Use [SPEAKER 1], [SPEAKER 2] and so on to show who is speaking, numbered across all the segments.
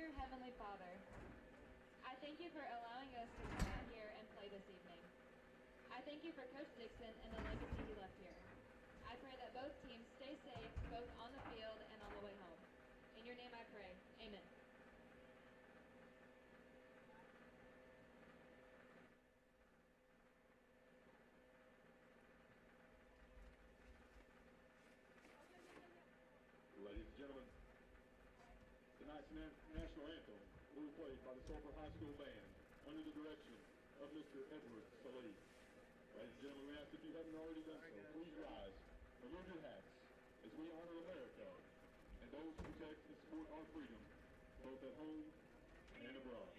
[SPEAKER 1] Dear Heavenly Father, I thank you for allowing us to come out here and play this evening. I thank you for Coach Dixon and the legacy he left here. I pray that both teams stay safe, both on the field and on the way home. In your name I pray. Amen.
[SPEAKER 2] Ladies and gentlemen, tonight's national anthem will be played by the Sulphur High School Band under the direction of Mr. Edward Salih. Ladies and gentlemen, we ask if you haven't already done so, please rise, remove your hats as we honor America and those who protect and support our freedom, both at home and abroad.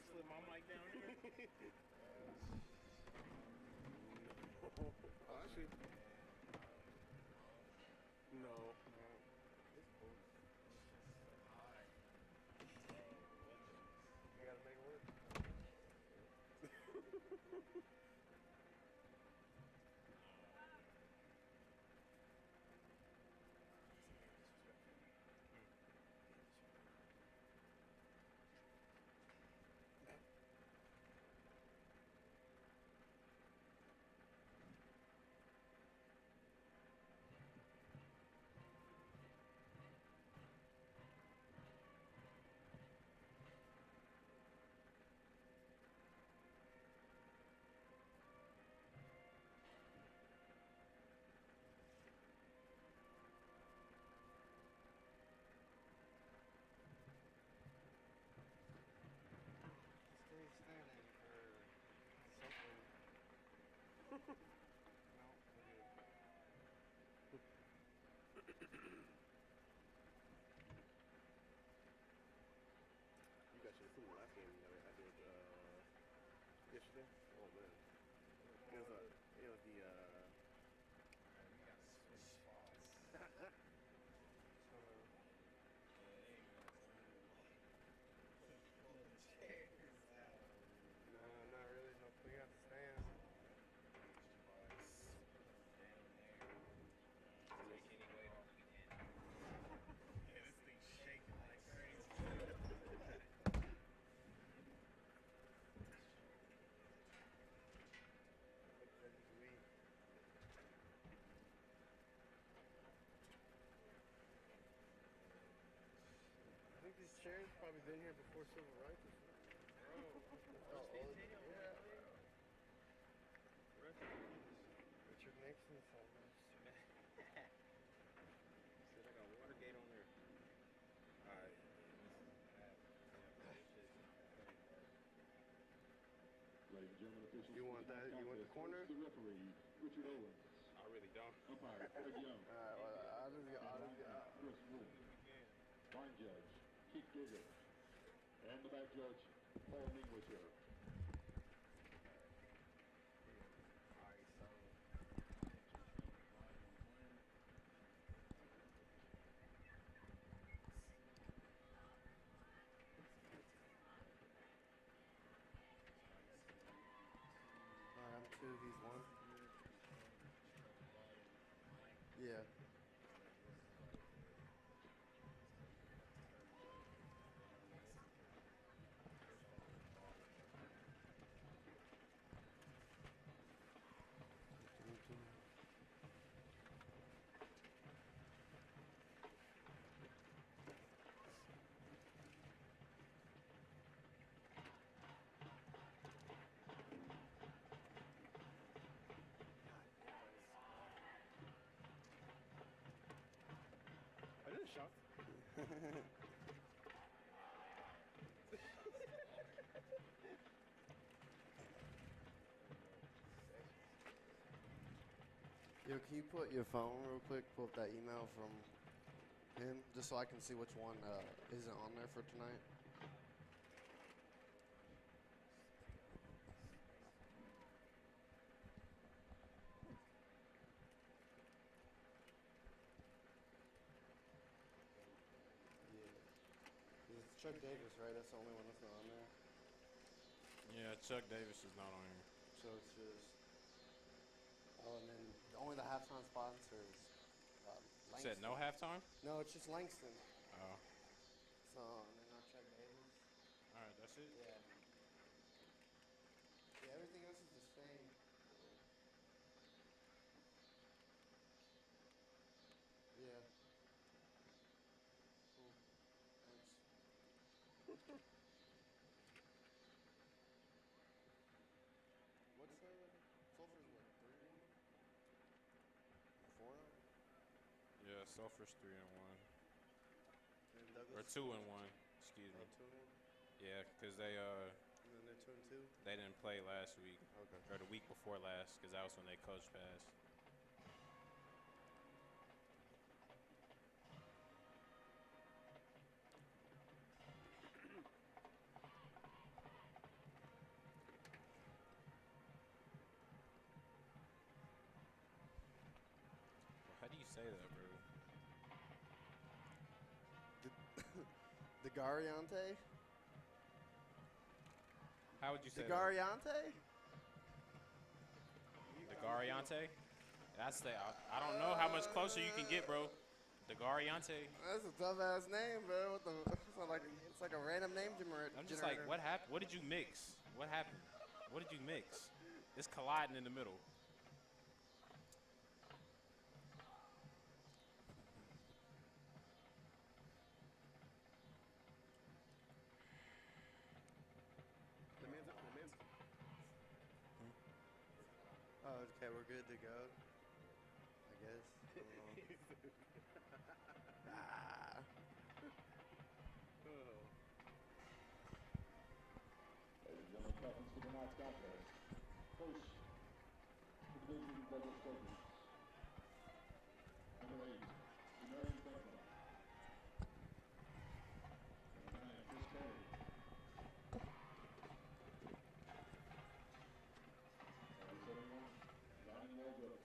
[SPEAKER 3] Slip my mic down here.
[SPEAKER 4] Oh, actually, no. It's cool. I gotta make it work. Standing for something. No, you got your food last game. I did yesterday. Oh man, it was the
[SPEAKER 3] We got Swiss sauce.
[SPEAKER 4] no, not really. No, we got the stands.
[SPEAKER 3] Take any weight off we can. Yeah, this thing's shaking like crazy.
[SPEAKER 4] I think these chairs probably been here before civil rights.
[SPEAKER 3] Bro,
[SPEAKER 4] Oh,
[SPEAKER 3] yeah.
[SPEAKER 4] Richard Nixon.
[SPEAKER 3] Said I got Watergate on there. Alright.
[SPEAKER 2] Ladies and gentlemen, officials.
[SPEAKER 4] You want that? You want the corner?
[SPEAKER 2] The referee, Richard Owens.
[SPEAKER 3] I really don't.
[SPEAKER 2] Umpire, Craig Young.
[SPEAKER 4] Alright, well, I'll just go.
[SPEAKER 2] Chris Wood. Line judge, Keith Digger. And the back judge, Paul Minglisher.
[SPEAKER 3] Alright, so
[SPEAKER 4] I'm 2, he's 1. Yeah. I didn't shout. Yo, can you put your phone real quick, pull up that email from him, just so I can see which one isn't on there for tonight? Chuck Davis, right? That's the only one that's not on there.
[SPEAKER 5] Yeah, Chuck Davis is not on here.
[SPEAKER 4] So it's just. Oh, and then only the halftime sponsor is
[SPEAKER 5] You said no halftime?
[SPEAKER 4] No, it's just Langston.
[SPEAKER 5] Oh,
[SPEAKER 4] So, and then no Chuck Davis.
[SPEAKER 5] all right, that's it.
[SPEAKER 4] Yeah. Yeah, everything else is the same. Yeah. Cool. Thanks. What's Sulphur's what, 3-1? 4-0?
[SPEAKER 5] Yeah, Sulphur's 3-1
[SPEAKER 4] And
[SPEAKER 5] or
[SPEAKER 4] Douglas
[SPEAKER 5] 2-1. Excuse me.
[SPEAKER 4] 2-1.
[SPEAKER 5] Yeah, because
[SPEAKER 4] And then they're 2-2.
[SPEAKER 5] they didn't play last week
[SPEAKER 4] Okay.
[SPEAKER 5] or the week before last because that was when they coach passed. How do you say that, bro?
[SPEAKER 4] The Gariante?
[SPEAKER 5] How would you say
[SPEAKER 4] The
[SPEAKER 5] that?
[SPEAKER 4] Gariante?
[SPEAKER 5] DeGariante? That's the. I don't know how much closer you can get, bro. DeGariante.
[SPEAKER 4] That's a tough ass name, bro. What the? It's like a random name generator.
[SPEAKER 5] I'm just like, what happened? What did you mix? What happened? What did you mix? It's colliding in the middle.
[SPEAKER 4] Oh, okay, we're good to go. I guess. I don't know. Ah.
[SPEAKER 2] Ladies and gentlemen, captains to tonight's contest. First, the division Douglas Tigers. Number 8, Marion Franklin. Number 9, Chris Carey. Number 71, Johnny Waldrop.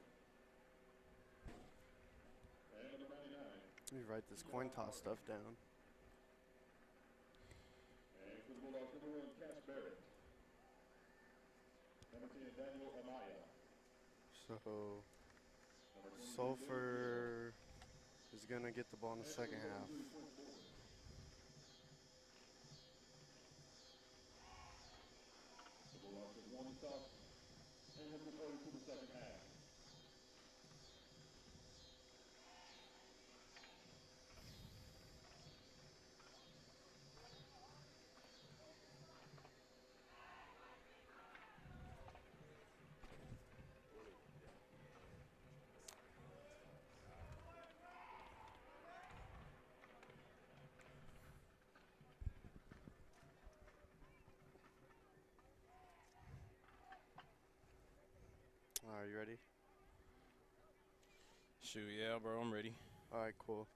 [SPEAKER 2] And number 99.
[SPEAKER 4] Let me write this coin toss stuff down.
[SPEAKER 2] And for the Bulldogs, number 1, Cass Barrett. Number 10, Daniel Amaya.
[SPEAKER 4] So,
[SPEAKER 2] Number 22,
[SPEAKER 4] Sulphur is going to get the ball in the second half.
[SPEAKER 2] The Bulldogs have won the toss and have prepared for the second half.
[SPEAKER 4] All right, you ready?
[SPEAKER 5] Shoot, yeah, bro, I'm ready.
[SPEAKER 4] All right, cool.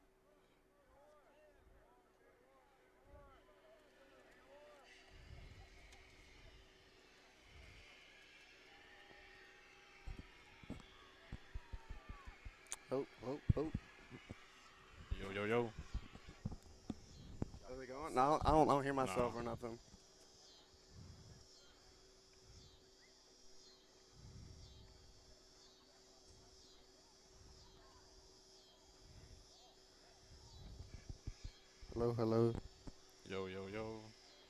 [SPEAKER 4] Oh.
[SPEAKER 5] Yo, yo, yo.
[SPEAKER 4] Are we going? No, I don't hear myself or nothing. Hello.
[SPEAKER 5] Yo, yo, yo.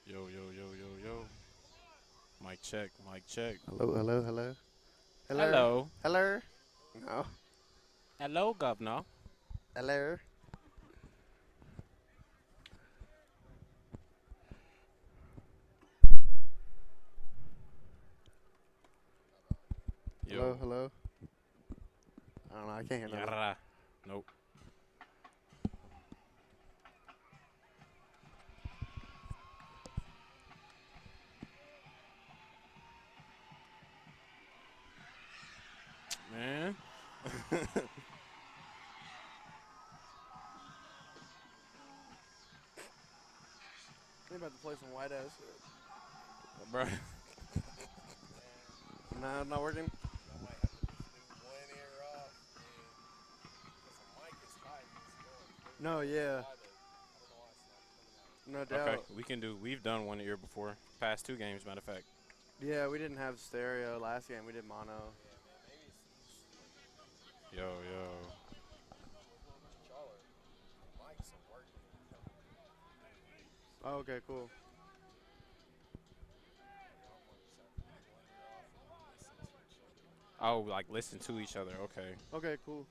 [SPEAKER 5] Yo, yo, yo, yo, yo. Mic check, mic check.
[SPEAKER 4] Hello.
[SPEAKER 5] Hello.
[SPEAKER 4] Hello. No.
[SPEAKER 5] Hello, governor.
[SPEAKER 4] Hello.
[SPEAKER 5] Yo.
[SPEAKER 4] Hello. I don't know. I can't hear nothing.
[SPEAKER 5] Yarra. Nope. Man.
[SPEAKER 4] They about to play some white ass shit.
[SPEAKER 5] Bro.
[SPEAKER 4] Nah, not working.
[SPEAKER 3] I might have to just do one ear off and because the mic is high.
[SPEAKER 4] No, yeah.
[SPEAKER 3] I don't know why it's not coming out.
[SPEAKER 4] No doubt.
[SPEAKER 5] Okay, we've done one a year before. Past 2 games, matter of fact.
[SPEAKER 4] Yeah, we didn't have stereo last game. We did mono.
[SPEAKER 5] Yo.
[SPEAKER 4] Oh, okay, cool.
[SPEAKER 5] Oh, like listen to each other. Okay.
[SPEAKER 4] Okay, cool.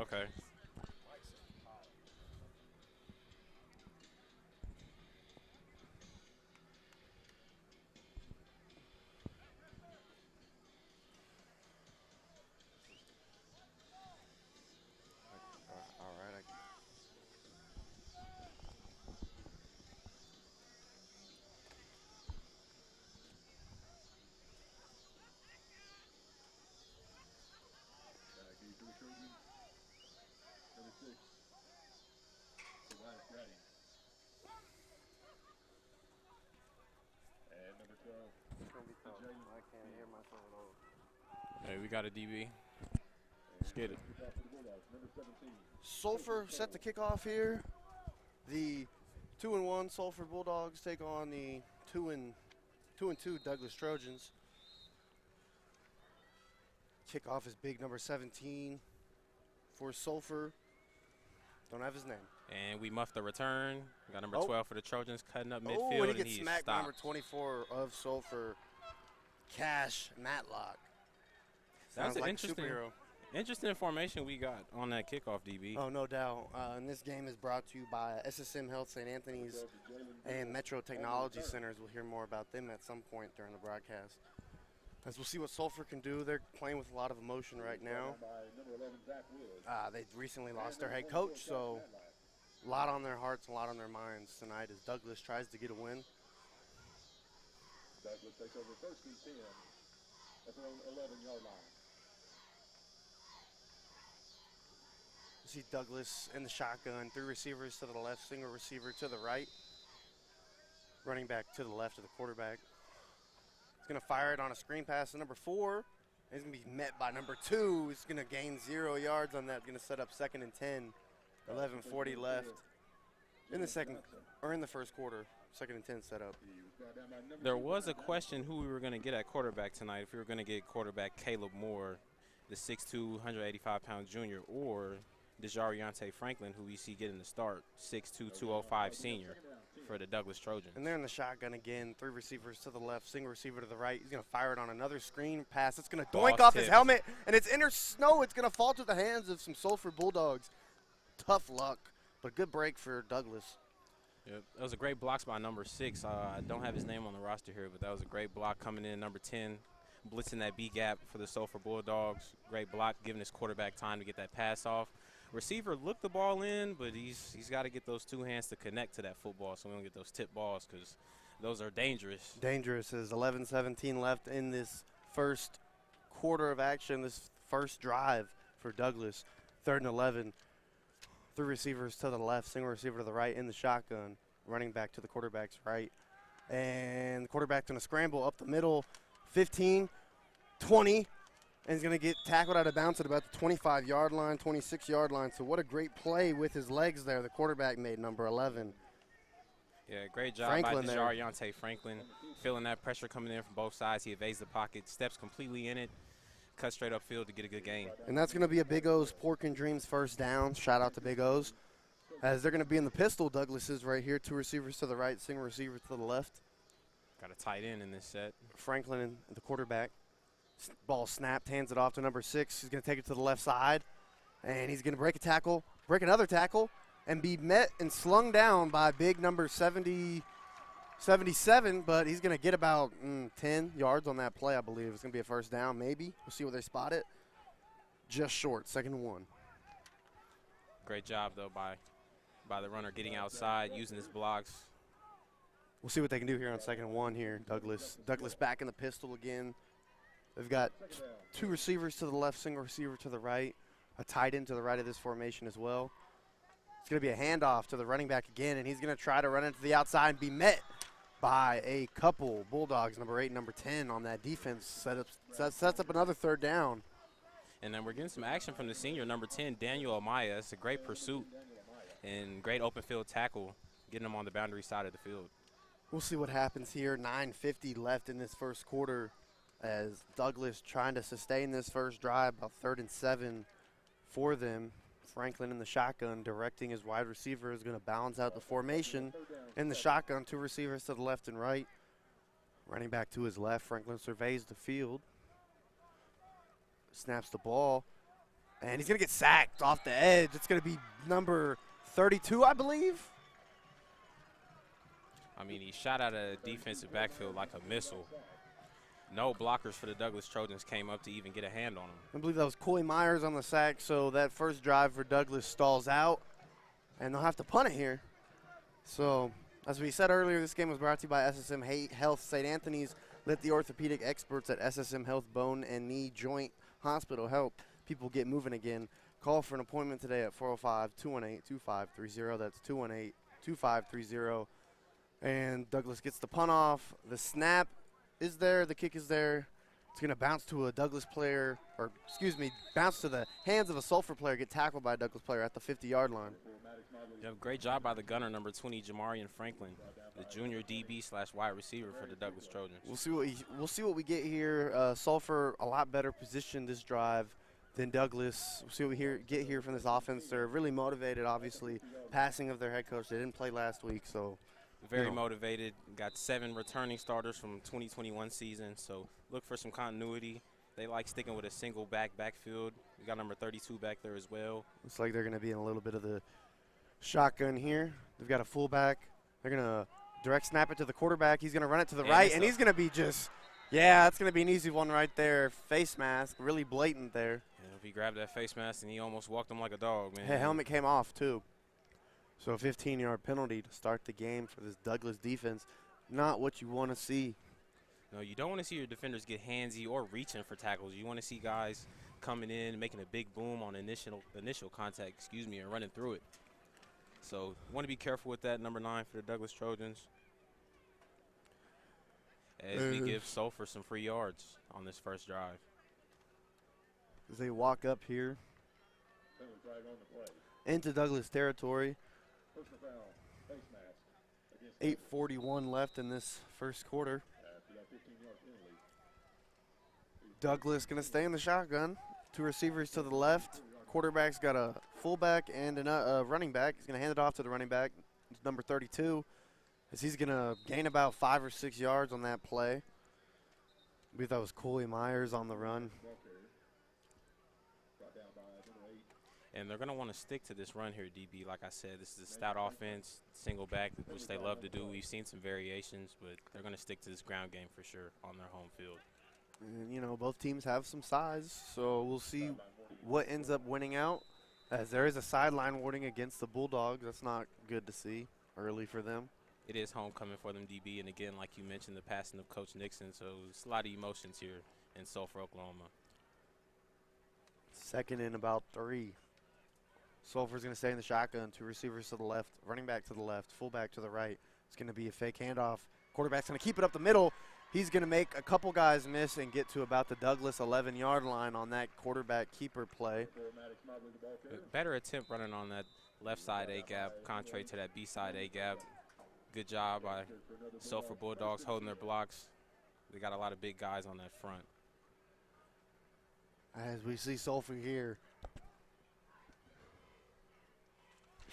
[SPEAKER 5] Okay.
[SPEAKER 4] All right.
[SPEAKER 2] Back here for the Trojans. Number 6. Tobias Grady. And number 12.
[SPEAKER 4] It's gonna be tough. I can't hear myself at all.
[SPEAKER 5] Hey, we got a DB. Let's get it.
[SPEAKER 2] Kickoff for the Bulldogs. Number 17.
[SPEAKER 4] Sulphur set the kickoff here. The 2-1 Sulphur Bulldogs take on the 2-2 Douglas Trojans. Kickoff is big number 17 for Sulphur. Don't have his name.
[SPEAKER 5] And we muffed the return. We got number
[SPEAKER 4] Oh.
[SPEAKER 5] 12 for the Trojans cutting up
[SPEAKER 4] Oh,
[SPEAKER 5] midfield,
[SPEAKER 4] and he
[SPEAKER 5] and
[SPEAKER 4] gets
[SPEAKER 5] he
[SPEAKER 4] smacked by number
[SPEAKER 5] stopped.
[SPEAKER 4] 24 of Sulphur, Cash Matlock.
[SPEAKER 5] That's
[SPEAKER 4] Sounds
[SPEAKER 5] an
[SPEAKER 4] like a
[SPEAKER 5] interesting,
[SPEAKER 4] superhero.
[SPEAKER 5] interesting formation we got on that kickoff, DB.
[SPEAKER 4] Oh, no doubt. And this game is brought to you by SSM Health St. Anthony's and Metro Technology Centers. We'll hear more about them at some point during the broadcast. As we'll see what Sulphur can do. They're playing with a lot of emotion right now.
[SPEAKER 2] By number 11, Zach Wood.
[SPEAKER 4] They recently lost their head coach, so a lot on their hearts, a lot on their minds tonight as Douglas tries to get a win.
[SPEAKER 2] Douglas takes over first and 10 at their own 11-yard line.
[SPEAKER 4] You see Douglas in the shotgun, 3 receivers to the left, single receiver to the right. Running back to the left of the quarterback. He's going to fire it on a screen pass to number 4. He's going to be met by number 2. He's going to gain 0 yards on that. Going to set up 2nd and 10. 11:40 left in the first quarter. 2nd and 10 set up.
[SPEAKER 5] There was a question who we were going to get at quarterback tonight. If we were going to get quarterback Caleb Moore, the 6'2", 185-pound junior, or Desjariante Franklin, who we see getting the start, 6'2", 205 senior for the Douglas Trojans.
[SPEAKER 4] And they're in the shotgun again. 3 receivers to the left, single receiver to the right. He's going to fire it on another screen pass. It's going to doink off his helmet, and it's inner snow. It's going to fall to the hands of some Sulphur Bulldogs. Tough luck, but good break for Douglas.
[SPEAKER 5] Yep. That was a great block by number 6. I don't have his name on the roster here, but that was a great block coming in. Number 10, blitzing that B gap for the Sulphur Bulldogs. Great block, giving his quarterback time to get that pass off. Receiver looked the ball in, but he's got to get those 2 hands to connect to that football so we don't get those tip balls because those are dangerous.
[SPEAKER 4] Dangerous. There's 11:17 left in this first quarter of action, this first drive for Douglas. 3rd and 11. 3 receivers to the left, single receiver to the right in the shotgun. Running back to the quarterback's right. And the quarterback's going to scramble up the middle. 15, 20. And he's going to get tackled out of bounds at about the 25-yard line, 26-yard line. So what a great play with his legs there. The quarterback made, number 11.
[SPEAKER 5] Yeah, great job
[SPEAKER 4] Franklin
[SPEAKER 5] by
[SPEAKER 4] there.
[SPEAKER 5] Desjariante Franklin. Feeling that pressure coming in from both sides. He evades the pocket, steps completely in it, cuts straight upfield to get a good gain.
[SPEAKER 4] And that's going to be a Big O's Pork and Dreams first down. Shout out to Big O's. As they're going to be in the pistol, Douglas is right here. 2 receivers to the right, single receiver to the left.
[SPEAKER 5] Got a tight end in this set.
[SPEAKER 4] Franklin, the quarterback. Ball snapped, hands it off to number 6. He's going to take it to the left side. And he's going to break a tackle, break another tackle, and be met and slung down by big number 77. But he's going to get about 10 yards on that play, I believe. It's going to be a first down, maybe. We'll see where they spot it. Just short, 2nd and 1.
[SPEAKER 5] Great job, though, by the runner getting outside, using his blocks.
[SPEAKER 4] We'll see what they can do here on 2nd and 1 here. Douglas back in the pistol again. They've got 2 receivers to the left, single receiver to the right, a tight end to the right of this formation as well. It's going to be a handoff to the running back again, and he's going to try to run into the outside and be met by a couple Bulldogs, number 8 and number 10 on that defense. Sets up another 3rd down.
[SPEAKER 5] And then we're getting some action from the senior, number 10, Daniel Amaya. It's a great pursuit and great open field tackle. getting them on the boundary side of the field.
[SPEAKER 4] We'll see what happens here. 9:50 left in this first quarter as Douglas trying to sustain this first drive, about 3rd and 7 for them. Franklin in the shotgun directing his wide receiver is going to balance out the formation in the shotgun. 2 receivers to the left and right. Running back to his left, Franklin surveys the field. Snaps the ball. And he's going to get sacked off the edge. It's going to be number 32, I believe.
[SPEAKER 5] I mean, he shot out of the defensive backfield like a missile. No blockers for the Douglas Trojans came up to even get a hand on him.
[SPEAKER 4] I believe that was Coy Myers on the sack, so that first drive for Douglas stalls out, and they'll have to punt it here. So, as we said earlier, this game was brought to you by SSM Health. St. Anthony's. Let the orthopedic experts at SSM Health Bone and Knee Joint Hospital help people get moving again. Call for an appointment today at 405-218-2530. That's 218-2530. And Douglas gets the punt off. The snap is there. The kick is there. It's going to bounce to a Douglas player, or excuse me, bounce to the hands of a Sulphur player, get tackled by a Douglas player at the 50-yard line.
[SPEAKER 5] Yeah, great job by the gunner, number 20, Jamarian Franklin, the junior DB/wide receiver for the Douglas Trojans.
[SPEAKER 4] We'll see what we get here. Sulphur a lot better positioned this drive than Douglas. We'll see what we get here from this offense. They're really motivated, obviously. Passing of their head coach. They didn't play last week, so.
[SPEAKER 5] Very motivated. Got 7 returning starters from 2021 season, so look for some continuity. They like sticking with a single backfield. We got number 32 back there as well.
[SPEAKER 4] Looks like they're going to be in a little bit of the shotgun here. They've got a fullback. They're going to direct snap it to the quarterback. He's going to run it to the right, and he's going to be just, yeah, it's going to be an easy one right there. Face mask, really blatant there.
[SPEAKER 5] Yeah, he grabbed that face mask, and he almost walked him like a dog, man.
[SPEAKER 4] Hey, helmet came off, too. So a 15-yard penalty to start the game for this Douglas defense. Not what you want to see.
[SPEAKER 5] No, you don't want to see your defenders get handsy or reaching for tackles. You want to see guys coming in, making a big boom on initial contact, and running through it. So you want to be careful with that, number 9 for the Douglas Trojans. As we give Sulphur some free yards on this first drive.
[SPEAKER 4] As they walk up here into Douglas territory. 8:41 left in this first quarter. Douglas going to stay in the shotgun. 2 receivers to the left. Quarterback's got a fullback and a running back. He's going to hand it off to the running back, number 32, as he's going to gain about 5 or 6 yards on that play. I believe that was Coy Myers on the run.
[SPEAKER 5] And they're going to want to stick to this run here, DB. Like I said, this is a stout offense, single back, which they love to do. We've seen some variations, but they're going to stick to this ground game for sure on their home field.
[SPEAKER 4] And, you know, both teams have some size, so we'll see what ends up winning out, as there is a sideline warning against the Bulldogs. That's not good to see early for them.
[SPEAKER 5] It is homecoming for them, DB, and again, like you mentioned, the passing of Coach Nixon, so it's a lot of emotions here in Sulphur, Oklahoma.
[SPEAKER 4] 2nd and about 3. Sulphur's going to stay in the shotgun. 2 receivers to the left, running back to the left, fullback to the right. It's going to be a fake handoff. Quarterback's going to keep it up the middle. He's going to make a couple guys miss and get to about the Douglas 11-yard line on that quarterback keeper play.
[SPEAKER 5] Better attempt running on that left side A-gap, contrary to that B-side A-gap. Good job by Sulphur Bulldogs holding their blocks. They got a lot of big guys on that front.
[SPEAKER 4] As we see Sulphur here.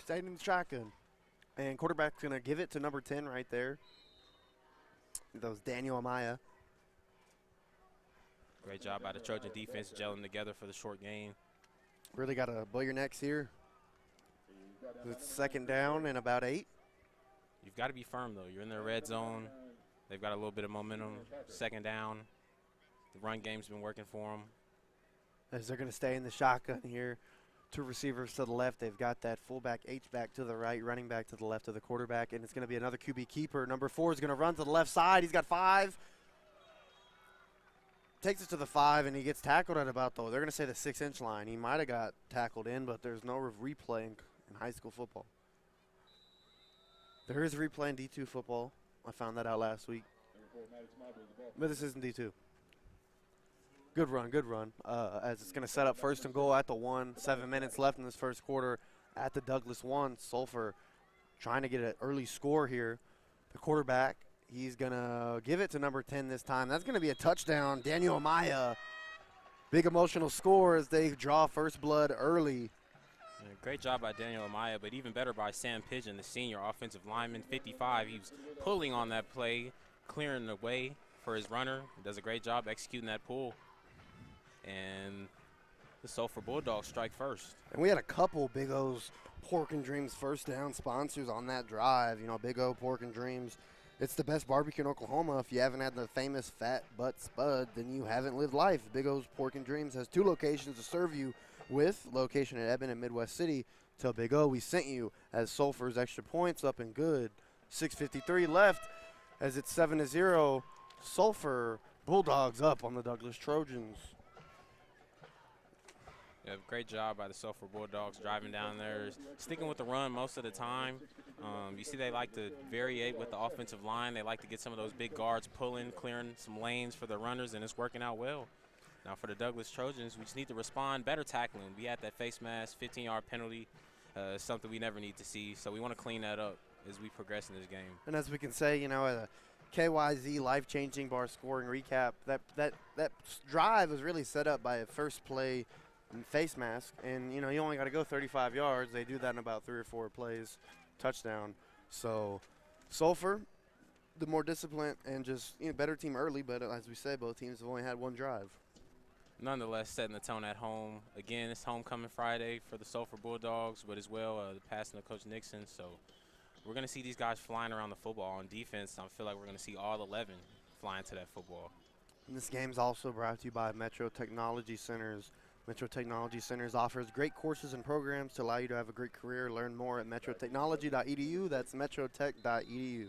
[SPEAKER 4] Staying in the shotgun. And quarterback's going to give it to number 10 right there. That was Daniel Amaya.
[SPEAKER 5] Great job by the Trojan defense gelling together for the short gain.
[SPEAKER 4] Really got to blow your necks here. It's 2nd down and about 8.
[SPEAKER 5] You've got to be firm, though. You're in their red zone. They've got a little bit of momentum. 2nd down. The run game's been working for them.
[SPEAKER 4] As they're going to stay in the shotgun here. 2 receivers to the left. They've got that fullback H-back to the right, running back to the left of the quarterback, and it's going to be another QB keeper. Number 4 is going to run to the left side. He's got 5. Takes it to the 5, and he gets tackled at about, they're going to say the 6-inch line. He might have got tackled in, but there's no replay in high school football. There is replay in D2 football. I found that out last week. But this isn't D2. Good run, as it's going to set up 1st and goal at the 1. 7 minutes left in this first quarter at the Douglas 1. Sulphur trying to get an early score here. The quarterback, he's going to give it to number 10 this time. That's going to be a touchdown. Daniel Amaya, big emotional score as they draw first blood early.
[SPEAKER 5] Yeah, great job by Daniel Amaya, but even better by Sam Pigeon, the senior offensive lineman, 55. He was pulling on that play, clearing the way for his runner. He does a great job executing that pull. And the Sulphur Bulldogs strike first.
[SPEAKER 4] And we had a couple Big O's Pork and Dreams first down sponsors on that drive. You know, Big O Pork and Dreams. It's the best barbecue in Oklahoma. If you haven't had the famous Fat Butt Spud, then you haven't lived life. Big O's Pork and Dreams has 2 locations to serve you with, location at Eben and Midwest City. Tell Big O we sent you as Sulphur's extra points up and good. 6:53 left as it's 7-0. Sulphur Bulldogs up on the Douglas Trojans.
[SPEAKER 5] Yeah, great job by the Sulphur Bulldogs driving down there, sticking with the run most of the time. You see they like to variate with the offensive line. They like to get some of those big guards pulling, clearing some lanes for the runners, and it's working out well. Now for the Douglas Trojans, we just need to respond better tackling. We had that face mask, 15-yard penalty, something we never need to see. So we want to clean that up as we progress in this game.
[SPEAKER 4] And as we can say, you know, a KYZ life-changing bar scoring recap, that drive was really set up by a first play face mask. And, you know, you only got to go 35 yards. They do that in about 3 or 4 plays, touchdown. So Sulphur, the more disciplined and just, you know, better team early. But as we said, both teams have only had 1 drive.
[SPEAKER 5] Nonetheless, setting the tone at home. Again, it's homecoming Friday for the Sulphur Bulldogs, but as well the passing of Coach Nixon. So we're going to see these guys flying around the football. On defense, I feel like we're going to see all 11 flying to that football.
[SPEAKER 4] And this game's also brought to you by Metro Technology Centers. Metro Technology Centers offers great courses and programs to allow you to have a great career. Learn more at metrotechnology.edu. That's metrotech.edu.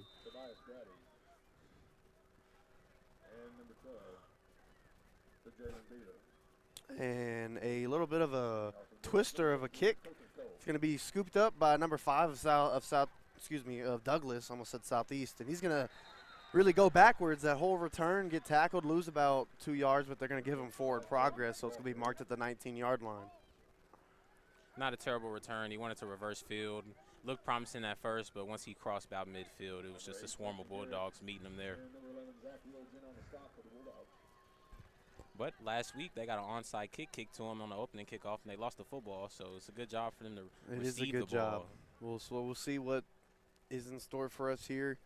[SPEAKER 4] And a little bit of a twister of a kick. It's going to be scooped up by number 5 of Douglas. Almost said Southeast, and he's going to really go backwards. That whole return, get tackled, lose about 2 yards, but they're going to give him forward progress, so it's going to be marked at the 19-yard line.
[SPEAKER 5] Not a terrible return. He wanted to reverse field. Looked promising at first, but once he crossed about midfield, it was just a swarm of Bulldogs meeting him there. But last week, they got an onside kick kicked to him on the opening kickoff, and they lost the football. So it's a good job for them to receive the ball. It is a good job. We'll see what is in store for us here.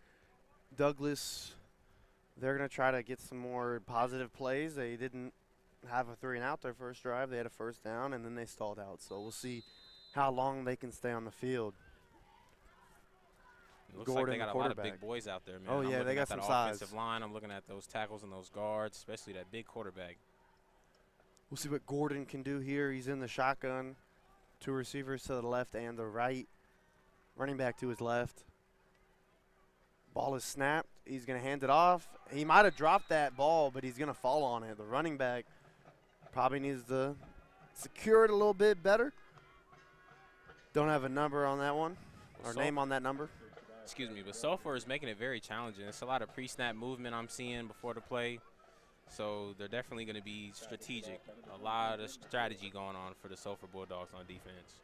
[SPEAKER 5] Douglas, they're going to try to get some more positive plays. They didn't have a 3-and-out their first drive. They had a first down, and then they stalled out. So we'll see how long they can stay on the field. It looks like they got a lot of big boys out there, man.
[SPEAKER 4] Oh, yeah, they got some size.
[SPEAKER 5] Offensive line. I'm looking at those tackles and those guards, especially that big quarterback.
[SPEAKER 4] We'll see what Gordon can do here. He's in the shotgun. 2 receivers to the left and the right. Running back to his left. Ball is snapped. He's going to hand it off. He might have dropped that ball, but he's going to fall on it. The running back probably needs to secure it a little bit better. Don't have a number on that one, or name on that number.
[SPEAKER 5] Excuse me, but Sulphur is making it very challenging. It's a lot of pre-snap movement I'm seeing before the play. So they're definitely going to be strategic. A lot of strategy going on for the Sulphur Bulldogs on defense.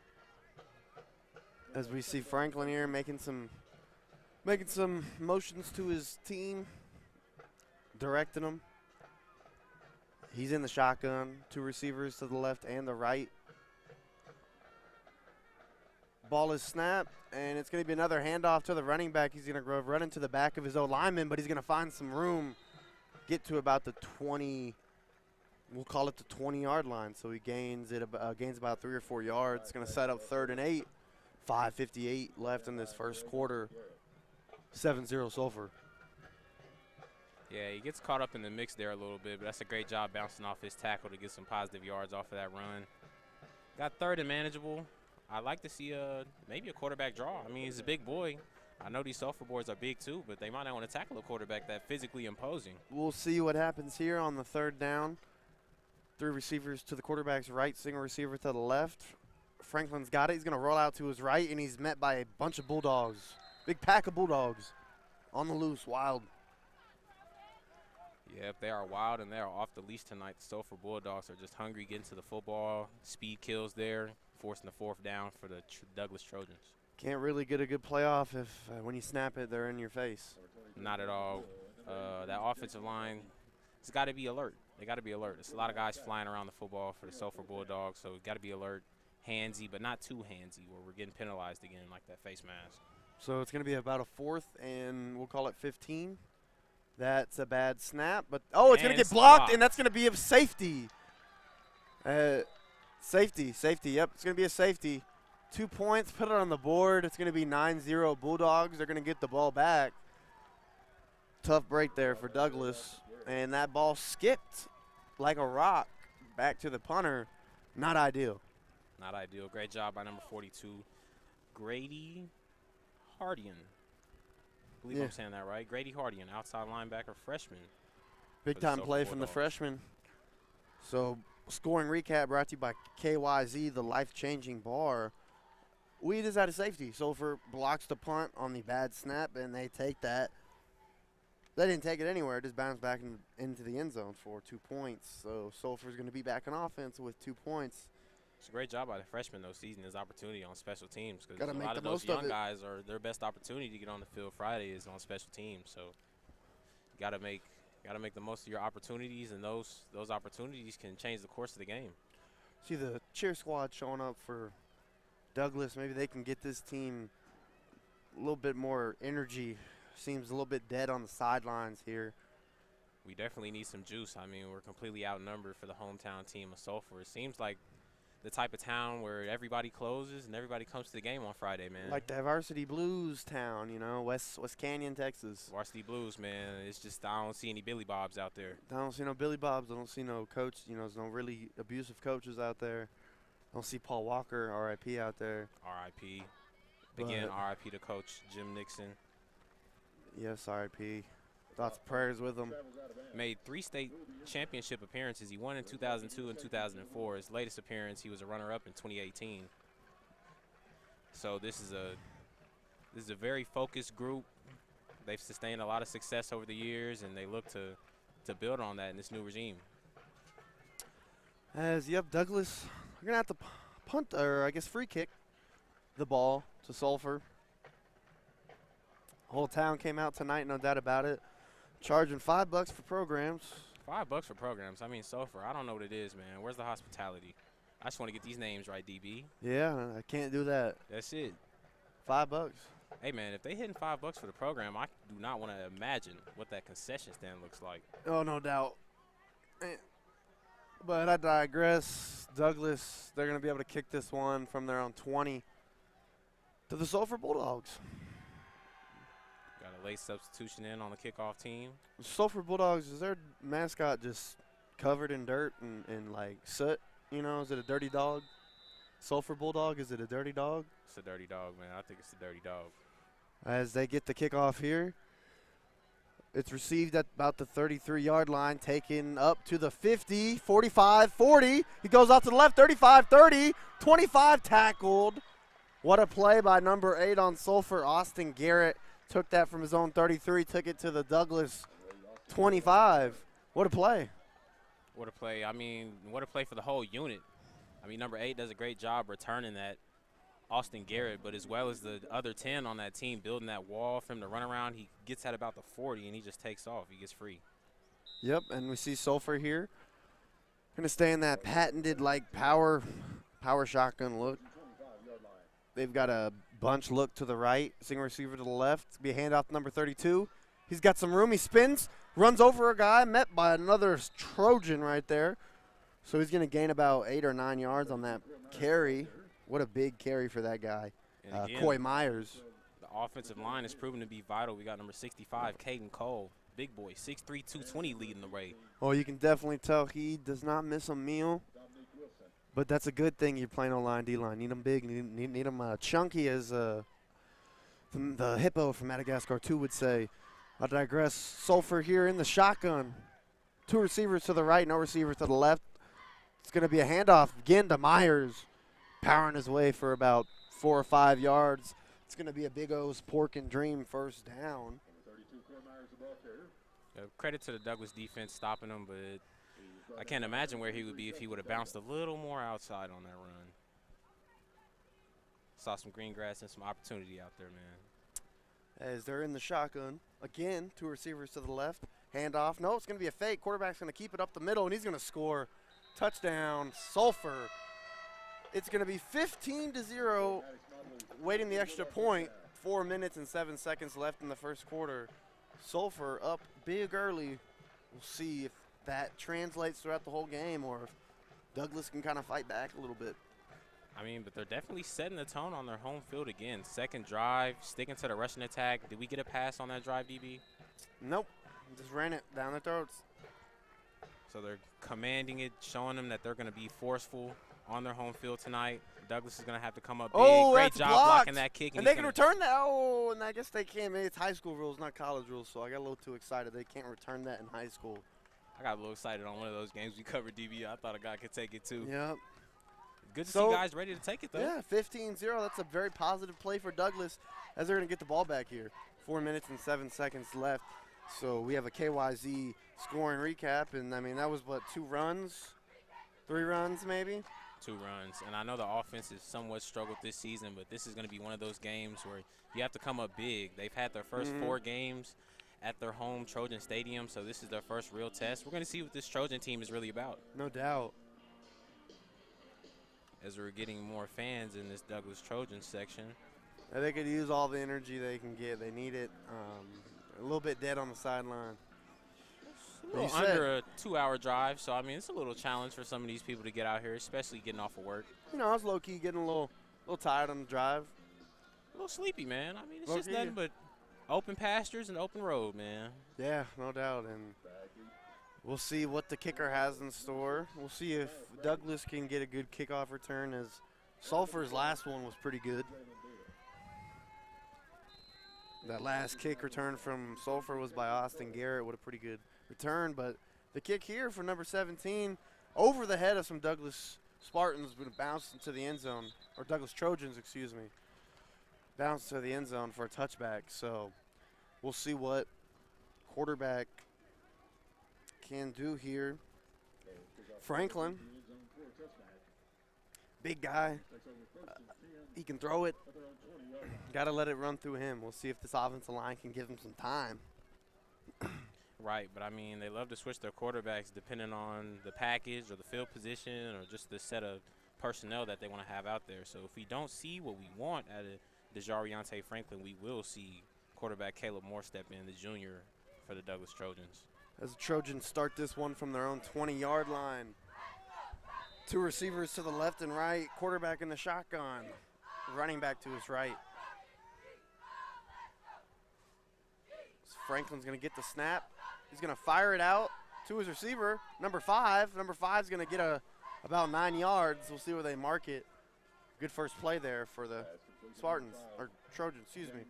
[SPEAKER 4] As we see Franklin here making some motions to his team, directing them. He's in the shotgun. 2 receivers to the left and the right. Ball is snapped, and it's going to be another handoff to the running back. He's going to run into the back of his own lineman, but he's going to find some room, get to about the 20, we'll call it the 20-yard line. So he gains about 3 or 4 yards. It's going to set up 3rd and 8. 5:58 left in this first quarter. 7-0 Sulphur.
[SPEAKER 5] Yeah, he gets caught up in the mix there a little bit, but that's a great job bouncing off his tackle to get some positive yards off of that run. Got 3rd and manageable. I'd like to see maybe a quarterback draw. I mean, he's a big boy. I know these Sulphur boys are big too, but they might not want to tackle a quarterback that physically imposing.
[SPEAKER 4] We'll see what happens here on the 3rd down. 3 receivers to the quarterback's right, single receiver to the left. Franklin's got it. He's going to roll out to his right, and he's met by a bunch of Bulldogs. Big pack of Bulldogs on the loose, wild.
[SPEAKER 5] Yep, they are wild, and they are off the leash tonight. The Sulphur Bulldogs are just hungry, getting to the football. Speed kills there, forcing the 4th down for the Douglas Trojans.
[SPEAKER 4] Can't really get a good playoff if when you snap it, they're in your face.
[SPEAKER 5] Not at all. That offensive line, it's got to be alert. They got to be alert. There's a lot of guys flying around the football for the Sulphur Bulldogs, so got to be alert, handsy, but not too handsy where we're getting penalized again like that face mask.
[SPEAKER 4] So it's going to be about a 4th, and we'll call it 15. That's a bad snap, but it's going to
[SPEAKER 5] And
[SPEAKER 4] get
[SPEAKER 5] it's
[SPEAKER 4] blocked,
[SPEAKER 5] blocked.
[SPEAKER 4] and that's going to be a safety. Safety. Yep, it's going to be a safety. 2 points, put it on the board. It's going to be 9-0 Bulldogs. They're going to get the ball back. Tough break there for Douglas, and that ball skipped like a rock back to the punter. Not ideal.
[SPEAKER 5] Not ideal. Great job by number 42, Grady Hardian. I believe I'm saying that right. Grady Hardian, outside linebacker, freshman.
[SPEAKER 4] Big time play from the freshman. So scoring recap brought to you by KYZ, the life-changing bar. Weed is out of safety. Sulphur blocks the punt on the bad snap, and they take that. They didn't take it anywhere. It just bounced back into the end zone for 2 points. So Sulphur's going to be back on offense with 2 points.
[SPEAKER 5] It's a great job by the freshman, though, seizing his opportunity on special teams. Because a
[SPEAKER 4] make
[SPEAKER 5] lot
[SPEAKER 4] the
[SPEAKER 5] of those
[SPEAKER 4] most of
[SPEAKER 5] young
[SPEAKER 4] it.
[SPEAKER 5] guys are their best opportunity to get on the field Friday is on special teams. So you got to make the most of your opportunities, and those opportunities can change the course of the game.
[SPEAKER 4] See the cheer squad showing up for Douglas. Maybe they can get this team a little bit more energy. Seems a little bit dead on the sidelines here.
[SPEAKER 5] We definitely need some juice. I mean, we're completely outnumbered for the hometown team of Sulphur. It seems like the type of town where everybody closes and everybody comes to the game on Friday, man.
[SPEAKER 4] Like the Varsity Blues town, you know, West Canyon, Texas.
[SPEAKER 5] Varsity Blues, man. It's just I don't see any Billy Bobs out there.
[SPEAKER 4] I don't see no Billy Bobs. I don't see no coach. You know, there's no really abusive coaches out there. I don't see Paul Walker, R.I.P. out there.
[SPEAKER 5] R.I.P. Again, R.I.P. to Coach Jim Nixon.
[SPEAKER 4] Yes, R.I.P. Thoughts and prayers with him.
[SPEAKER 5] Made 3 state championship appearances. He won in 2002 and 2004. His latest appearance, he was a runner-up in 2018. So this is a very focused group. They've sustained a lot of success over the years, and they look to build on that in this new regime.
[SPEAKER 4] Douglas, we're going to have to punt, or I guess free kick the ball to Sulphur. Whole town came out tonight, no doubt about it. Charging $5 for programs.
[SPEAKER 5] $5 for programs. I mean, Sulphur, I don't know what it is, man. Where's the hospitality? I just want to get these names right, DB.
[SPEAKER 4] Yeah, I can't do that.
[SPEAKER 5] That's it.
[SPEAKER 4] $5.
[SPEAKER 5] Hey, man, if they hitting $5 for the program, I do not want to imagine what that concession stand looks like.
[SPEAKER 4] Oh, no doubt. But I digress. Douglas, they're going to be able to kick this one from their own 20 to the Sulphur Bulldogs.
[SPEAKER 5] Got a late substitution in on the kickoff team.
[SPEAKER 4] Sulphur Bulldogs, is their mascot just covered in dirt and like soot? You know, is it a dirty dog? Sulphur Bulldog, is it a dirty dog?
[SPEAKER 5] It's a dirty dog, man. I think it's a dirty dog.
[SPEAKER 4] As they get the kickoff here, it's received at about the 33-yard line, taken up to the 50, 45, 40. He goes out to the left, 35, 30, 25 tackled. What a play by number 8 on Sulphur. Austin Garrett took that from his own 33, took it to the Douglas 25. What a play.
[SPEAKER 5] What a play. I mean, what a play for the whole unit. I mean, number 8 does a great job returning that, Austin Garrett, but as well as the other 10 on that team building that wall for him to run around. He gets at about the 40, and he just takes off. He gets free.
[SPEAKER 4] Yep, and we see Sulphur here. Going to stay in that patented, like, power shotgun look. They've got a bunch look to the right, single receiver to the left. Be a handoff to number 32. He's got some room. He spins, runs over a guy, met by another Trojan right there. So he's going to gain about 8 or 9 yards on that carry. What a big carry for that guy,
[SPEAKER 5] Again,
[SPEAKER 4] Coy Myers.
[SPEAKER 5] The offensive line has proven to be vital. We got number 65, Caden Cole. Big boy, 6'3", 220 leading the way.
[SPEAKER 4] Oh, you can definitely tell he does not miss a meal. But that's a good thing you're playing O-line, D-line. Need them big, need them chunky, as the hippo from Madagascar 2 would say. I digress. Sulphur here in the shotgun. 2 receivers to the right, no receiver to the left. It's going to be a handoff again to Myers, powering his way for about 4 or 5 yards. It's going to be a Big O's pork and dream first down.
[SPEAKER 5] Credit to the Douglas defense stopping him, but I can't imagine where he would be if he would have bounced a little more outside on that run. Saw some green grass and some opportunity out there, man.
[SPEAKER 4] As they're in the shotgun. Again, 2 receivers to the left. Handoff. No, it's going to be a fake. Quarterback's going to keep it up the middle, and he's going to score. Touchdown, Sulphur. It's going to be 15-0, waiting the extra point. 4 minutes and 7 seconds left in the first quarter. Sulphur up big early. We'll see if that translates throughout the whole game or if Douglas can kind of fight back a little bit.
[SPEAKER 5] I mean, but they're definitely setting the tone on their home field again. Second drive, sticking to the rushing attack. Did we get a pass on that drive, DB?
[SPEAKER 4] Nope. Just ran it down their throats.
[SPEAKER 5] So they're commanding it, showing them that they're going to be forceful on their home field tonight. Douglas is going to have to come up big.
[SPEAKER 4] Oh,
[SPEAKER 5] Great
[SPEAKER 4] that's
[SPEAKER 5] job
[SPEAKER 4] blocked.
[SPEAKER 5] blocking that kick.
[SPEAKER 4] And they can return that. Oh, and I guess they can't. It's high school rules, not college rules, so I got a little too excited. They can't return that in high school.
[SPEAKER 5] I got a little excited on one of those games we covered, DB. I thought a guy could take it too.
[SPEAKER 4] Yep.
[SPEAKER 5] Good to see guys ready to take it, though.
[SPEAKER 4] Yeah, 15-0. That's a very positive play for Douglas as they're going to get the ball back here. 4 minutes and 7 seconds left. So we have a KYZ scoring recap. And, I mean, that was, what, 2 runs? 3 runs maybe?
[SPEAKER 5] 2 runs. And I know the offense has somewhat struggled this season, but this is going to be one of those games where you have to come up big. They've had their first 4 games at their home Trojan Stadium, so this is their first real test. We're going to see what this Trojan team is really about.
[SPEAKER 4] No doubt.
[SPEAKER 5] As we're getting more fans in this Douglas Trojan section.
[SPEAKER 4] They could use all the energy they can get. They need it. A little bit dead on the sideline.
[SPEAKER 5] A little under a 2-hour drive, so, I mean, it's a little challenge for some of these people to get out here, especially getting off of work.
[SPEAKER 4] You know, I was low-key getting a little tired on the drive.
[SPEAKER 5] A little sleepy, man. I mean, it's
[SPEAKER 4] Low-key.
[SPEAKER 5] just nothing but open pastures and open road, man.
[SPEAKER 4] Yeah, no doubt. And we'll see what the kicker has in store. We'll see if Douglas can get a good kickoff return, as Sulphur's last one was pretty good. That last kick return from Sulphur was by Austin Garrett. What a pretty good return. But the kick here for number 17 over the head of some Douglas Spartans, but bounced into the end zone, or Douglas Trojans, excuse me. Bounced to the end zone for a touchback. So we'll see what quarterback can do here. Franklin, big guy. He can throw it. Got to let it run through him. We'll see if this offensive line can give him some time.
[SPEAKER 5] Right, but I mean, they love to switch their quarterbacks depending on the package or the field position or just the set of personnel that they want to have out there. So if we don't see what we want out of DeJariante Franklin, we will see quarterback Caleb Moore step in, the junior, for the Douglas Trojans.
[SPEAKER 4] As the Trojans start this one from their own 20-yard line. 2 receivers to the left and right. Quarterback in the shotgun. Running back to his right. Franklin's going to get the snap. He's going to fire it out to his receiver, number 5. Number 5's going to get about 9 yards. We'll see where they mark it. Good first play there for the Spartans, or Trojans, excuse me.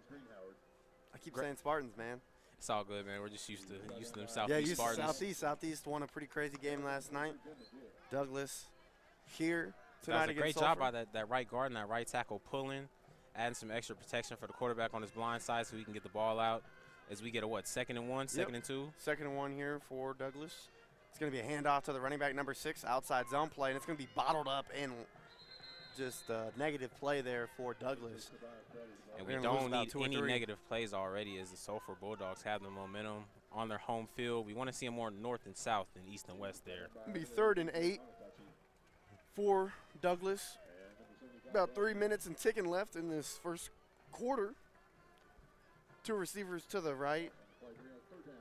[SPEAKER 4] I keep saying Spartans, man.
[SPEAKER 5] It's all good, man. We're just used to them Southeast
[SPEAKER 4] Yeah, used to
[SPEAKER 5] Spartans.
[SPEAKER 4] Southeast won a pretty crazy game last night. Douglas here
[SPEAKER 5] That
[SPEAKER 4] tonight
[SPEAKER 5] was a
[SPEAKER 4] against
[SPEAKER 5] great
[SPEAKER 4] Sulphur.
[SPEAKER 5] job by that right guard and that right tackle pulling, adding some extra protection for the quarterback on his blind side so he can get the ball out. As we get a, 2nd and 1, 2nd and 2?
[SPEAKER 4] 2nd and 1 here for Douglas. It's going to be a handoff to the running back, number 6, outside zone play, and it's going to be bottled up and just a negative play there for Douglas.
[SPEAKER 5] And
[SPEAKER 4] We're
[SPEAKER 5] we
[SPEAKER 4] gonna lose
[SPEAKER 5] don't
[SPEAKER 4] about
[SPEAKER 5] need
[SPEAKER 4] 2 or
[SPEAKER 5] any
[SPEAKER 4] 3.
[SPEAKER 5] negative plays already as the Sulphur Bulldogs have the momentum on their home field. We want to see them more north and south than east and west there.
[SPEAKER 4] It'll be 3rd and 8 for Douglas. About 3 minutes and ticking left in this first quarter. 2 receivers to the right.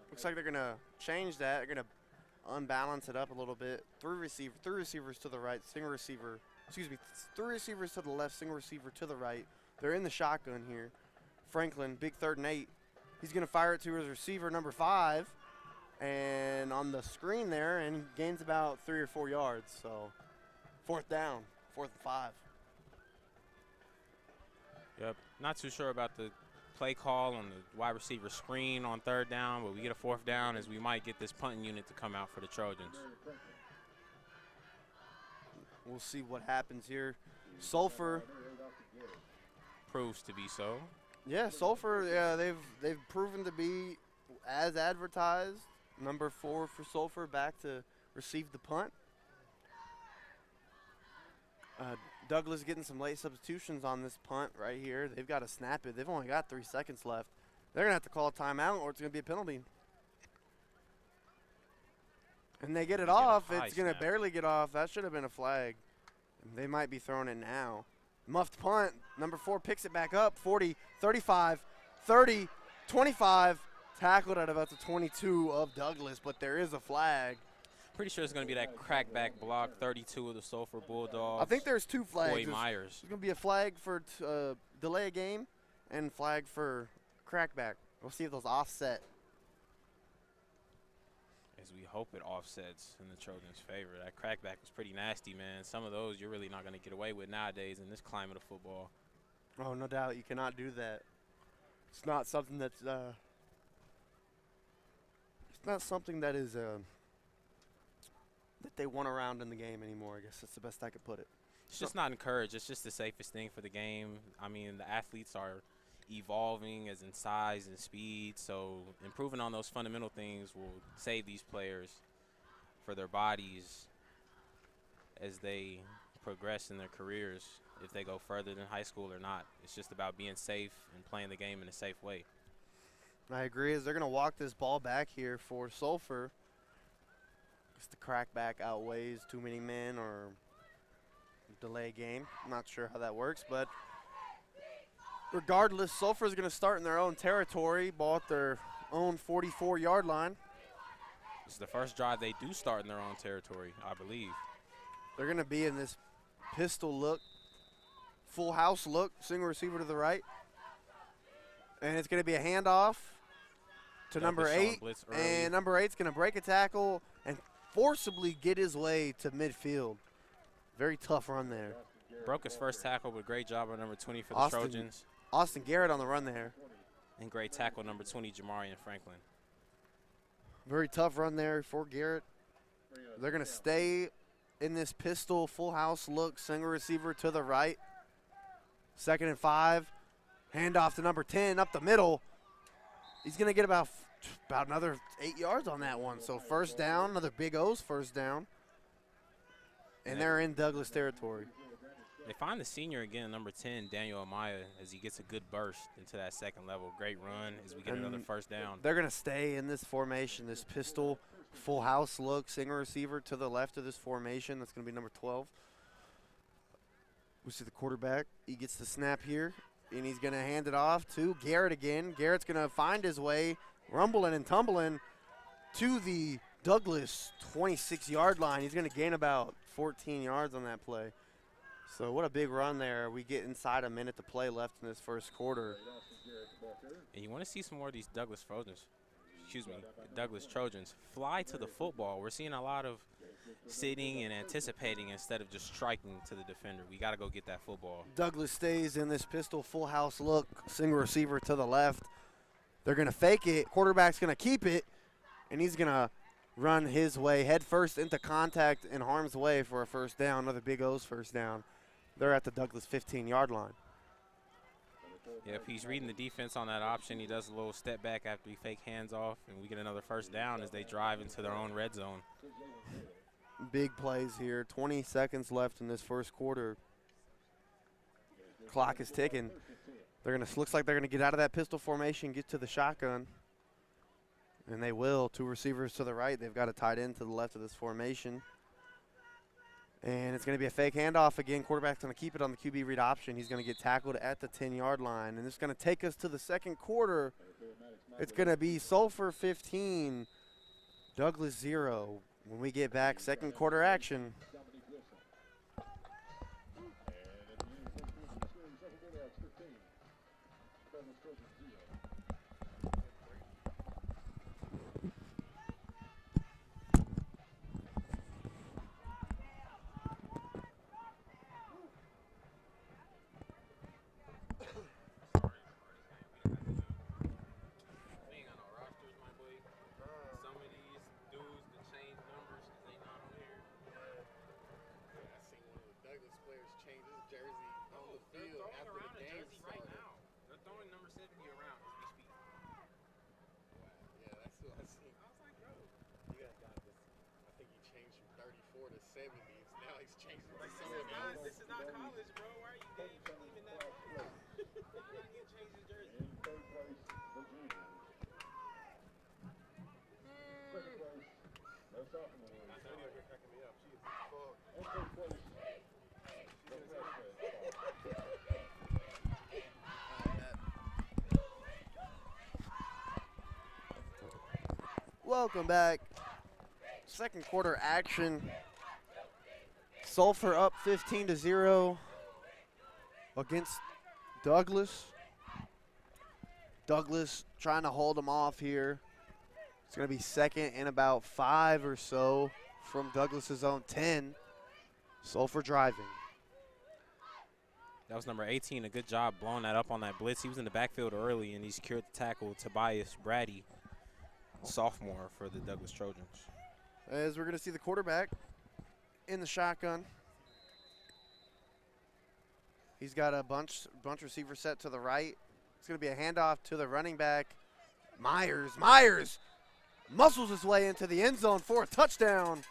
[SPEAKER 4] Looks like they're going to change that. They're going to unbalance it up a little bit. 3 receivers to the right, single receiver. Excuse me, 3 receivers to the left, single receiver to the right. They're in the shotgun here. Franklin, big 3rd and 8. He's going to fire it to his receiver, number 5. And on the screen there, and he gains about 3 or 4 yards. So 4th down, 4th and 5.
[SPEAKER 5] Yep. Not too sure about the play call on the wide receiver screen on 3rd down, but we get a 4th down as we might get this punting unit to come out for the Trojans.
[SPEAKER 4] We'll see what happens here. Sulphur.
[SPEAKER 5] Proves to be so.
[SPEAKER 4] Yeah, Sulphur, yeah, they've proven to be as advertised. Number 4 for Sulphur back to receive the punt. Douglas getting some late substitutions on this punt right here. They've got to snap it. They've only got 3 seconds left. They're going to have to call a timeout or it's going to be a penalty. And they get it off. It's going to barely get off. That should have been a flag. They might be throwing it now. Muffed punt. Number 4 picks it back up. 40, 35, 30, 25. Tackled at about the 22 of Douglas, but there is a flag.
[SPEAKER 5] Pretty sure it's going to be that crackback block, 32 of the Sulphur Bulldogs.
[SPEAKER 4] I think there's 2 flags.
[SPEAKER 5] Boy Myers.
[SPEAKER 4] There's going to be a flag for delay a game and flag for crackback. We'll see if those offset.
[SPEAKER 5] As we hope it offsets in the Trojans' favor. That crackback was pretty nasty, man. Some of those you're really not going to get away with nowadays in this climate of football.
[SPEAKER 4] Oh, no doubt. You cannot do that. It's not something that's it's not something that is that they want around in the game anymore. I guess that's the best I could put it.
[SPEAKER 5] It's just not encouraged. It's just the safest thing for the game. I mean, the athletes are evolving as in size and speed, so improving on those fundamental things will save these players for their bodies as they progress in their careers, if they go further than high school or not. It's just about being safe and playing the game in a safe way.
[SPEAKER 4] I agree, as they're going to walk this ball back here for Sulphur. Guess the crackback outweighs too many men or delay game. I'm not sure how that works, but regardless, Sulphur is going to start in their own territory, ball at their own 44-yard line.
[SPEAKER 5] This is the first drive they do start in their own territory, I believe.
[SPEAKER 4] They're going to be in this pistol look, full house look, single receiver to the right. And it's going to be a handoff to number 8. And number 8's going to break a tackle and forcibly get his way to midfield. Very tough run there.
[SPEAKER 5] Broke his first tackle, but great job on number 20 for the Trojans.
[SPEAKER 4] Austin Garrett on the run there.
[SPEAKER 5] And great tackle, number 20, Jamarian Franklin.
[SPEAKER 4] Very tough run there for Garrett. They're going to stay in this pistol, full house look, single receiver to the right. 2nd and 5. Handoff to number 10 up the middle. He's going to get about another 8 yards on that one. So first down, another Big O's first down. And they're in Douglas territory.
[SPEAKER 5] They find the senior again, number 10, Daniel Amaya, as he gets a good burst into that second level. Great run as we get another first down.
[SPEAKER 4] They're going to stay in this formation, this pistol, full house look, single receiver to the left of this formation. That's going to be number 12. We see the quarterback. He gets the snap here, and he's going to hand it off to Garrett again. Garrett's going to find his way, rumbling and tumbling, to the Douglas 26-yard line. He's going to gain about 14 yards on that play. So what a big run there. We get inside a minute to play left in this first quarter.
[SPEAKER 5] And you want to see some more of these Douglas Trojans fly to the football. We're seeing a lot of sitting and anticipating instead of just striking to the defender. We got to go get that football.
[SPEAKER 4] Douglas stays in this pistol, full house look, single receiver to the left. They're going to fake it. Quarterback's going to keep it, and he's going to run his way head first into contact in harm's way for a first down, another Big O's first down. They're at the Douglas 15-yard line.
[SPEAKER 5] Yep, he's reading the defense on that option. He does a little step back after he fake hands off, and we get another first down as they drive into their own red zone.
[SPEAKER 4] Big plays here. 20 seconds left in this first quarter. Clock is ticking. Looks like they're gonna get out of that pistol formation, get to the shotgun, and they will. 2 receivers to the right. They've got a tight end to the left of this formation. And it's going to be a fake handoff again. Quarterback's going to keep it on the QB read option. He's going to get tackled at the 10-yard line. And it's going to take us to the second quarter. It's going to be Sulphur 15, Douglas 0. When we get back, second quarter action.
[SPEAKER 3] This is not college, bro. Why are you leaving that? Why not get changed his jersey?
[SPEAKER 2] In third place, the junior. Second place, the sophomore.
[SPEAKER 3] I know you're cracking me up. She is fuck.
[SPEAKER 2] And third place, the freshman.
[SPEAKER 4] Welcome back. Second quarter action. Sulphur up 15-0 against Douglas. Douglas trying to hold them off here. It's going to be second and about 5 or so from Douglas's own 10. Sulphur driving.
[SPEAKER 5] That was number 18. A good job blowing that up on that blitz. He was in the backfield early, and he secured the tackle. Tobias Brady, sophomore for the Douglas Trojans.
[SPEAKER 4] As we're going to see the quarterback in the shotgun. He's got a bunch receiver set to the right. It's going to be a handoff to the running back. Myers muscles his way into the end zone for a touchdown.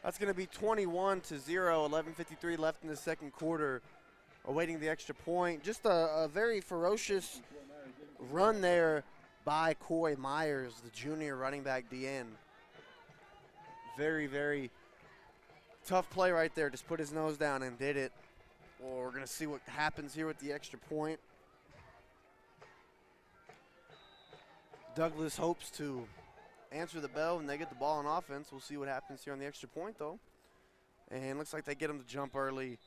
[SPEAKER 4] That's going to be 21-0, 11:53 left in the second quarter. Awaiting the extra point. Just a very ferocious run there by Coy Myers, the junior running back DN. Very, very tough play right there. Just put his nose down and did it. Well, we're going to see what happens here with the extra point. Douglas hopes to answer the bell when they get the ball on offense. We'll see what happens here on the extra point, though. And looks like they get him to jump early.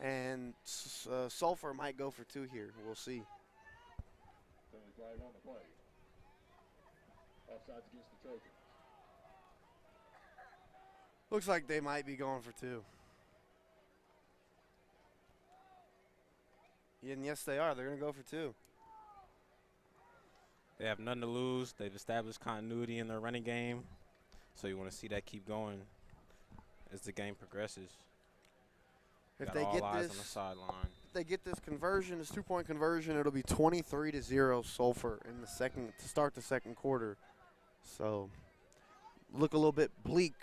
[SPEAKER 4] And Sulphur might go for 2 here. We'll see.
[SPEAKER 2] Flag on the play. Offsides against the Trojans.
[SPEAKER 4] Looks like they might be going for 2. And yes, they are. They're going to go for 2.
[SPEAKER 5] They have nothing to lose. They've established continuity in their running game. So you want to see that keep going as the game progresses.
[SPEAKER 4] If
[SPEAKER 5] Got
[SPEAKER 4] they
[SPEAKER 5] all
[SPEAKER 4] get
[SPEAKER 5] eyes
[SPEAKER 4] this,
[SPEAKER 5] on the sideline.
[SPEAKER 4] if they get this conversion, this 2-point conversion, it'll be 23-0 Sulphur in the second to start the second quarter. So look a little bit bleak.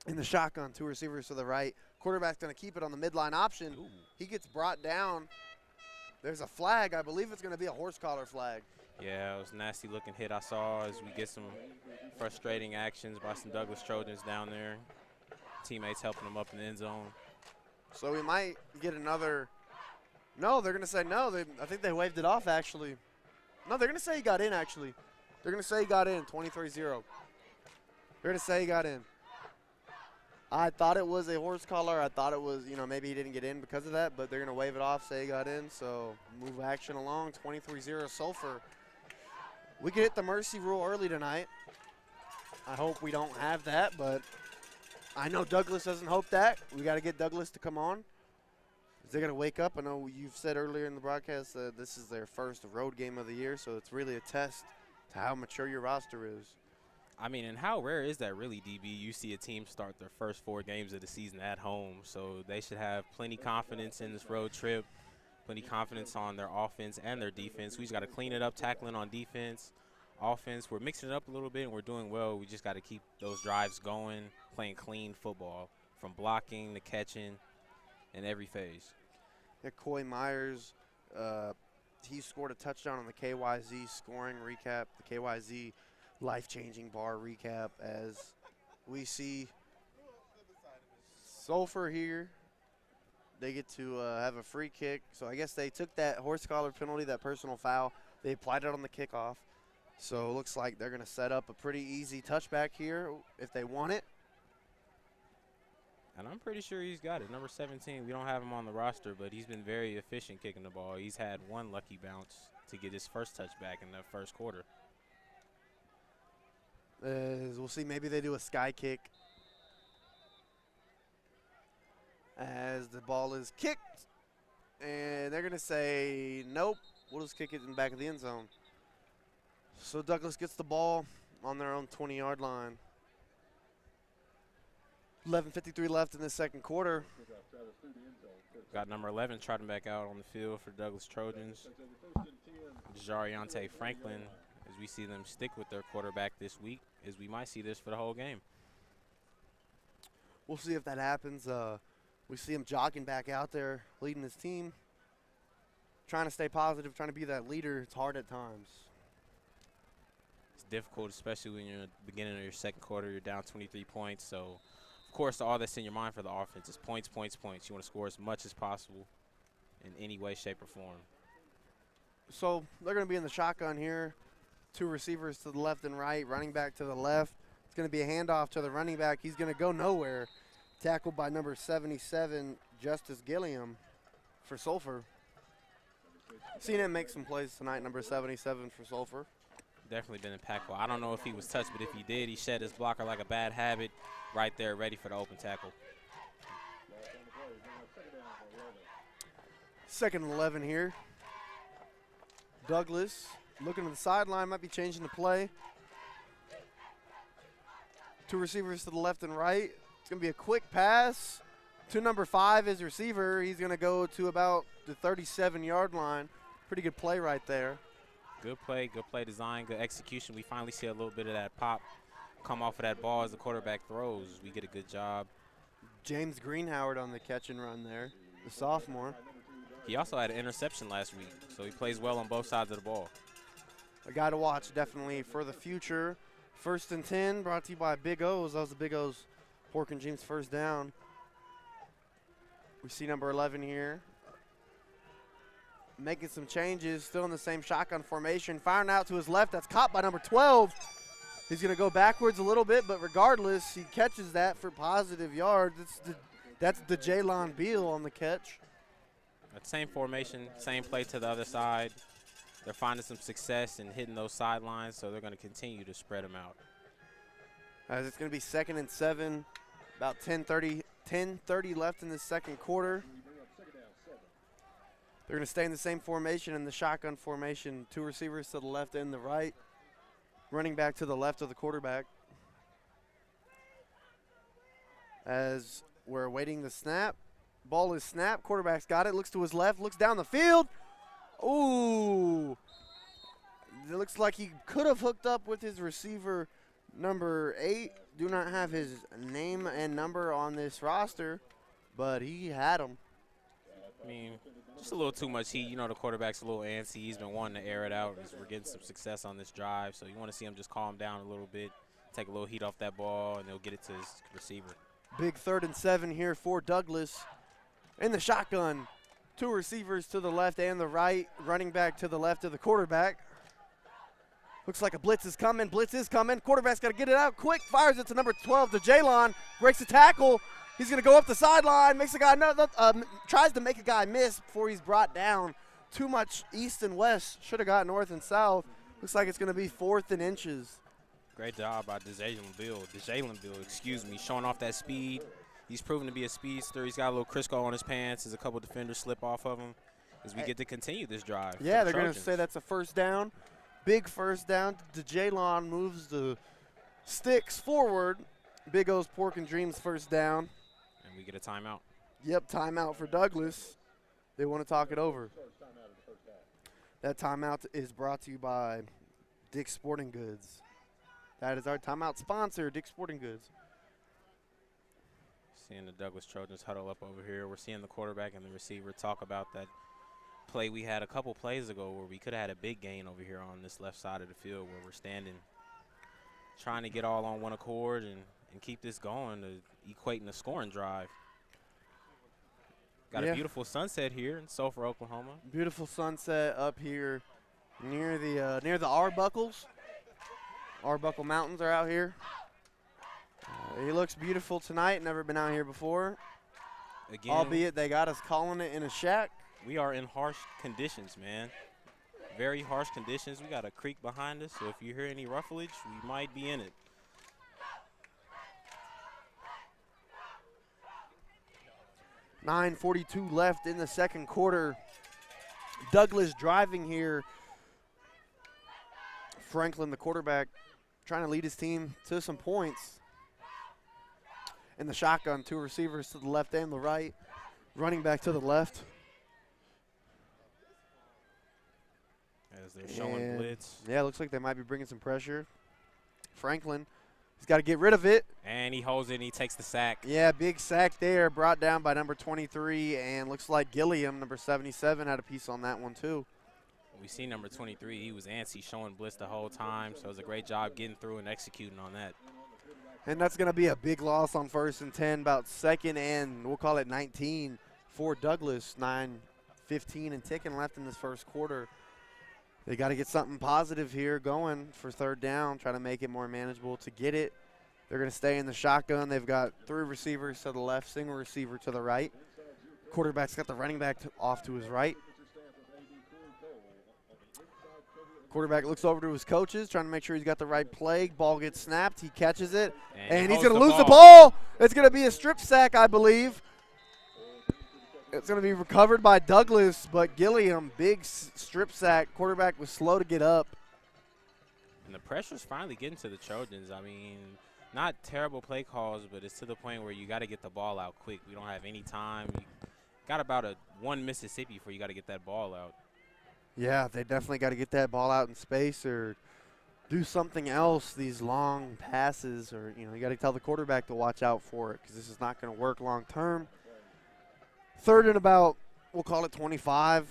[SPEAKER 4] In the shotgun, 2 receivers to the right. Quarterback's going to keep it on the midline option.
[SPEAKER 5] Ooh.
[SPEAKER 4] He gets brought down. There's a flag. I believe it's going to be a horse collar flag.
[SPEAKER 5] Yeah, it was a nasty looking hit I saw as we get some frustrating actions by some Douglas Trojans down there. Teammates helping them up in the end zone.
[SPEAKER 4] So we might get another. No, they're going to say no. I think they waved it off, actually. No, they're going to say he got in, actually. They're going to say he got in, 23-0. They're going to say he got in. I thought it was a horse collar. I thought it was, maybe he didn't get in because of that, but they're going to wave it off, say he got in. So move action along, 23-0 Sulphur. We could hit the mercy rule early tonight. I hope we don't have that, but I know Douglas doesn't hope that. We got to get Douglas to come on. They're going to wake up. I know you've said earlier in the broadcast that this is their first road game of the year, so it's really a test to how mature your roster is.
[SPEAKER 5] I mean, and how rare is that really, DB? You see a team start their first 4 games of the season at home, so they should have plenty confidence in this road trip, plenty confidence on their offense and their defense. We just got to clean it up, tackling on defense. Offense, we're mixing it up a little bit, and we're doing well. We just got to keep those drives going, playing clean football, from blocking to catching in every phase.
[SPEAKER 4] Yeah, Coy Myers, he scored a touchdown on the KYZ scoring recap, the KYZ life-changing bar recap, as we see Sulphur here. They get to have a free kick. So I guess they took that horse collar penalty, that personal foul. They applied it on the kickoff. So it looks like they're going to set up a pretty easy touchback here if they want it.
[SPEAKER 5] And I'm pretty sure he's got it. Number 17, we don't have him on the roster, but he's been very efficient kicking the ball. He's had 1 lucky bounce to get his first touchback in the first quarter.
[SPEAKER 4] We'll see, maybe they do a sky kick as the ball is kicked. And they're going to say, nope, we'll just kick it in the back of the end zone. So Douglas gets the ball on their own 20-yard line. 11:53 left in the second quarter.
[SPEAKER 5] Got number 11 trotting back out on the field for Douglas Trojans. Jariante Franklin, as we see them stick with their quarterback this week, as we might see this for the whole game.
[SPEAKER 4] we'll see if that happens. We see him jogging back out there, leading his team, trying to stay positive, trying to be that leader. It's hard at times.
[SPEAKER 5] It's difficult, especially when you're in the beginning of your second quarter. You're down 23 points. So, of course, all that's in your mind for the offense is points, points, points. You want to score as much as possible in any way, shape, or form.
[SPEAKER 4] So they're going to be in the shotgun here. 2 receivers to the left and right, running back to the left. It's going to be a handoff to the running back. He's going to go nowhere. Tackled by number 77, Justice Gilliam for Sulphur. Seen him make some plays tonight, number 77 for Sulphur.
[SPEAKER 5] Definitely been impactful. I don't know if he was touched, but if he did, he shed his blocker like a bad habit right there, ready for the open tackle.
[SPEAKER 4] 2nd and 11 here. Douglas looking to the sideline, might be changing the play. 2 receivers to the left and right. It's going to be a quick pass to number 5, his receiver. He's going to go to about the 37-yard line. Pretty good play right there.
[SPEAKER 5] Good play design, good execution. We finally see a little bit of that pop come off of that ball as the quarterback throws. We get a good job.
[SPEAKER 4] James Greenhoward on the catch and run there, the sophomore.
[SPEAKER 5] He also had an interception last week, so he plays well on both sides of the ball.
[SPEAKER 4] A guy to watch definitely for the future. 1st and 10 brought to you by Big O's. That was the Big O's Pork and James first down. We see number 11 here. Making some changes, still in the same shotgun formation. Firing out to his left, that's caught by number 12. He's going to go backwards a little bit, but regardless, he catches that for positive yards. That's the Jalon Beal on the catch.
[SPEAKER 5] That same formation, same play to the other side. They're finding some success in hitting those sidelines, so they're going to continue to spread them out.
[SPEAKER 4] As it's going to be 2nd and 7, about 10:30 left in the second quarter. They're going to stay in the same formation in the shotgun formation. 2 receivers to the left and the right. Running back to the left of the quarterback. As we're awaiting the snap. Ball is snapped. Quarterback's got it. Looks to his left. Looks down the field. Ooh. It looks like he could have hooked up with his receiver number 8. Do not have his name and number on this roster, but he had him.
[SPEAKER 5] I mean, just a little too much heat. You know, the quarterback's a little antsy. He's been wanting to air it out as we're getting some success on this drive. So you want to see him just calm down a little bit, take a little heat off that ball, and they'll get it to his receiver.
[SPEAKER 4] Big 3rd and 7 here for Douglas. In the shotgun, 2 receivers to the left and the right, running back to the left of the quarterback. Looks like a blitz is coming. Quarterback's got to get it out quick. Fires it to number 12 to Jalon. Breaks the tackle. He's going to go up the sideline. Tries to make a guy miss before he's brought down. Too much east and west. Should have got north and south. Looks like it's going to be 4th and inches.
[SPEAKER 5] Great job by DeJalen Bill, showing off that speed. He's proven to be a speedster. He's got a little Crisco on his pants. There's a couple defenders slip off of him as we get to continue this drive.
[SPEAKER 4] Yeah, they're going to say that's a first down. Big first down. DeJalon moves the sticks forward. Big O's Pork and Dreams first down.
[SPEAKER 5] And we get a timeout.
[SPEAKER 4] Yep, timeout for Douglas. They want to talk it over. That timeout is brought to you by Dick's Sporting Goods. That is our timeout sponsor, Dick's Sporting Goods.
[SPEAKER 5] Seeing the Douglas Trojans huddle up over here. We're seeing the quarterback and the receiver talk about that play we had a couple plays ago where we could have had a big gain over here on this left side of the field where we're standing, trying to get all on one accord and keep this going, to equating the scoring drive. Got a beautiful sunset here in Sulphur, Oklahoma.
[SPEAKER 4] Beautiful sunset up here near the Arbuckles. Arbuckle Mountains are out here. He looks beautiful tonight. Never been out here before.
[SPEAKER 5] Again,
[SPEAKER 4] albeit they got us calling it in a shack.
[SPEAKER 5] We are in harsh conditions, man. Very harsh conditions. We got a creek behind us, so if you hear any rufflage, we might be in it.
[SPEAKER 4] .9:42 left in the second quarter. Douglas driving here. Franklin, the quarterback, trying to lead his team to some points. In the shotgun, 2 receivers to the left and the right. Running back to the left.
[SPEAKER 5] As they're showing blitz.
[SPEAKER 4] Yeah, looks like they might be bringing some pressure. Franklin He's got to get rid of it.
[SPEAKER 5] And he holds it and he takes the sack.
[SPEAKER 4] Yeah, big sack there, brought down by number 23, and looks like Gilliam, number 77, had a piece on that one too.
[SPEAKER 5] We see number 23. He was antsy, showing blitz the whole time, so it was a great job getting through and executing on that.
[SPEAKER 4] And that's going to be a big loss on 1st and 10, about 2nd and we'll call it 19 for Douglas. 9:15 and ticking left in this first quarter. They got to get something positive here going for 3rd down, try to make it more manageable to get it. They're going to stay in the shotgun. They've got 3 receivers to the left, single receiver to the right. Quarterback's got the running back off to his right. Quarterback looks over to his coaches, trying to make sure he's got the right play. Ball gets snapped. He catches it, and he's going to lose the ball. It's going to be a strip sack, I believe. It's going to be recovered by Douglas, but Gilliam, big strip sack. Quarterback was slow to get up.
[SPEAKER 5] And the pressure's finally getting to the Trojans. I mean, not terrible play calls, but it's to the point where you got to get the ball out quick. We don't have any time. You got about one Mississippi before you got to get that ball out.
[SPEAKER 4] Yeah, they definitely got to get that ball out in space or do something else, these long passes, or, you got to tell the quarterback to watch out for it because this is not going to work long term. 3rd and about, we'll call it 25.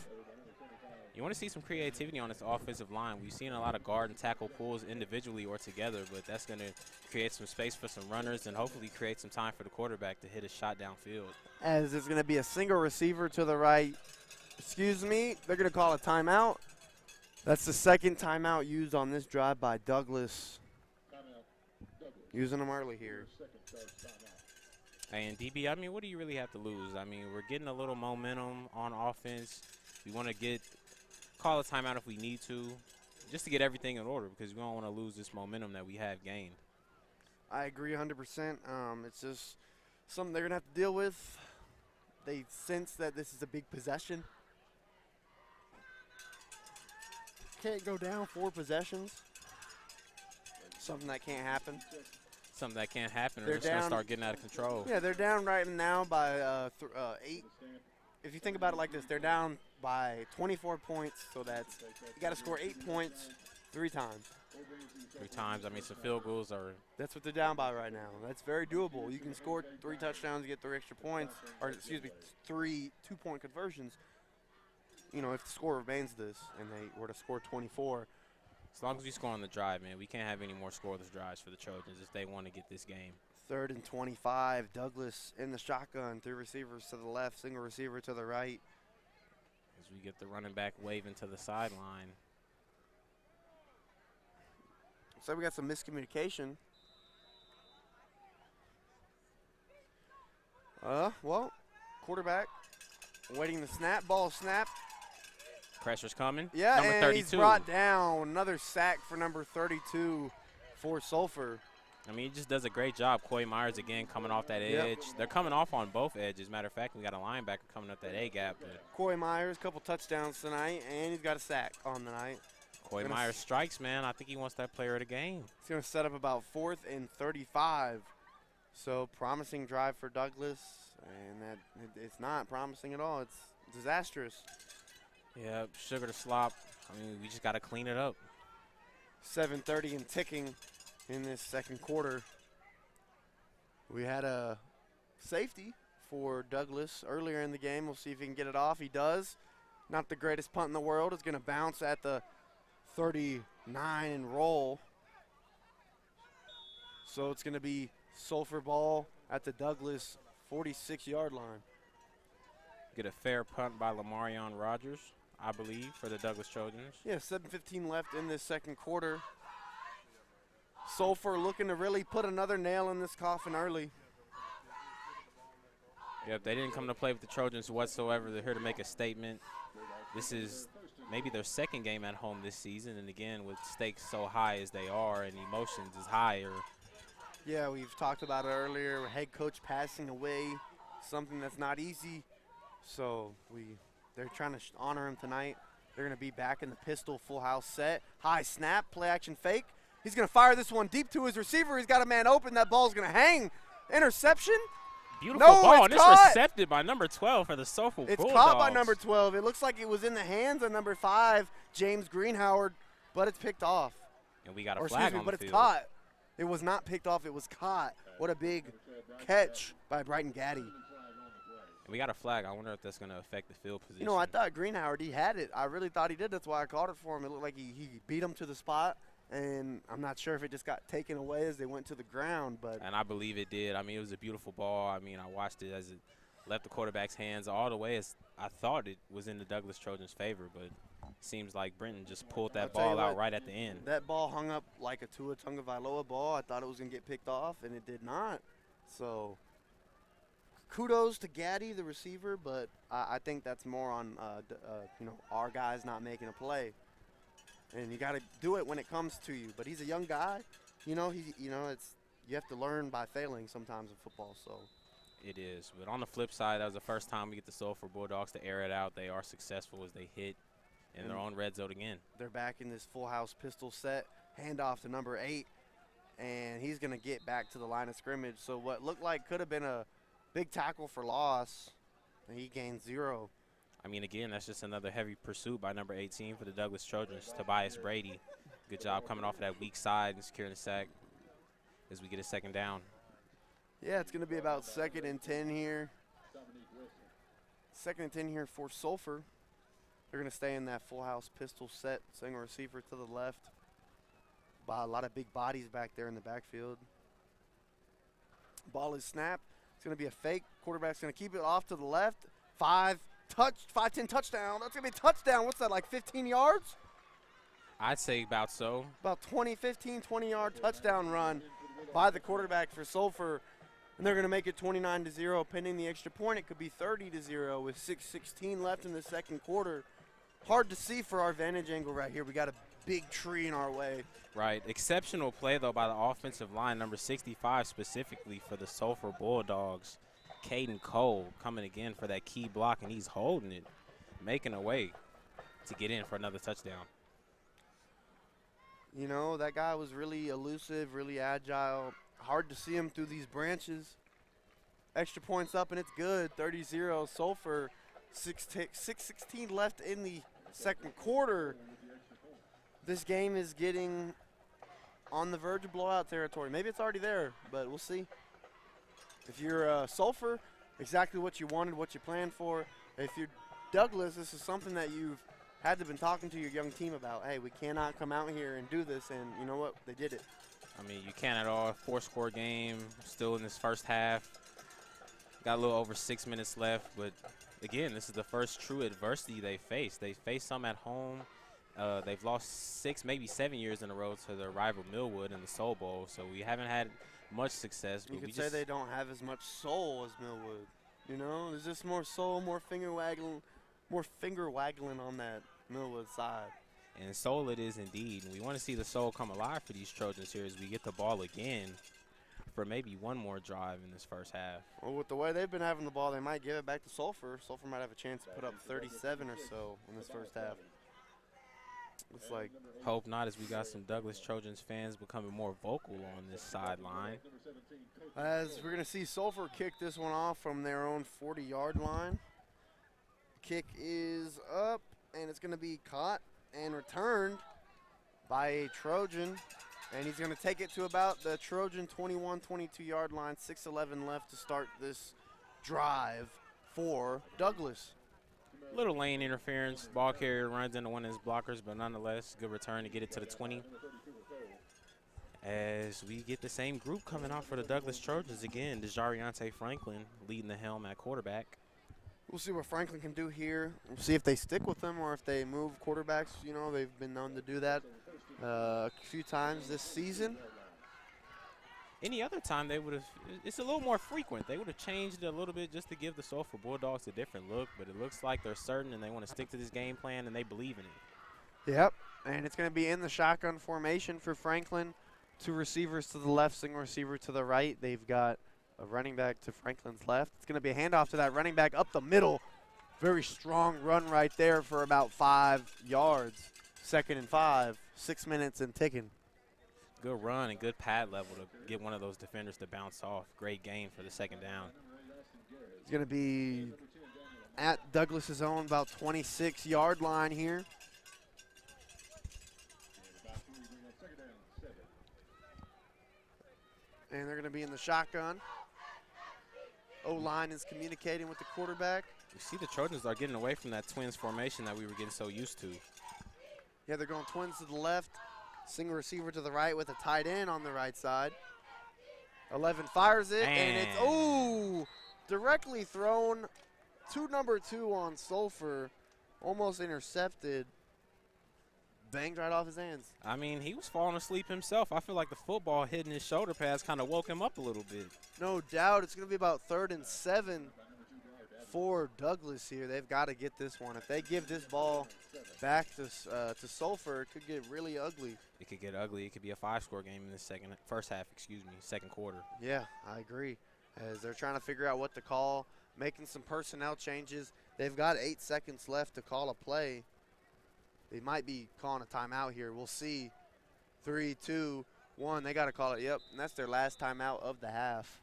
[SPEAKER 5] You want to see some creativity on this offensive line. We've seen a lot of guard and tackle pulls individually or together, but that's going to create some space for some runners and hopefully create some time for the quarterback to hit a shot downfield.
[SPEAKER 4] As there's going to be a single receiver to the right. Excuse me, they're going to call a timeout. That's the 2nd timeout used on this drive by Douglas. Using them early here.
[SPEAKER 5] And DB, I mean, what do you really have to lose? I mean, we're getting a little momentum on offense. We want to call a timeout if we need to, just to get everything in order because we don't want to lose this momentum that we have gained.
[SPEAKER 4] I agree 100%. It's just something they're going to have to deal with. They sense that this is a big possession. Can't go down 4 possessions. Something that can't happen.
[SPEAKER 5] Something that can't happen, or
[SPEAKER 4] They're
[SPEAKER 5] it's going to
[SPEAKER 4] down-
[SPEAKER 5] start getting out of control.
[SPEAKER 4] Yeah, they're down right now by 8. If you think about it like this, they're down by 24 points, so that's you got to score 8 points 3 times.
[SPEAKER 5] 3 times. I mean, some field goals are.
[SPEAKER 4] That's what they're down by right now. That's very doable. You can score 3 touchdowns, get 3 extra points, or excuse me, 3 2-point conversions. If the score remains this and they were to score 24.
[SPEAKER 5] As long as we score on the drive, man, we can't have any more scoreless drives for the Trojans if they want to get this game.
[SPEAKER 4] 3rd and 25. Douglas in the shotgun. 3 receivers to the left, single receiver to the right.
[SPEAKER 5] As we get the running back waving to the sideline.
[SPEAKER 4] So we got some miscommunication. Well, quarterback waiting the snap. Ball snapped.
[SPEAKER 5] Pressure's coming.
[SPEAKER 4] Yeah,
[SPEAKER 5] number
[SPEAKER 4] and
[SPEAKER 5] 32.
[SPEAKER 4] he's brought down. Another sack for number 32 for Sulphur.
[SPEAKER 5] I mean, he just does a great job. Coy Myers again coming off that edge. They're coming off on both edges. Matter of fact, we got a linebacker coming up that A-gap.
[SPEAKER 4] Coy Myers, couple touchdowns tonight, and he's got a sack on the night.
[SPEAKER 5] Coy Myers strikes, man. I think he wants that player of the game.
[SPEAKER 4] He's going to set up about 4th and 35. So promising drive for Douglas, and it's not promising at all. It's disastrous.
[SPEAKER 5] Yeah, sugar to slop. I mean, we just got to clean it up.
[SPEAKER 4] 7:30 and ticking in this 2nd quarter. We had a safety for Douglas earlier in the game. We'll see if he can get it off. He does. Not the greatest punt in the world. It's going to bounce at the 39 and roll. So it's going to be Sulphur ball at the Douglas 46-yard line.
[SPEAKER 5] Get a fair punt by Lamarion Rogers, I believe, for the Douglas Trojans.
[SPEAKER 4] Yeah, 7:15 left in this 2nd quarter. Sulphur looking to really put another nail in this coffin early.
[SPEAKER 5] Yep, they didn't come to play with the Trojans whatsoever. They're here to make a statement. This is maybe their 2nd game at home this season, and again, with stakes so high as they are and emotions as higher.
[SPEAKER 4] Yeah, we've talked about it earlier. Head coach passing away, something that's not easy. So they're trying to honor him tonight. They're going to be back in the pistol full house set. High snap, play action fake. He's going to fire this one deep to his receiver. He's got a man open. That ball's going to hang. Interception.
[SPEAKER 5] Beautiful
[SPEAKER 4] No,
[SPEAKER 5] ball,
[SPEAKER 4] it's
[SPEAKER 5] and it's
[SPEAKER 4] caught.
[SPEAKER 5] recepted by number 12 for the Sulphur
[SPEAKER 4] It's
[SPEAKER 5] Bulldogs.
[SPEAKER 4] caught by number 12. It looks like it was in the hands of number 5, James Greenhoward, but it's picked off.
[SPEAKER 5] And we got a
[SPEAKER 4] Or
[SPEAKER 5] flag
[SPEAKER 4] excuse me,
[SPEAKER 5] on
[SPEAKER 4] but
[SPEAKER 5] the
[SPEAKER 4] it's
[SPEAKER 5] field.
[SPEAKER 4] caught. It was not picked off. It was caught. What a big catch by Brighton Gaddy.
[SPEAKER 5] We got a flag. I wonder if that's going to affect the field position.
[SPEAKER 4] You know, I thought Greenhoward, he had it. I really thought he did. That's why I called it for him. It looked like he beat him to the spot, and I'm not sure if it just got taken away as they went to the ground. But
[SPEAKER 5] And I believe it did. I mean, it was a beautiful ball. I mean, I watched it as it left the quarterback's hands all the way. As I thought it was in the Douglas Trojans' favor, but it seems like Brenton just pulled that
[SPEAKER 4] I'll tell you
[SPEAKER 5] ball out
[SPEAKER 4] what,
[SPEAKER 5] right at the end.
[SPEAKER 4] that ball hung up like a Tua Tagovailoa ball. I thought it was going to get picked off, and it did not. So kudos to Gaddy, the receiver, but I think that's more on our guys not making a play. And you got to do it when it comes to you. But he's a young guy. You have to learn by failing sometimes in football. So
[SPEAKER 5] It is. But on the flip side, that was the first time we get the Sulphur Bulldogs to air it out. They are successful as they hit in their own red zone again.
[SPEAKER 4] they're back in this full house pistol set. Handoff to number 8, and he's going to get back to the line of scrimmage. So what looked like could have been a big tackle for loss, and he gained 0.
[SPEAKER 5] I mean, again, that's just another heavy pursuit by number 18 for the Douglas Trojans, Tobias Brady. Good job coming off of that weak side and securing the sack as we get a second down.
[SPEAKER 4] Yeah, it's going to be about 2nd and 10 here. 2nd and 10 here for Sulphur. They're going to stay in that full house pistol set, single receiver to the left. By a lot of big bodies back there in the backfield. Ball is snapped. It's going to be a fake. Quarterback's going to keep it off to the left. 5-10 touchdown. That's going to be a touchdown. What's that, like 15 yards?
[SPEAKER 5] I'd say about so.
[SPEAKER 4] About 20-yard touchdown run by the quarterback for Sulphur. And they're going to make it 29-0. Pending the extra point, it could be 30-0 with 6:16 left in the second quarter. Hard to see for our vantage angle right here. We got a big tree in our way.
[SPEAKER 5] Right. Exceptional play, though, by the offensive line, number 65 specifically for the Sulphur Bulldogs. Caden Cole coming again for that key block, and he's holding it, making a way to get in for another touchdown.
[SPEAKER 4] You know, that guy was really elusive, really agile. Hard to see him through these branches. Extra points up, and it's good. 30-0 Sulphur. 6:16 left in the second quarter. This game is getting on the verge of blowout territory. Maybe it's already there, but we'll see. If you're Sulphur, exactly what you wanted, what you planned for. If you're Douglas, this is something that you've had to been talking to your young team about. Hey, we cannot come out here and do this, and you know what? They did it.
[SPEAKER 5] I mean, you can't at all. 4-score game, still in this first half. Got a little over 6 minutes left, but again, this is the first true adversity they faced. They faced some at home. They've lost 6, maybe 7 years in a row to their rival Millwood in the Soul Bowl, so we haven't had much success.
[SPEAKER 4] You
[SPEAKER 5] but
[SPEAKER 4] could say they don't have as much soul as Millwood. You know, there's just more soul, more finger waggling on that Millwood side.
[SPEAKER 5] And soul it is indeed. And we want to see the soul come alive for these Trojans here as we get the ball again for maybe one more drive in this first half.
[SPEAKER 4] Well, with the way they've been having the ball, they might give it back to Sulphur. Sulphur might have a chance to put up 37 or so in this first half. Looks like.
[SPEAKER 5] Hope not, as we got some Douglas Trojans fans becoming more vocal on this sideline.
[SPEAKER 4] As we're going to see Sulphur kick this one off from their own 40-yard line. Kick is up, and it's going to be caught and returned by a Trojan. And he's going to take it to about the Trojan 21, 22-yard line. 6:11 left to start this drive for Douglas.
[SPEAKER 5] Little lane interference. Ball carrier runs into one of his blockers, but nonetheless, good return to get it to the 20. As we get the same group coming out for the Douglas Trojans again, DeJariante Franklin leading the helm at quarterback.
[SPEAKER 4] We'll see what Franklin can do here. We'll see if they stick with him or if they move quarterbacks. You know, they've been known to do that a few times this season.
[SPEAKER 5] Any other time, they would have, it's a little more frequent. They would have changed it a little bit just to give the Sulphur Bulldogs a different look, but it looks like they're certain and they want to stick to this game plan and they believe in it.
[SPEAKER 4] Yep, and it's going to be in the shotgun formation for Franklin. 2 receivers to the left, single receiver to the right. They've got a running back to Franklin's left. It's going to be a handoff to that running back up the middle. Very strong run right there for about 5 yards. 2nd and 5, 6 minutes and ticking.
[SPEAKER 5] Good run and good pad level to get one of those defenders to bounce off. Great gain for the second down.
[SPEAKER 4] It's going to be at Douglas's own about 26-yard line here. And they're going to be in the shotgun. O-line is communicating with the quarterback.
[SPEAKER 5] You see the Trojans are getting away from that twins formation that we were getting so used to.
[SPEAKER 4] Yeah, they're going twins to the left, single receiver to the right with a tight end on the right side. 11 fires it, and it's, ooh, directly thrown to number 2 on Sulphur. Almost intercepted. Banged right off his hands.
[SPEAKER 5] I mean, he was falling asleep himself. I feel like the football hitting his shoulder pads kind of woke him up a little bit.
[SPEAKER 4] No doubt. It's going to be about 3rd and 7 for Douglas here. They've got to get this one. If they give this ball back to Sulphur, it could get really ugly.
[SPEAKER 5] It could get ugly. It could be a 5-score game in the first half, second quarter.
[SPEAKER 4] Yeah, I agree. As they're trying to figure out what to call, making some personnel changes. They've got 8 seconds left to call a play. They might be calling a timeout here. We'll see. 3, 2, 1. They got to call it. Yep, and that's their last timeout of the half.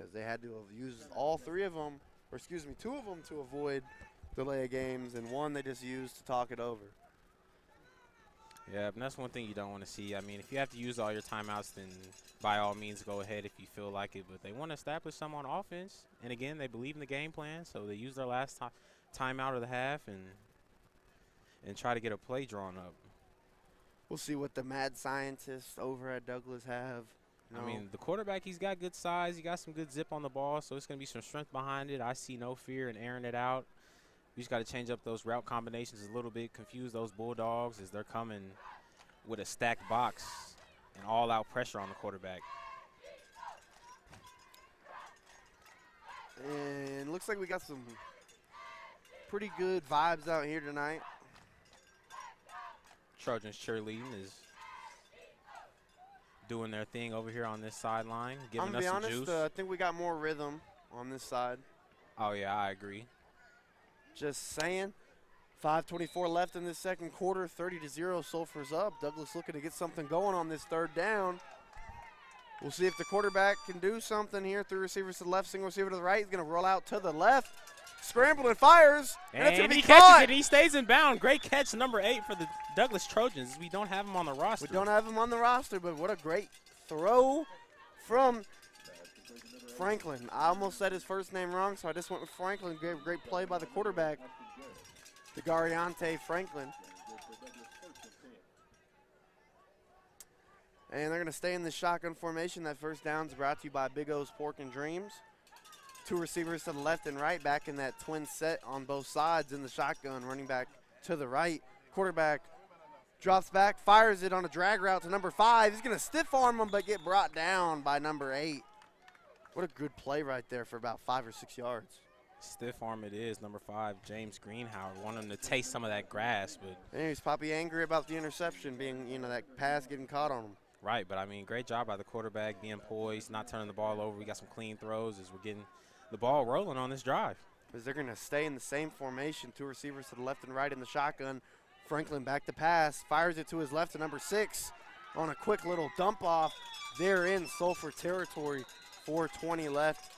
[SPEAKER 4] As they had to have used all 3 of them, or excuse me, 2 of them to avoid delay of games, and 1 they just used to talk it over.
[SPEAKER 5] Yeah, and that's one thing you don't want to see. I mean, if you have to use all your timeouts, then by all means go ahead if you feel like it. But they want to establish some on offense. And, again, they believe in the game plan, so they use their last timeout of the half and try to get a play drawn up.
[SPEAKER 4] We'll see what the mad scientists over at Douglas have.
[SPEAKER 5] I mean, the quarterback, he's got good size. He got some good zip on the ball, so it's going to be some strength behind it. I see no fear in airing it out. You just got to change up those route combinations a little bit, confuse those Bulldogs as they're coming with a stacked box and all-out pressure on the quarterback.
[SPEAKER 4] And looks like we got some pretty good vibes out here tonight.
[SPEAKER 5] Trojans cheerleading is doing their thing over here on this sideline, giving us some juice.
[SPEAKER 4] I think we got more rhythm on this side.
[SPEAKER 5] Oh, yeah, I agree.
[SPEAKER 4] Just saying. 5:24 left in this second quarter. 30-0. Sulphur's up. Douglas looking to get something going on this 3rd down. We'll see if the quarterback can do something here. 3 receivers to the left, single receiver to the right. He's going to roll out to the left. Scrambled and fires.
[SPEAKER 5] And he catches it. He stays in bound. Great catch, number 8 for the Douglas Trojans. We don't have him on the roster.
[SPEAKER 4] We don't have him on the roster, but what a great throw from Franklin. I almost said his first name wrong, so I just went with Franklin. Great play by the quarterback, DeGariante Franklin. And they're going to stay in the shotgun formation. That first down is brought to you by Big O's Pork and Dreams. 2 receivers to the left and right, back in that twin set on both sides in the shotgun, running back to the right. Quarterback drops back, fires it on a drag route to number 5. He's going to stiff arm him, but get brought down by number 8. What a good play right there for about 5 or 6 yards.
[SPEAKER 5] Stiff arm it is, number 5, James Greenhow. Want him to taste some of that grass, but
[SPEAKER 4] And he's probably angry about the interception being, that pass getting caught on him.
[SPEAKER 5] Right, but I mean, great job by the quarterback, being poised, not turning the ball over. We got some clean throws as we're getting the ball rolling on this drive.
[SPEAKER 4] Because they're going to stay in the same formation, 2 receivers to the left and right in the shotgun. Franklin back to pass, fires it to his left to number 6 on a quick little dump off. They're in Sulphur territory. 4:20 left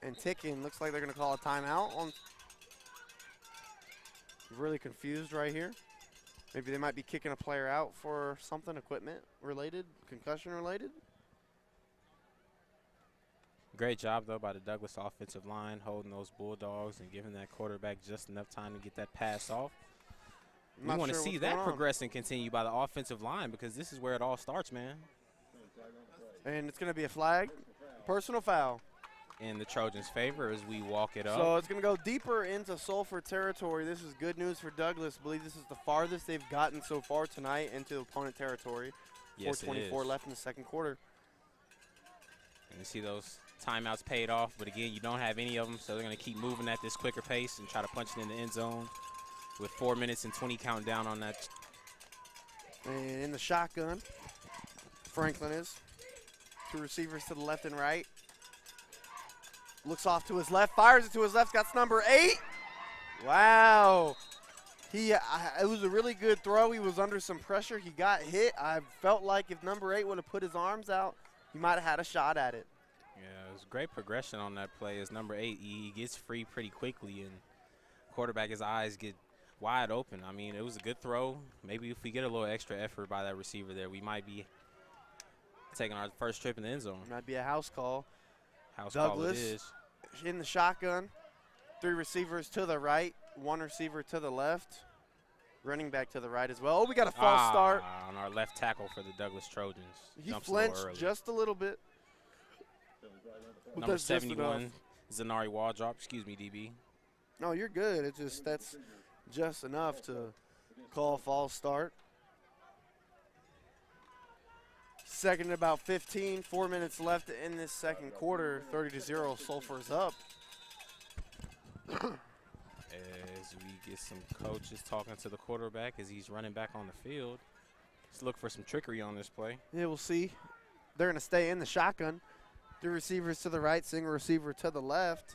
[SPEAKER 4] and ticking. Looks like they're going to call a timeout. Really confused right here. Maybe they might be kicking a player out for something equipment related, concussion related.
[SPEAKER 5] Great job, though, by the Douglas offensive line, holding those Bulldogs and giving that quarterback just enough time to get that pass off. We want to see that progress and continue by the offensive line because this is where it all starts, man.
[SPEAKER 4] And it's going to be a flag, personal foul.
[SPEAKER 5] In the Trojans' favor as we walk it up.
[SPEAKER 4] So it's going to go deeper into Sulphur territory. This is good news for Douglas. I believe this is the farthest they've gotten so far tonight into opponent territory.
[SPEAKER 5] Yes,
[SPEAKER 4] 4:24 left in the second quarter.
[SPEAKER 5] And you see those timeouts paid off, but again, you don't have any of them, so they're going to keep moving at this quicker pace and try to punch it in the end zone with 4 minutes and 20 counting down on that.
[SPEAKER 4] And in the shotgun, Franklin is. 2 receivers to the left and right. Looks off to his left, fires it to his left, got number 8. Wow. It was a really good throw. He was under some pressure. He got hit. I felt like if number 8 would have put his arms out, he might have had a shot at it.
[SPEAKER 5] Yeah, it was great progression on that play as number 8, he gets free pretty quickly, and quarterback, his eyes get wide open. I mean, it was a good throw. Maybe if we get a little extra effort by that receiver there, we might be Taking our first trip in the end zone.
[SPEAKER 4] Might be a house call.
[SPEAKER 5] House call it
[SPEAKER 4] Douglas
[SPEAKER 5] is.
[SPEAKER 4] in the shotgun. 3 receivers to the right, 1 receiver to the left. Running back to the right as well. Oh, we got a false start.
[SPEAKER 5] On our left tackle for the Douglas Trojans.
[SPEAKER 4] He
[SPEAKER 5] Jumps a little
[SPEAKER 4] flinched
[SPEAKER 5] early.
[SPEAKER 4] just a little bit. But
[SPEAKER 5] Number
[SPEAKER 4] that's just enough.
[SPEAKER 5] 71, Zanari Waldrop. Excuse me, DB.
[SPEAKER 4] No, you're good. It's just that's just enough to call a false start. Second and about 15, 4 minutes left in this second quarter. 30-0, Sulphur's up.
[SPEAKER 5] As we get some coaches talking to the quarterback as he's running back on the field. Let's look for some trickery on this play.
[SPEAKER 4] Yeah, we'll see. They're going to stay in the shotgun. 3 receivers to the right, single receiver to the left.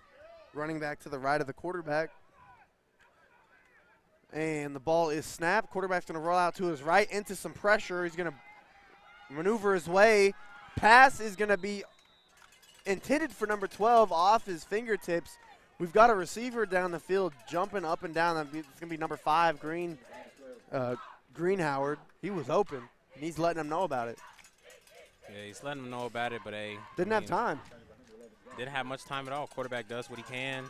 [SPEAKER 4] Running back to the right of the quarterback. And the ball is snapped. Quarterback's going to roll out to his right into some pressure. He's going to maneuver his way. Pass is going to be intended for number 12 off his fingertips. We've got a receiver down the field jumping up and down. It's going to be number 5, Greenhoward. He was open, and he's letting them know about it.
[SPEAKER 5] Yeah, he's letting them know about it, but
[SPEAKER 4] didn't have time.
[SPEAKER 5] Didn't have much time at all. Quarterback does what he can.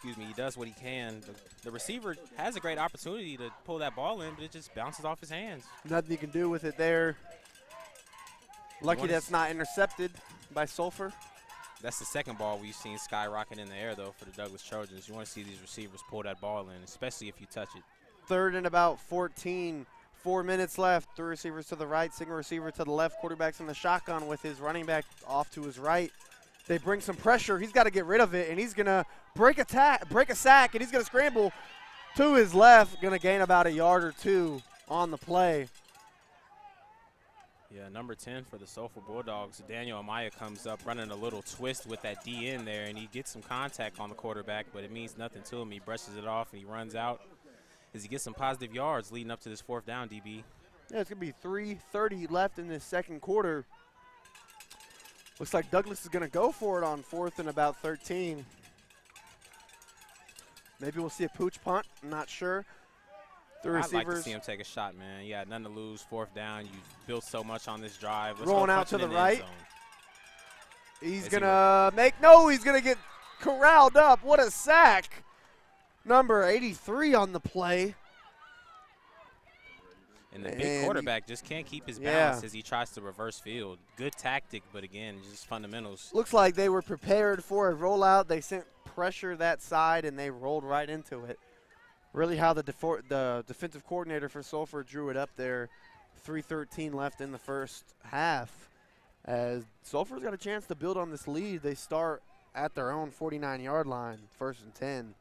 [SPEAKER 5] He does what he can. The receiver has a great opportunity to pull that ball in, but it just bounces off his hands.
[SPEAKER 4] Nothing you can do with it there. Lucky that's not intercepted by Sulphur.
[SPEAKER 5] That's the second ball we've seen skyrocket in the air, though, for the Douglas Trojans. You want to see these receivers pull that ball in, especially if you touch it.
[SPEAKER 4] Third and about 14. 4 minutes left. 3 receivers to the right, single receiver to the left. Quarterback's in the shotgun with his running back off to his right. They bring some pressure. He's got to get rid of it, and he's going to break a sack, and he's going to scramble to his left. Going to gain about a yard or 2 on the play.
[SPEAKER 5] Yeah, number 10 for the Sulphur Bulldogs, Daniel Amaya comes up running a little twist with that D in there, and he gets some contact on the quarterback, but it means nothing to him. He brushes it off, and he runs out as he gets some positive yards leading up to this 4th down, DB.
[SPEAKER 4] Yeah, it's going to be 3:30 left in this second quarter. Looks like Douglas is going to go for it on 4th and about 13. Maybe we'll see a pooch punt. I'm not sure. The receivers.
[SPEAKER 5] I'd like to see him take a shot, man. Yeah, nothing to lose. 4th down. You've built so much on this drive. Let's
[SPEAKER 4] rolling
[SPEAKER 5] go
[SPEAKER 4] out to the
[SPEAKER 5] end
[SPEAKER 4] right.
[SPEAKER 5] zone.
[SPEAKER 4] He's going to make – no, he's going to get corralled up. What a sack. Number 83 on the play.
[SPEAKER 5] And the big quarterback just can't keep his balance as he tries to reverse field. Good tactic, but again, just fundamentals.
[SPEAKER 4] Looks like they were prepared for a rollout. They sent pressure that side, and they rolled right into it. Really how the defensive coordinator for Sulphur drew it up there. 3:13 left in the first half. As Sulphur's got a chance to build on this lead, they start at their own 49-yard line, 1st and 10.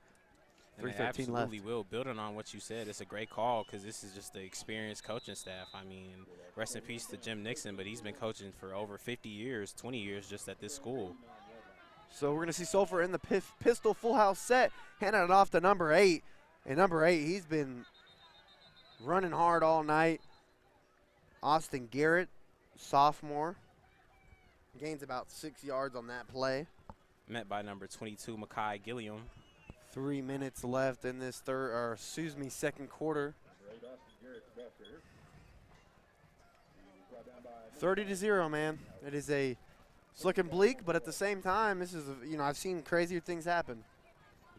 [SPEAKER 4] 3:13 left.
[SPEAKER 5] Absolutely will. Building on what you said, it's a great call because this is just the experienced coaching staff. I mean, rest in peace to Jim Nixon, but he's been coaching for over 50 years, 20 years just at this school.
[SPEAKER 4] So we're going to see Sulphur in the pistol full house set, handing it off to number 8. And number 8, he's been running hard all night. Austin Garrett, sophomore, gains about 6 yards on that play.
[SPEAKER 5] Met by number 22, Makai Gilliam.
[SPEAKER 4] 3 minutes left in this second quarter. 30-0, man. It's looking bleak, but at the same time, this is, I've seen crazier things happen.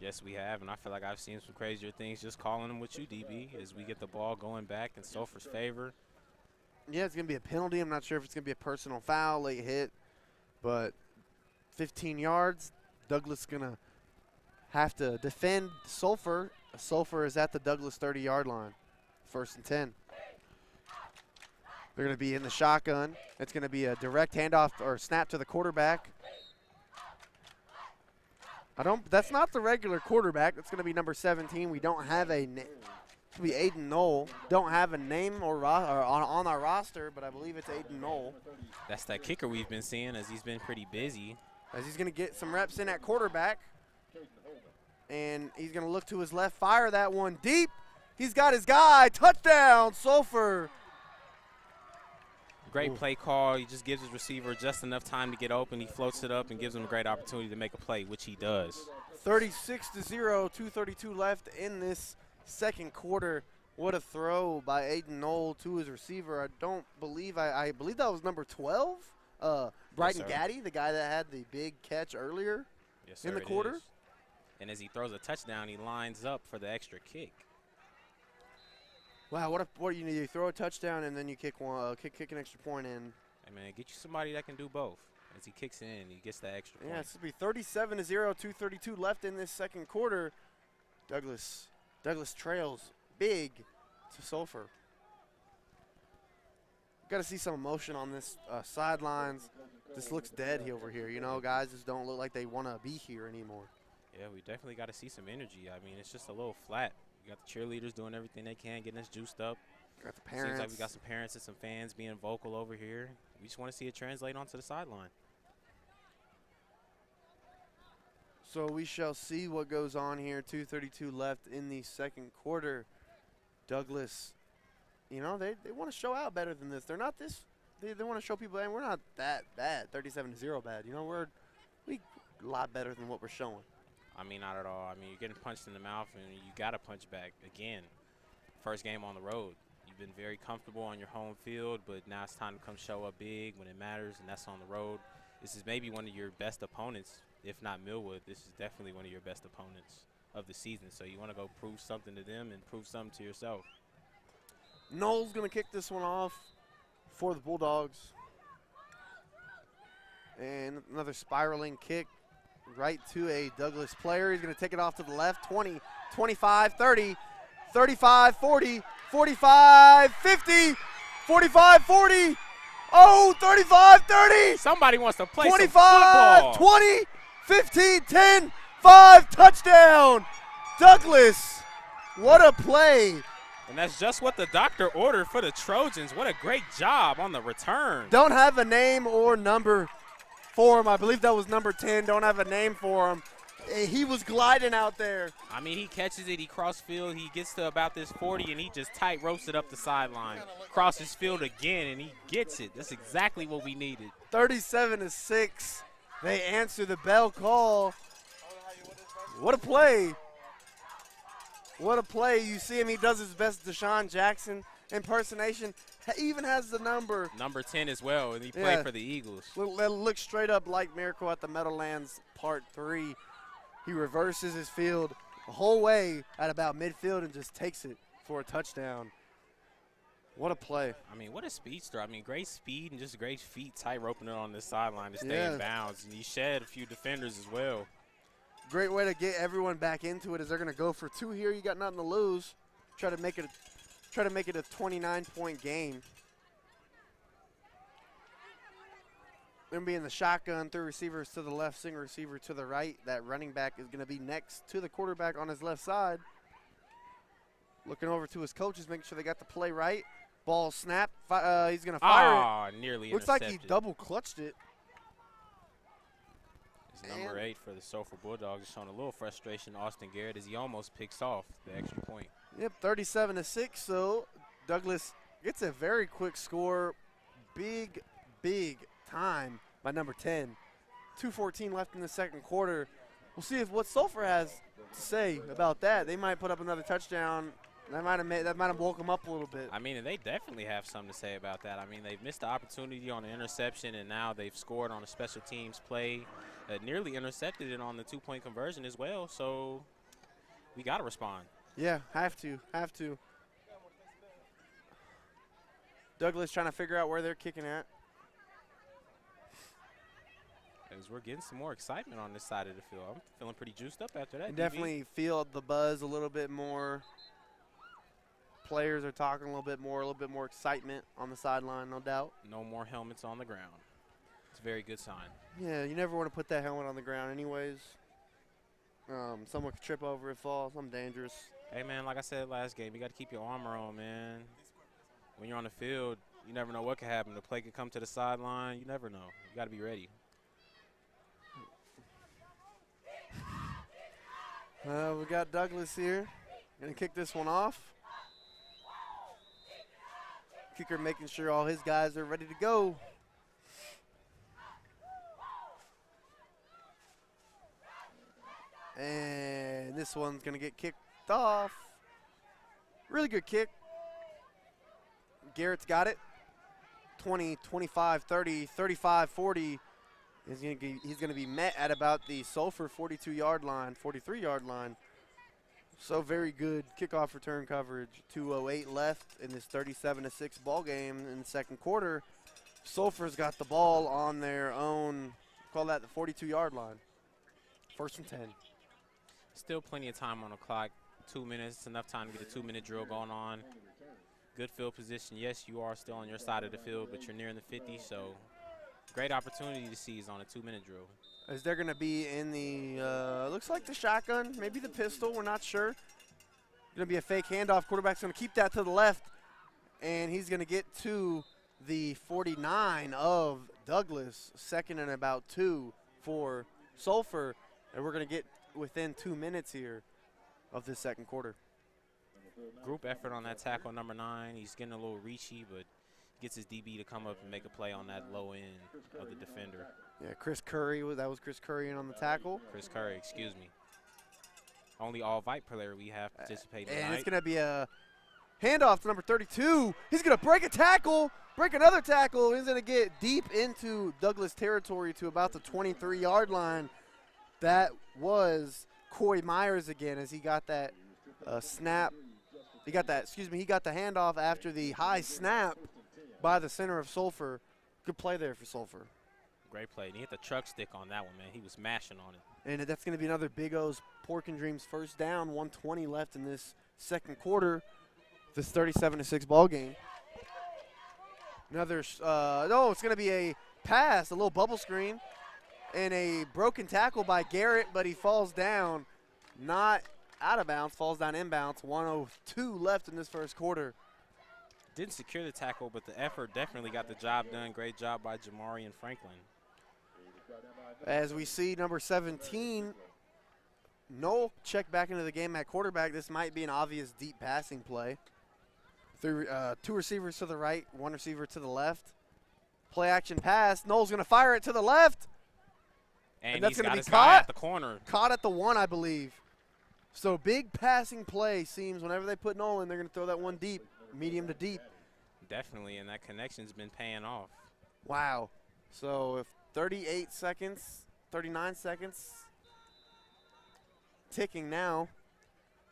[SPEAKER 5] Yes, we have, and I feel like I've seen some crazier things just calling them with you, DB, as we get the ball going back in Sulphur's favor.
[SPEAKER 4] Yeah, it's going to be a penalty. I'm not sure if it's going to be a personal foul, late hit, but 15 yards. Douglas going to have to defend Sulphur. Sulphur is at the Douglas 30-yard line, 1st and 10. They're going to be in the shotgun. It's going to be a direct handoff or snap to the quarterback. That's not the regular quarterback. That's going to be number 17. We don't have a name. It's going to be Aiden Knoll. Don't have a name or on our roster, but I believe it's Aiden Knoll.
[SPEAKER 5] That's that kicker we've been seeing as he's been pretty busy.
[SPEAKER 4] As he's going to get some reps in at quarterback. And he's going to look to his left, fire that one deep. He's got his guy. Touchdown, Sulphur.
[SPEAKER 5] Great play call. He just gives his receiver just enough time to get open. He floats it up and gives him a great opportunity to make a play, which he does.
[SPEAKER 4] 36-0, 2:32 left in this second quarter. What a throw by Aiden Knoll to his receiver. I don't believe I believe that was number 12. Brighton
[SPEAKER 5] sir.
[SPEAKER 4] Gaddy, the guy that had the big catch earlier
[SPEAKER 5] Yes, sir,
[SPEAKER 4] in the
[SPEAKER 5] it
[SPEAKER 4] quarter.
[SPEAKER 5] is. And as he throws a touchdown, he lines up for the extra kick.
[SPEAKER 4] Wow, what you need? You throw a touchdown and then you kick one, kick an extra point in.
[SPEAKER 5] Hey, man, get you somebody that can do both. As he kicks in, he gets that extra point.
[SPEAKER 4] Yeah, it's going to be 37-0, 2:32 left in this second quarter. Douglas trails big to Sulphur. Got to see some emotion on this sidelines. This looks dead over here. You know, guys just don't look like they want to be here anymore.
[SPEAKER 5] Yeah, we definitely got to see some energy. I mean, it's just a little flat. We got the cheerleaders doing everything they can, getting us juiced up.
[SPEAKER 4] Got the parents.
[SPEAKER 5] Seems like we got some parents and some fans being vocal over here. We just want to see it translate onto the sideline.
[SPEAKER 4] So we shall see what goes on here. 2:32 left in the second quarter. Douglas, you know, they want to show out better than this. They're not this. They want to show people, hey, we're not that bad. 37-0 bad. You know, we a lot better than what we're showing.
[SPEAKER 5] I mean, not at all. I mean, you're getting punched in the mouth, and you got to punch back again. First game on the road. You've been very comfortable on your home field, but now it's time to come show up big when it matters, and that's on the road. This is maybe one of your best opponents, if not Millwood. This is definitely one of your best opponents of the season. So you want to go prove something to them and prove something to yourself.
[SPEAKER 4] Knoll's going to kick this one off for the Bulldogs. And another spiraling kick right to a Douglas player. He's going to take it off to the left. 20, 25, 30, 35, 40, 45, 50, 45, 40. Oh, 35, 30.
[SPEAKER 5] Somebody wants to play
[SPEAKER 4] 25,
[SPEAKER 5] some football.
[SPEAKER 4] 20, 15, 10, 5, touchdown. Douglas, what a play.
[SPEAKER 5] And that's just what the doctor ordered for the Trojans. What a great job on the return.
[SPEAKER 4] Don't have a name or number for him. I believe that was number 10. Don't have a name for him. He was gliding out there.
[SPEAKER 5] I mean, he catches it, he cross field, he gets to about this 40, and he just tight ropes it up the sideline. Crosses field again, and he gets it. That's exactly what we needed.
[SPEAKER 4] 37-6. They answer the bell call. What a play. What a play. You see him, he does his best Deshaun Jackson impersonation. He even has the number.
[SPEAKER 5] Number 10 as well, and he played for the Eagles.
[SPEAKER 4] Look straight up like Miracle at the Meadowlands Part 3. He reverses his field the whole way at about midfield and just takes it for a touchdown. What a play.
[SPEAKER 5] I mean, what a speedster. I mean, great speed and just great feet tight roping it on this sideline to stay in bounds. And he shed a few defenders as well.
[SPEAKER 4] Great way to get everyone back into it as they're going to go for 2 here. You got nothing to lose. Try to make it a 29-point game. Going to be in the shotgun, 3 receivers to the left, single receiver to the right. That running back is going to be next to the quarterback on his left side. Looking over to his coaches, making sure they got the play right. Ball snap. He's going to fire it.
[SPEAKER 5] Nearly
[SPEAKER 4] Looks
[SPEAKER 5] intercepted.
[SPEAKER 4] like he double clutched it.
[SPEAKER 5] It's number 8 for the Sulphur Bulldogs is showing a little frustration. Austin Garrett as he almost picks off the extra point.
[SPEAKER 4] Yep, 37-6. So Douglas gets a very quick score. Big time by number 10. 2:14 left in the second quarter. We'll see what Sulphur has to say about that. They might put up another touchdown. That might have woke them up a little bit.
[SPEAKER 5] I mean, and they definitely have something to say about that. I mean, they've missed the opportunity on an interception, and now they've scored on a special teams play. Nearly intercepted it on the 2-point conversion as well. So we got to respond.
[SPEAKER 4] Yeah, have to. Douglas trying to figure out where they're kicking at.
[SPEAKER 5] As we're getting some more excitement on this side of the field. I'm feeling pretty juiced up after that.
[SPEAKER 4] You definitely feel the buzz a little bit more. Players are talking a little bit more excitement on the sideline, no doubt.
[SPEAKER 5] No more helmets on the ground. It's a very good sign.
[SPEAKER 4] Yeah, you never want to put that helmet on the ground anyways. Someone could trip over it, fall, something dangerous.
[SPEAKER 5] Hey, man, like I said last game, you got to keep your armor on, man. When you're on the field, you never know what could happen. The play could come to the sideline. You never know. You got to be ready.
[SPEAKER 4] We got Douglas here. Going to kick this one off. Kicker making sure all his guys are ready to go. And this one's going to get kicked off. Really good kick. Garrett's got it. 20, 25, 30, 35, 40. He's going to be met at about the Sulphur 42-yard line, 43-yard line. So very good kickoff return coverage. 2:08 left in this 37-6 ball game in the second quarter. Sulphur's got the ball on their own, call that the 42-yard line. 1st and 10.
[SPEAKER 5] Still plenty of time on the clock. 2 minutes, enough time to get a 2-minute drill going on. Good field position. Yes, you are still on your side of the field, but you're nearing the 50, so great opportunity to seize on a 2-minute drill.
[SPEAKER 4] Is there going to be in the, looks like the shotgun, maybe the pistol, we're not sure. Going to be a fake handoff. Quarterback's going to keep that to the left, and he's going to get to the 49 of Douglas, 2nd and about 2 for Sulphur, and we're going to get within 2 minutes here of this second quarter.
[SPEAKER 5] Group effort on that tackle, number 9. He's getting a little reachy, but gets his DB to come up and make a play on that low end of the defender.
[SPEAKER 4] Yeah, Chris Curry, that was Chris Curry in on the tackle.
[SPEAKER 5] Chris Curry, excuse me. Only all-white player we have participating tonight.
[SPEAKER 4] And it's going to be a handoff to number 32. He's going to break a tackle, break another tackle. He's going to get deep into Douglas territory to about the 23-yard line. That was Coy Myers again as he got that snap. He got the handoff after the high snap by the center of Sulphur. Good play there for Sulphur.
[SPEAKER 5] Great play. And he hit the truck stick on that one, man. He was mashing on it.
[SPEAKER 4] And that's going to be another Big O's Pork and Dreams first down. 1:20 left in this second quarter. This 37-6 ball game. Another, no, it's going to be a pass, a little bubble screen, and a broken tackle by Garrett, but he falls down, not out of bounds, falls down inbounds. 1:02 left in this first quarter.
[SPEAKER 5] Didn't secure the tackle, but the effort definitely got the job done. Great job by Jamari and Franklin.
[SPEAKER 4] As we see number 17, Noel check back into the game at quarterback. This might be an obvious deep passing play. Two receivers to the right, one receiver to the left. Play action pass. Noel's going to fire it to the left.
[SPEAKER 5] And
[SPEAKER 4] that's
[SPEAKER 5] he's
[SPEAKER 4] going
[SPEAKER 5] got
[SPEAKER 4] to be
[SPEAKER 5] his guy
[SPEAKER 4] caught.
[SPEAKER 5] at the corner.
[SPEAKER 4] Caught at the 1, I believe. So big passing play seems whenever they put Noel in, they're going to throw that one deep, medium to deep.
[SPEAKER 5] Definitely, and that connection's been paying off.
[SPEAKER 4] Wow. So if 38 seconds, 39 seconds, ticking now.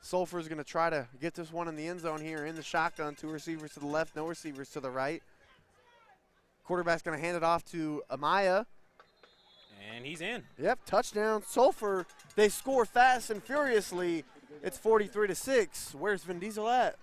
[SPEAKER 4] Sulphur's going to try to get this one in the end zone here in the shotgun. 2 receivers to the left, no receivers to the right. Quarterback's going to hand it off to Amaya.
[SPEAKER 5] And he's in.
[SPEAKER 4] Yep, touchdown. Sulphur, they score fast and furiously. It's 43-6. Where's Vin Diesel at?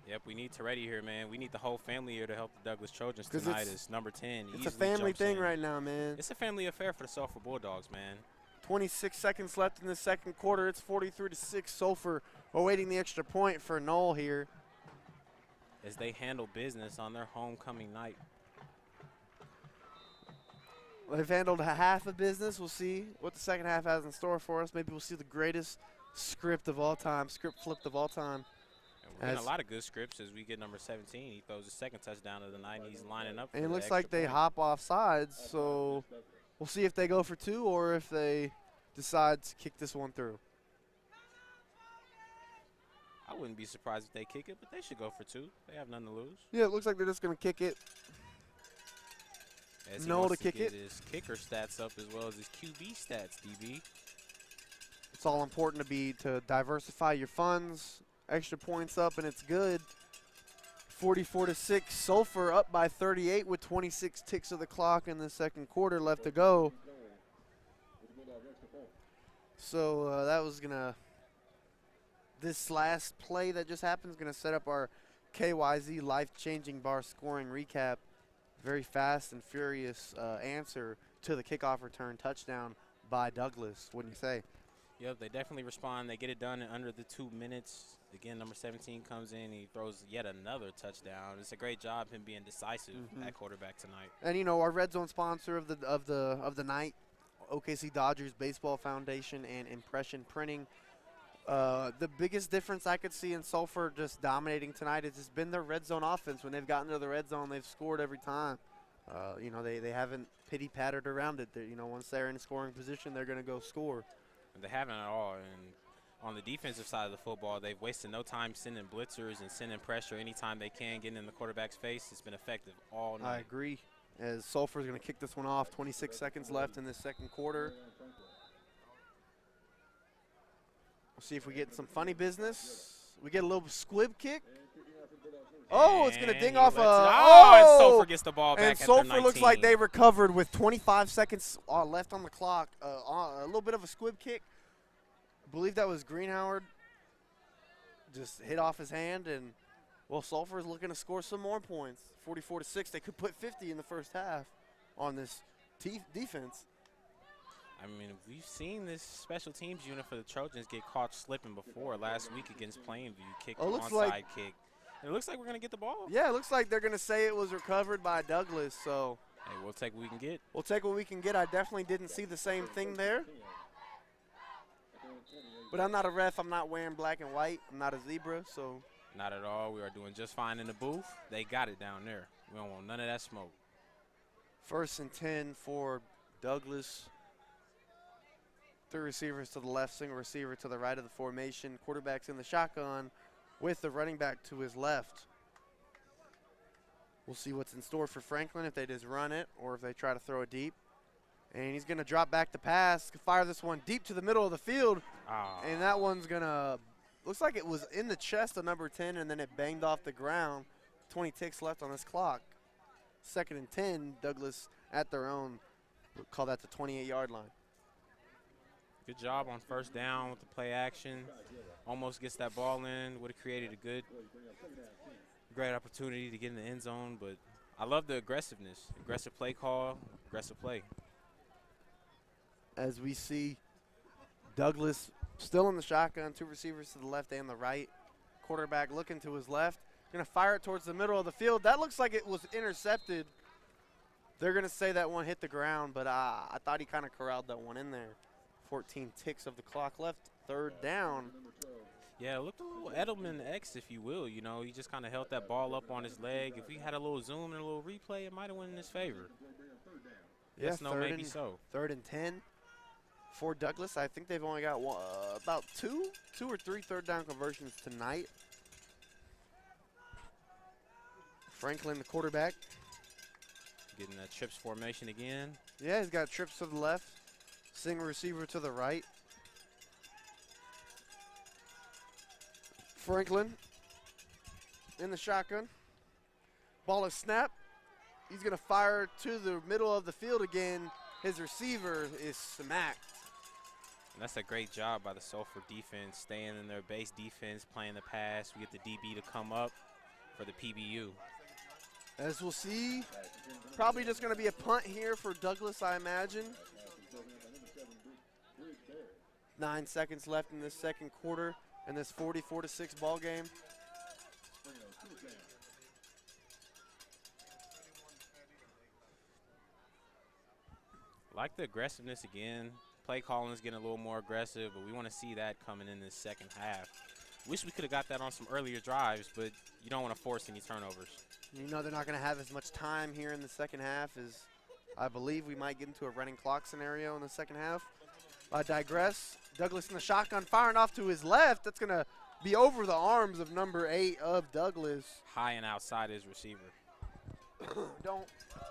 [SPEAKER 5] Yep, we need Toretti here, man. We need the whole family here to help the Douglas Trojans
[SPEAKER 4] 'Cause
[SPEAKER 5] tonight. It's number 10.
[SPEAKER 4] It's a family thing right now, man.
[SPEAKER 5] It's a family affair for the Sulphur Bulldogs, man.
[SPEAKER 4] 26 seconds left in the second quarter. It's 43-6. Sulphur awaiting the extra point for Noel here.
[SPEAKER 5] As they handle business on their homecoming night.
[SPEAKER 4] They've handled a half of business. We'll see what the second half has in store for us. Maybe we'll see the greatest script of all time, script flipped of all time.
[SPEAKER 5] And we're getting a lot of good scripts as we get number 17. He throws his second touchdown of the night, and he's lining up for
[SPEAKER 4] And it
[SPEAKER 5] the
[SPEAKER 4] looks like
[SPEAKER 5] extra
[SPEAKER 4] they
[SPEAKER 5] point.
[SPEAKER 4] hop off sides, so we'll see if they go for 2 or if they decide to kick this one through.
[SPEAKER 5] I wouldn't be surprised if they kick it, but they should go for 2. They have nothing to lose.
[SPEAKER 4] Yeah, it looks like they're just going to kick it.
[SPEAKER 5] As he
[SPEAKER 4] Noel
[SPEAKER 5] wants
[SPEAKER 4] to kick
[SPEAKER 5] get
[SPEAKER 4] it.
[SPEAKER 5] his kicker stats up as well as his QB stats, DB.
[SPEAKER 4] It's all important to diversify your funds. Extra points up, and it's good. 44-6. Sulphur up by 38 with 26 ticks of the clock in the second quarter left to go. So that was going to – this last play that just happened is going to set up our KYZ life-changing bar scoring recap. Very fast and furious answer to the kickoff return touchdown by Douglas. What do you say?
[SPEAKER 5] Yep, they definitely respond. They get it done in under the 2 minutes. Again, number 17 comes in. He throws yet another touchdown. It's a great job him being decisive at quarterback tonight.
[SPEAKER 4] And you know, our red zone sponsor of the night, OKC Dodgers Baseball Foundation and Impression Printing. The biggest difference I could see in Sulphur just dominating tonight has just been their red zone offense. When they've gotten to the red zone, they've scored every time. You know, they haven't pity-pattered around it. You know, once they're in scoring position, they're going to go score.
[SPEAKER 5] They haven't at all. And on the defensive side of the football, they've wasted no time sending blitzers and sending pressure anytime they can, getting in the quarterback's face. It's been effective all night.
[SPEAKER 4] I agree. As Sulphur is going to kick this one off. 26 seconds left in this second quarter. We'll see if we get some funny business. We get a little squib kick. Oh, it's going to ding off a.
[SPEAKER 5] And Sulphur gets the ball back.
[SPEAKER 4] And
[SPEAKER 5] at their
[SPEAKER 4] Sulphur
[SPEAKER 5] 19.
[SPEAKER 4] looks like they recovered with 25 seconds left on the clock. A little bit of a squib kick. I believe that was Greenhoward. Just hit off his hand, and well, Sulphur is looking to score some more points. 44-6. They could put 50 in the first half on this defense.
[SPEAKER 5] I mean, we've seen this special teams unit for the Trojans get caught slipping before. Last week against Plainview, kicked an onside kick. It looks like we're going to get the ball.
[SPEAKER 4] Yeah, it looks like they're going to say it was recovered by Douglas. So
[SPEAKER 5] hey, we'll take what we can get.
[SPEAKER 4] We'll take what we can get. I definitely didn't see the same thing there. But I'm not a ref. I'm not wearing black and white. I'm not a zebra, so.
[SPEAKER 5] Not at all. We are doing just fine in the booth. They got it down there. We don't want none of that smoke.
[SPEAKER 4] 1st and 10 for Douglas. 3 receivers to the left, single receiver to the right of the formation. Quarterback's in the shotgun with the running back to his left. We'll see what's in store for Franklin, if they just run it or if they try to throw it deep. And he's going to drop back the pass, fire this one deep to the middle of the field. And that one's going to, looks like it was in the chest of number 10, and then it banged off the ground. 20 ticks left on this clock. 2nd and 10, Douglas at their own. We'll call that the 28-yard line.
[SPEAKER 5] Good job on 1st down with the play action. Almost gets that ball in. Would have created a great opportunity to get in the end zone. But I love the aggressiveness. Aggressive play call, aggressive play.
[SPEAKER 4] As we see Douglas still in the shotgun, 2 receivers to the left and the right. Quarterback looking to his left. Going to fire it towards the middle of the field. That looks like it was intercepted. They're going to say that one hit the ground, but I thought he kind of corralled that one in there. 14 ticks of the clock left, 3rd down.
[SPEAKER 5] Yeah, it looked a little Edelman-X, if you will. You know, he just kind of held that ball up on his leg. If we had a little zoom and a little replay, it might have went in his favor. Yes, no, maybe so.
[SPEAKER 4] 3rd and 10 for Douglas. I think they've only got about two or three 3rd down conversions tonight. Franklin, the quarterback.
[SPEAKER 5] Getting that trips formation again.
[SPEAKER 4] Yeah, he's got trips to the left. Single receiver to the right. Franklin in the shotgun. Ball is snapped. He's going to fire to the middle of the field again. His receiver is smacked.
[SPEAKER 5] And that's a great job by the Sulphur defense, staying in their base defense, playing the pass. We get the DB to come up for the PBU.
[SPEAKER 4] As we'll see, probably just going to be a punt here for Douglas, I imagine. 9 seconds left in this second quarter in this 44-6 ball game.
[SPEAKER 5] Like the aggressiveness again. Play calling is getting a little more aggressive, but we want to see that coming in this second half. Wish we could have got that on some earlier drives, but you don't want to force any turnovers.
[SPEAKER 4] You know they're not going to have as much time here in the second half as I believe we might get into a running clock scenario in the second half. I digress. Douglas in the shotgun firing off to his left. That's going to be over the arms of number 8 of Douglas.
[SPEAKER 5] High and outside his receiver.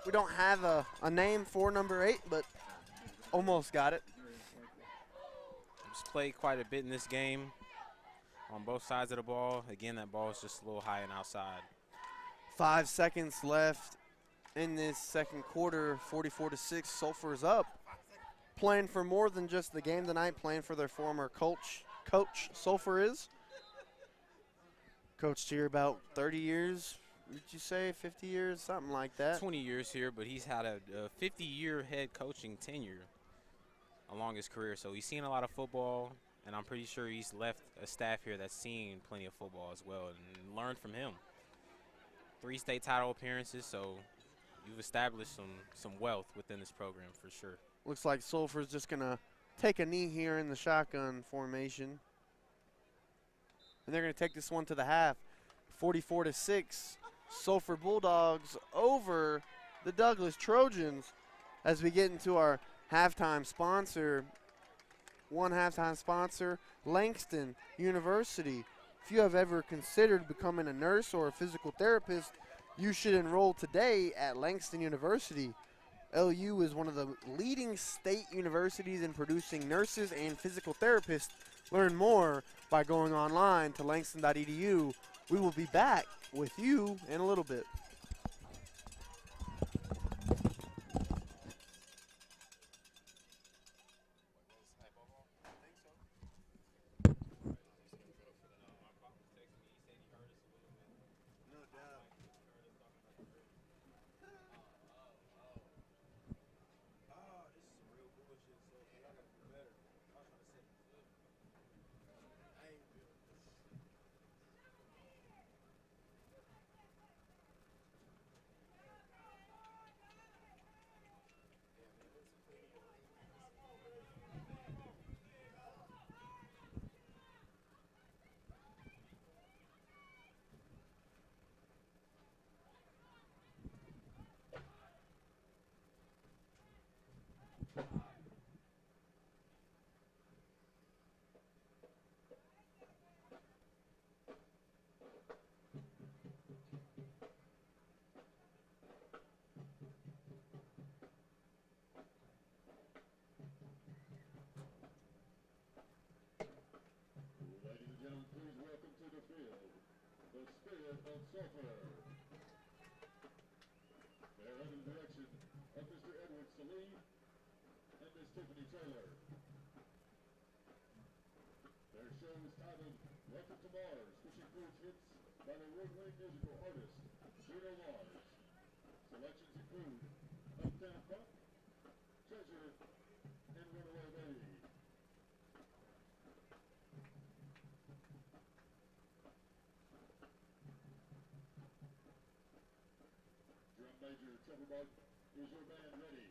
[SPEAKER 4] We don't have a name for number 8, but almost got it.
[SPEAKER 5] He's played quite a bit in this game on both sides of the ball. Again, that ball is just a little high and outside.
[SPEAKER 4] 5 seconds left in this second quarter. 44-6. Sulphur's up. Playing for more than just the game tonight, playing for their former coach. Sulphur is. Coached here about 30 years, would you say, 50 years, something like that?
[SPEAKER 5] 20 years here, but he's had a 50-year head coaching tenure along his career. So he's seen a lot of football, and I'm pretty sure he's left a staff here that's seen plenty of football as well and learned from him. 3 state title appearances, so you've established some wealth within this program for sure.
[SPEAKER 4] Looks like Sulphur's just going to take a knee here in the shotgun formation. And they're going to take this one to the half. 44-6. Sulphur Bulldogs over the Douglas Trojans as we get into our halftime sponsor. one halftime sponsor, Langston University. If you have ever considered becoming a nurse or a physical therapist, you should enroll today at Langston University. LU is one of the leading state universities in producing nurses and physical therapists. Learn more by going online to langston.edu. We will be back with you in a little bit.
[SPEAKER 2] Ladies and gentlemen, please welcome to the field the Spirit of Sulphur. They're under the direction of Mr. Edward Salee and Miss Tiffany Taylor. Their show is titled Welcome to Mars, which includes hits by the award-winning musical artist Bruno Mars. Selections include Uptown Funk, Treasure, and Runaway Baby. Drum Major Trevor Martin, is your band ready?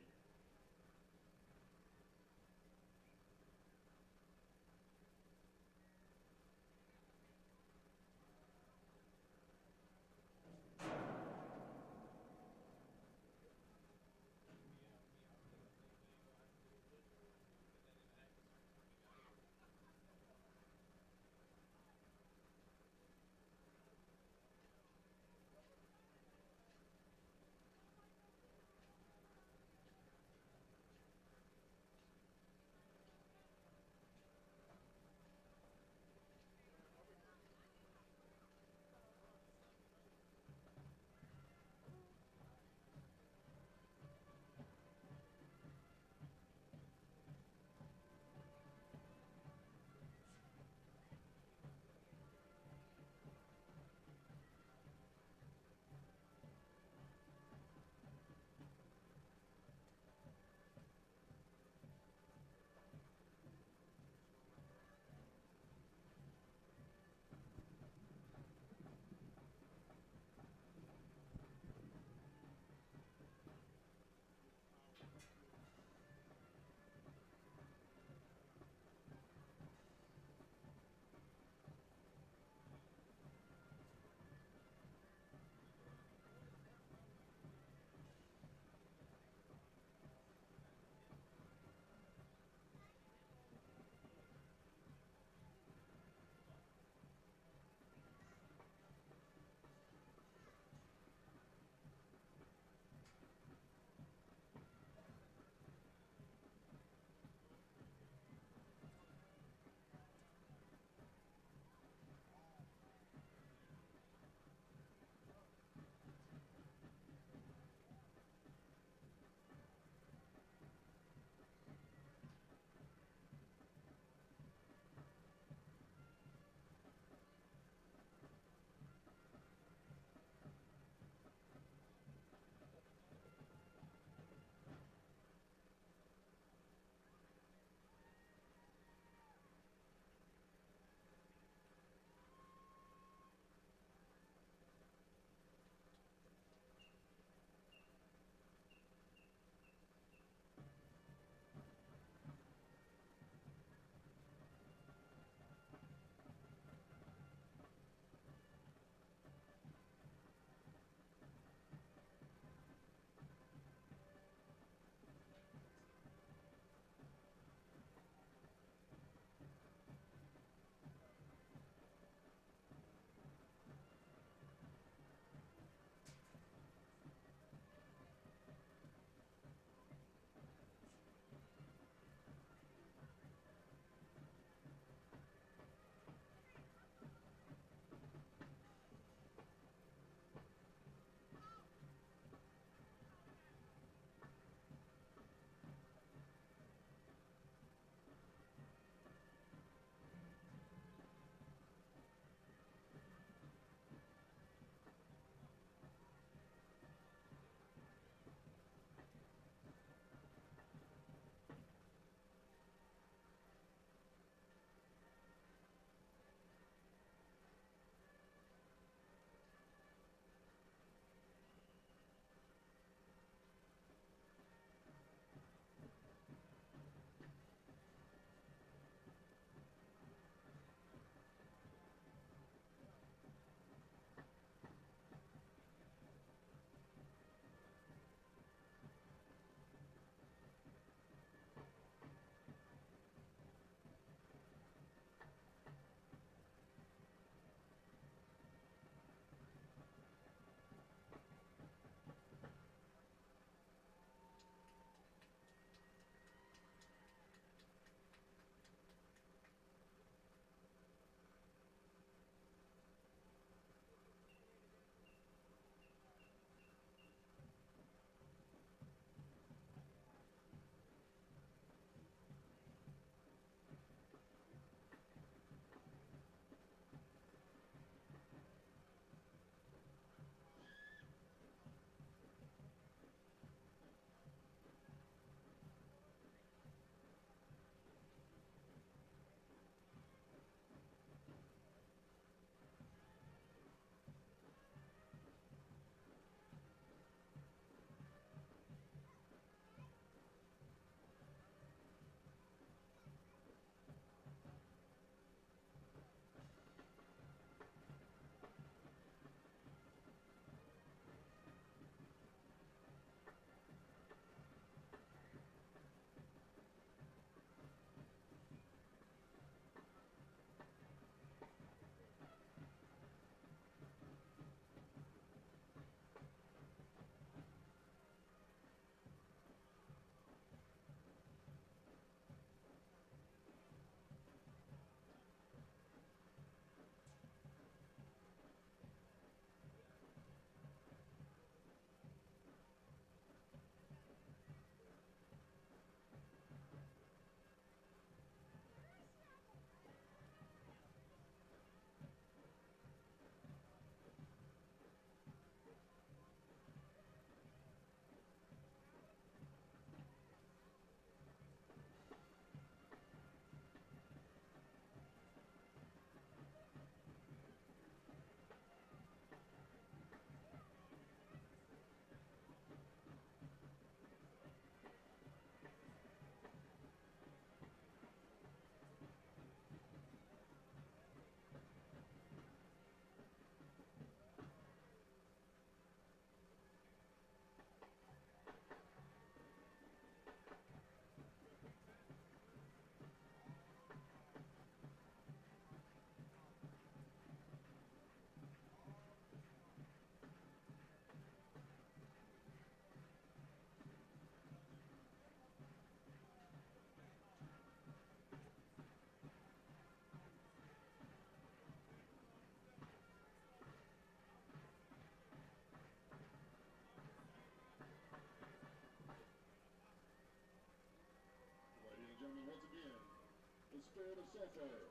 [SPEAKER 2] the spirit of Sulphur.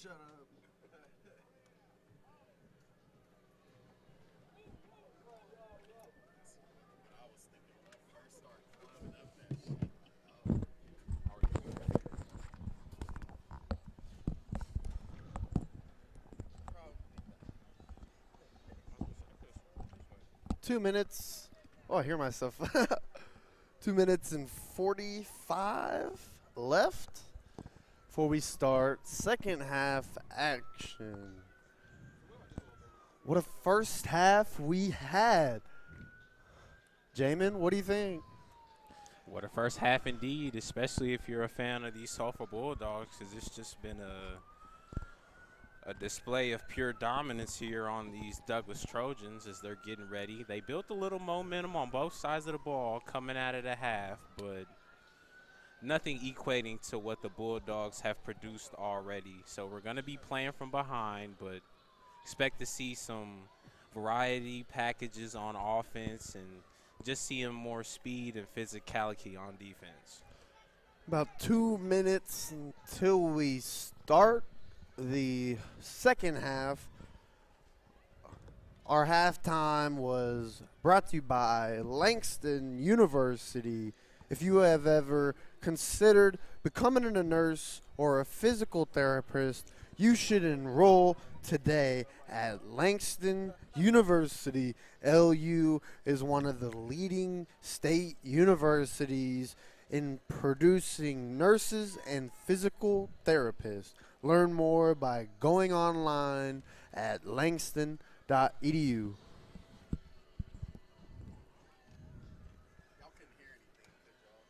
[SPEAKER 6] Shut up.
[SPEAKER 3] I was thinking when I first started climbing up that shit. Probably.
[SPEAKER 4] 2 minutes. Oh, I hear myself. 2 minutes and 45 left before we start second half action. What a first half we had. Jamin, what do you think?
[SPEAKER 5] What a first half indeed, especially if you're a fan of these Sulphur Bulldogs, because it's just been a display of pure dominance here on these Douglas Trojans as they're getting ready. They built a little momentum on both sides of the ball coming out of the half, but nothing equating to what the Bulldogs have produced already. So we're going to be playing from behind, but expect to see some variety packages on offense and just seeing more speed and physicality on defense.
[SPEAKER 4] About 2 minutes until we start the second half. Our halftime was brought to you by Langston University. If you have ever considered becoming a nurse or a physical therapist, you should enroll today at Langston University. LU is one of the leading state universities in producing nurses and physical therapists. Learn more by going online at langston.edu.
[SPEAKER 3] Y'all couldn't hear anything, could y'all?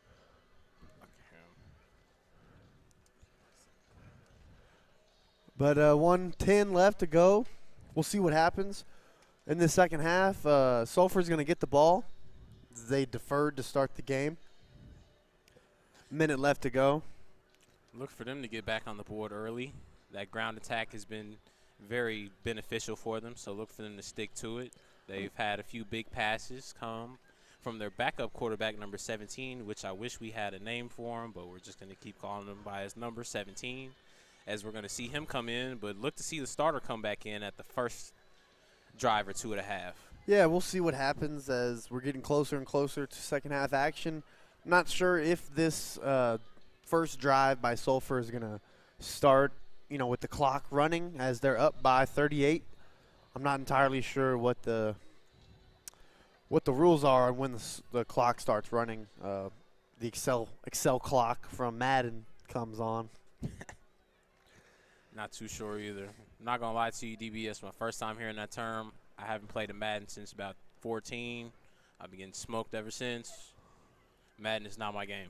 [SPEAKER 4] But 1:10 left to go. We'll see what happens in the second half. Sulphur's going to get the ball. They deferred to start the game. Minute left to go.
[SPEAKER 5] Look for them to get back on the board early. That ground attack has been very beneficial for them, so look for them to stick to it. They've had a few big passes come from their backup quarterback, number 17, which I wish we had a name for him, but we're just going to keep calling him by his number 17, as we're going to see him come in. But look to see the starter come back in at the first drive or two and a half.
[SPEAKER 4] Yeah, we'll see what happens as we're getting closer and closer to second half action. Not sure if this first drive by Sulphur is going to start, with the clock running as they're up by 38. I'm not entirely sure what the rules are when the clock starts running. The Excel clock from Madden comes on.
[SPEAKER 5] Not too sure either. Not going to lie to you, DB, it's my first time hearing that term. I haven't played a Madden since about 14. I've been getting smoked ever since. Madden is not my game.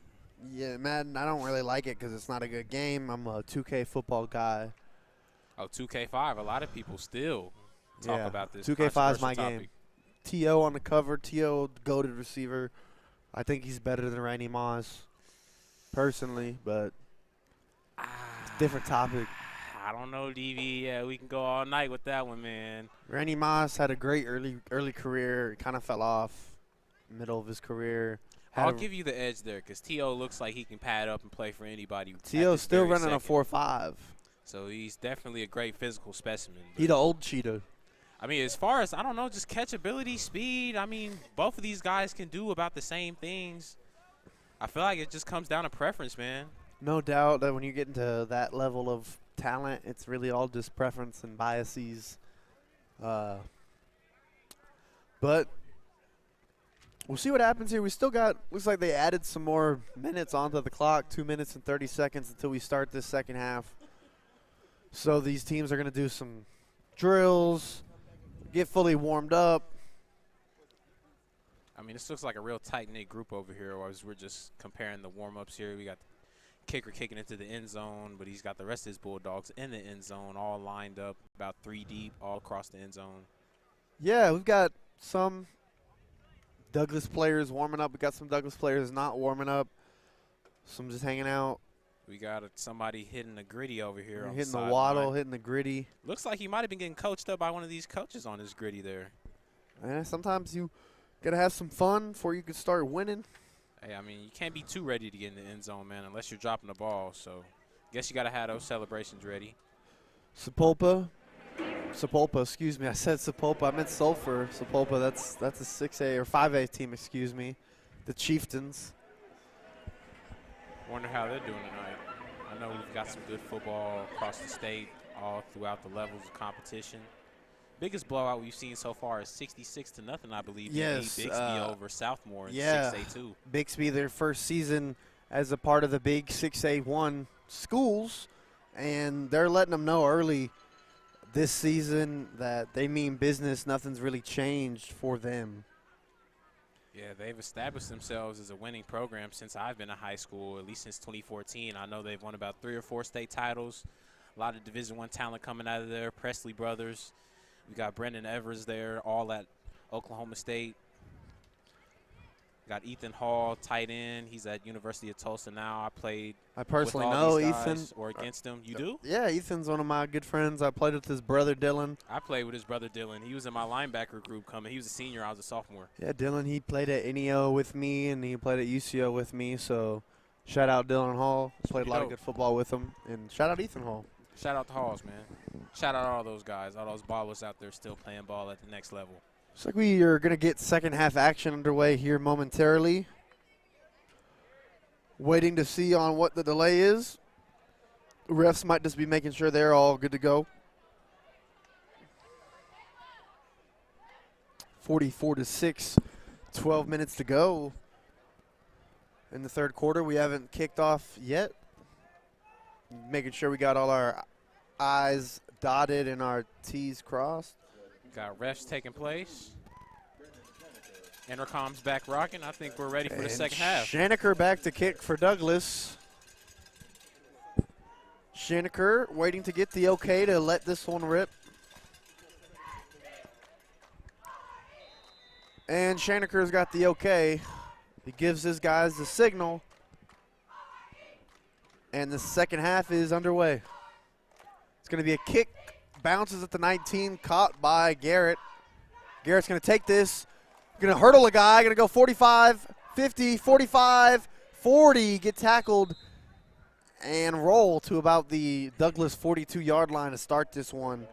[SPEAKER 4] Yeah, Madden, I don't really like it because it's not a good game. I'm a 2K football guy.
[SPEAKER 5] Oh, 2K5. A lot of people still talk about this.
[SPEAKER 4] 2K5 is my
[SPEAKER 5] controversial
[SPEAKER 4] game.
[SPEAKER 5] topic.
[SPEAKER 4] T.O. on the cover. T.O. goated receiver. I think he's better than Randy Moss, personally, but different topic.
[SPEAKER 5] I don't know, DV. Yeah, we can go all night with that one, man.
[SPEAKER 4] Randy Moss had a great early career. Kind of fell off middle of his career.
[SPEAKER 5] I'll give you the edge there because T.O. looks like he can pad up and play for anybody.
[SPEAKER 4] T.O.'s still running a 4.5.
[SPEAKER 5] So he's definitely a great physical specimen.
[SPEAKER 4] He the old cheetah.
[SPEAKER 5] I mean, as far as, I don't know, just catchability, speed, I mean, both of these guys can do about the same things. I feel like it just comes down to preference, man.
[SPEAKER 4] No doubt that when you get into that level of talent, it's really all just preference and biases. But we'll see what happens here. We still got, looks like they added some more minutes onto the clock, 2 minutes and 30 seconds until we start this second half. So these teams are going to do some drills, get fully warmed up.
[SPEAKER 5] I mean, this looks like a real tight-knit group over here. As we're just comparing the warm-ups here. We got the kicker kicking into the end zone, but he's got the rest of his Bulldogs in the end zone, all lined up about 3 deep all across the end zone.
[SPEAKER 4] Yeah, we've got some Douglas players warming up. We got some Douglas players not warming up. Some just hanging out.
[SPEAKER 5] We got somebody hitting the gritty over here. On
[SPEAKER 4] hitting
[SPEAKER 5] the
[SPEAKER 4] waddle, hitting the gritty.
[SPEAKER 5] Looks like he might have been getting coached up by one of these coaches on his gritty there.
[SPEAKER 4] Yeah, sometimes you got to have some fun before you can start winning.
[SPEAKER 5] Hey, I mean, you can't be too ready to get in the end zone, man, unless you're dropping the ball. So I guess you got to have those celebrations ready.
[SPEAKER 4] Sepulpa, excuse me. I said Sepulpa. I meant Sulphur. Sepulpa, that's a 6A or 5A team, excuse me. The Chieftains.
[SPEAKER 5] Wonder how they're doing tonight. I know we've got some good football across the state, all throughout the levels of competition. Biggest blowout we've seen so far is 66-0, I believe.
[SPEAKER 4] Yes,
[SPEAKER 5] Bixby over Southmore in
[SPEAKER 4] yeah.
[SPEAKER 5] 6A2.
[SPEAKER 4] Bixby, their first season as a part of the big 6A1 schools, and they're letting them know early this season that they mean business. Nothing's really changed for them.
[SPEAKER 5] Yeah, they've established themselves as a winning program since I've been in high school, at least since 2014. I know they've won about 3 or 4 state titles. A lot of Division I talent coming out of there, Presley brothers. We got Brendan Evers there, all at Oklahoma State. Got Ethan Hall, tight end. He's at University of Tulsa now.
[SPEAKER 4] I personally
[SPEAKER 5] with all
[SPEAKER 4] know
[SPEAKER 5] these guys
[SPEAKER 4] Ethan.
[SPEAKER 5] Or against him. You do?
[SPEAKER 4] Yeah, Ethan's one of my good friends. I played with his brother, Dylan.
[SPEAKER 5] I played with his brother, Dylan. He was in my linebacker group coming. He was a senior. I was a sophomore.
[SPEAKER 4] Yeah, Dylan, he played at NEO with me, and he played at UCO with me. So shout out Dylan Hall. Played a lot of good football with him. And shout out Ethan Hall.
[SPEAKER 5] Shout out the Halls, man. Shout out all those guys, all those ballers out there still playing ball at the next level.
[SPEAKER 4] Looks like we are going to get second half action underway here momentarily. Waiting to see on what the delay is. Refs might just be making sure they're all good to go. 44-6, 12 minutes to go in the third quarter. We haven't kicked off yet. Making sure we got all our I's dotted and our T's crossed.
[SPEAKER 5] Got refs taking place. Intercom's back rocking. I think we're ready for the second half.
[SPEAKER 4] Shaneker back to kick for Douglas. Shaneker waiting to get the okay to let this one rip. And Shaneker's got the okay. He gives his guys the signal. And the second half is underway. It's going to be a kick. Bounces at the 19, caught by Garrett. Garrett's going to take this. Going to hurdle a guy. Going to go 45, 50, 45, 40. Get tackled and roll to about the Douglas 42-yard line to start this one.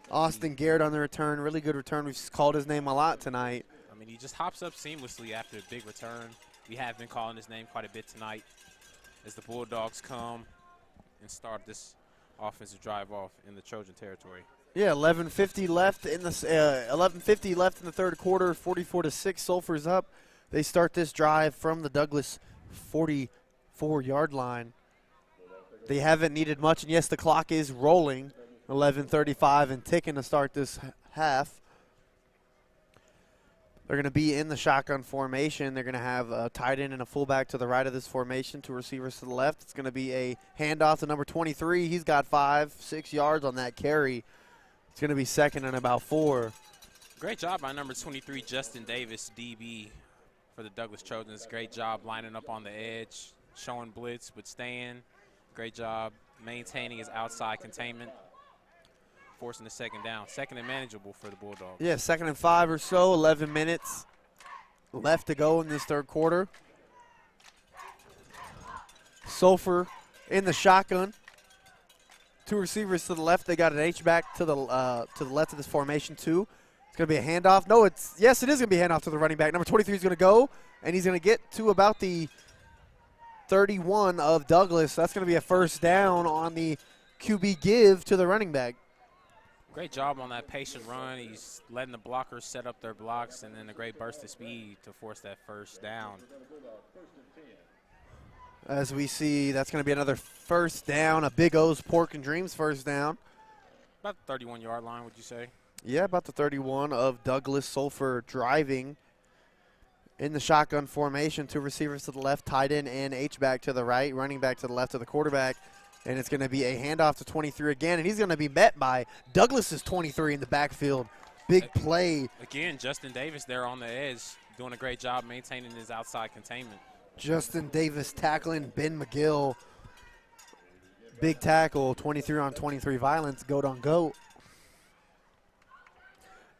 [SPEAKER 4] Austin Garrett on the return. Really good return. We've called his name a lot tonight.
[SPEAKER 5] I mean, he just hops up seamlessly after a big return. We have been calling his name quite a bit tonight as the Bulldogs come and start this offensive drive off in the Trojan territory.
[SPEAKER 4] Yeah, 11:50 left in the third quarter. 44-6, Sulphur's up. They start this drive from the Douglas 44-yard line. They haven't needed much, and yes, the clock is rolling. 11:35 and ticking to start this half. They're going to be in the shotgun formation. They're going to have a tight end and a fullback to the right of this formation, 2 receivers to the left. It's going to be a handoff to number 23. He's got 5-6 yards on that carry. It's going to be second and about 4.
[SPEAKER 5] Great job by number 23, Justin Davis, DB for the Douglas Trojans. Great job lining up on the edge, showing blitz, but staying. Great job maintaining his outside containment, forcing the second down. Second and manageable for the Bulldogs.
[SPEAKER 4] Yeah, 2nd and 5 or so, 11 minutes left to go in this third quarter. Sulphur in the shotgun. 2 receivers to the left. They got an H-back to the left of this formation, too. It's going to be a handoff. No, yes, it is going to be a handoff to the running back. Number 23 is going to go, and he's going to get to about the 31 of Douglas. That's going to be a first down on the QB give to the running back.
[SPEAKER 5] Great job on that patient run. He's letting the blockers set up their blocks, and then a great burst of speed to force that first down.
[SPEAKER 4] As we see, that's going to be another first down, a Big O's Pork and Dreams first down.
[SPEAKER 5] About the 31-yard line, would you say?
[SPEAKER 4] Yeah, about the 31 of Douglas. Sulphur driving in the shotgun formation. 2 receivers to the left, tight end and H-back to the right, running back to the left of the quarterback. And it's going to be a handoff to 23 again, and he's going to be met by Douglas's 23 in the backfield. Big play.
[SPEAKER 5] Again, Justin Davis there on the edge, doing a great job maintaining his outside containment.
[SPEAKER 4] Justin Davis tackling Ben McGill. Big tackle, 23 on 23 violence, goat on goat.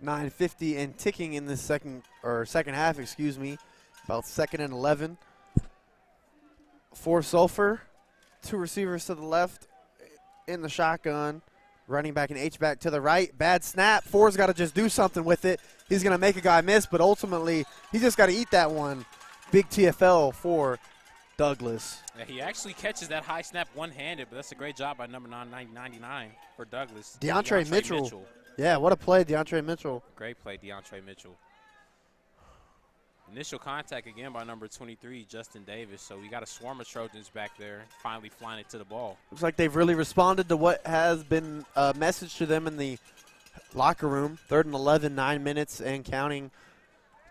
[SPEAKER 4] 9:50 and ticking in the second half, excuse me. About 2nd and 11 for Sulphur. 2 receivers to the left in the shotgun. Running back and H-back to the right. Bad snap. Ford's got to just do something with it. He's going to make a guy miss, but ultimately he just got to eat that one. Big TFL for Douglas.
[SPEAKER 5] Yeah, he actually catches that high snap one-handed, but that's a great job by number 99 for Douglas.
[SPEAKER 4] DeAndre Mitchell. Yeah, what a play, DeAndre Mitchell.
[SPEAKER 5] Great play, DeAndre Mitchell. Initial contact again by number 23, Justin Davis. So we got a swarm of Trojans back there, finally flying it to the ball.
[SPEAKER 4] Looks like they've really responded to what has been a message to them in the locker room. 3rd and 11, 9 minutes and counting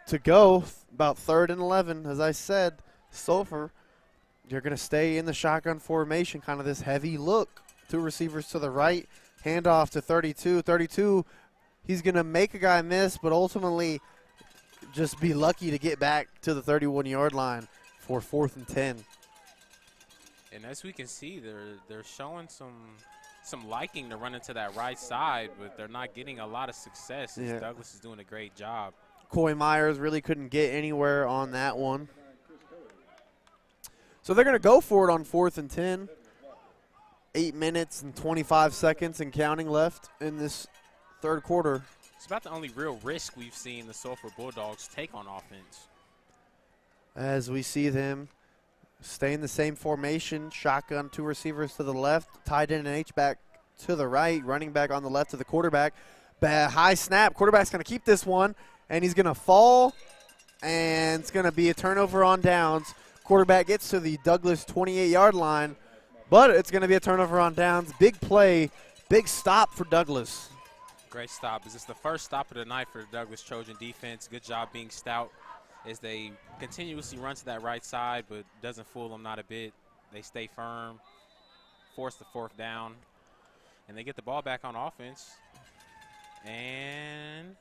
[SPEAKER 4] to go. About 3rd and 11, as I said. Sulphur, you're going to stay in the shotgun formation, kind of this heavy look. 2 receivers to the right, handoff to 32. 32, he's going to make a guy miss, but ultimately just be lucky to get back to the 31-yard line for 4th and 10.
[SPEAKER 5] And as we can see, they're showing some liking to run into that right side, but they're not getting a lot of success.
[SPEAKER 4] Yeah.
[SPEAKER 5] Douglas is doing a great job.
[SPEAKER 4] Coy Myers really couldn't get anywhere on that one. So they're going to go for it on 4th and 10. 8 minutes and 25 seconds and counting left in this 3rd quarter.
[SPEAKER 5] It's about the only real risk we've seen the Sulphur Bulldogs take on offense.
[SPEAKER 4] As we see them stay in the same formation, shotgun, 2 receivers to the left, tight end and H-back to the right, running back on the left to the quarterback. High snap, quarterback's going to keep this one, and he's going to fall, and it's going to be a turnover on downs. Quarterback gets to the Douglas 28-yard line, but it's going to be a turnover on downs. Big play, big stop for Douglas.
[SPEAKER 5] Great stop. Is this the first stop of the night for the Douglas Trojan defense? Good job being stout as they continuously run to that right side, but doesn't fool them not a bit. They stay firm, force the 4th down, and they get the ball back on offense. And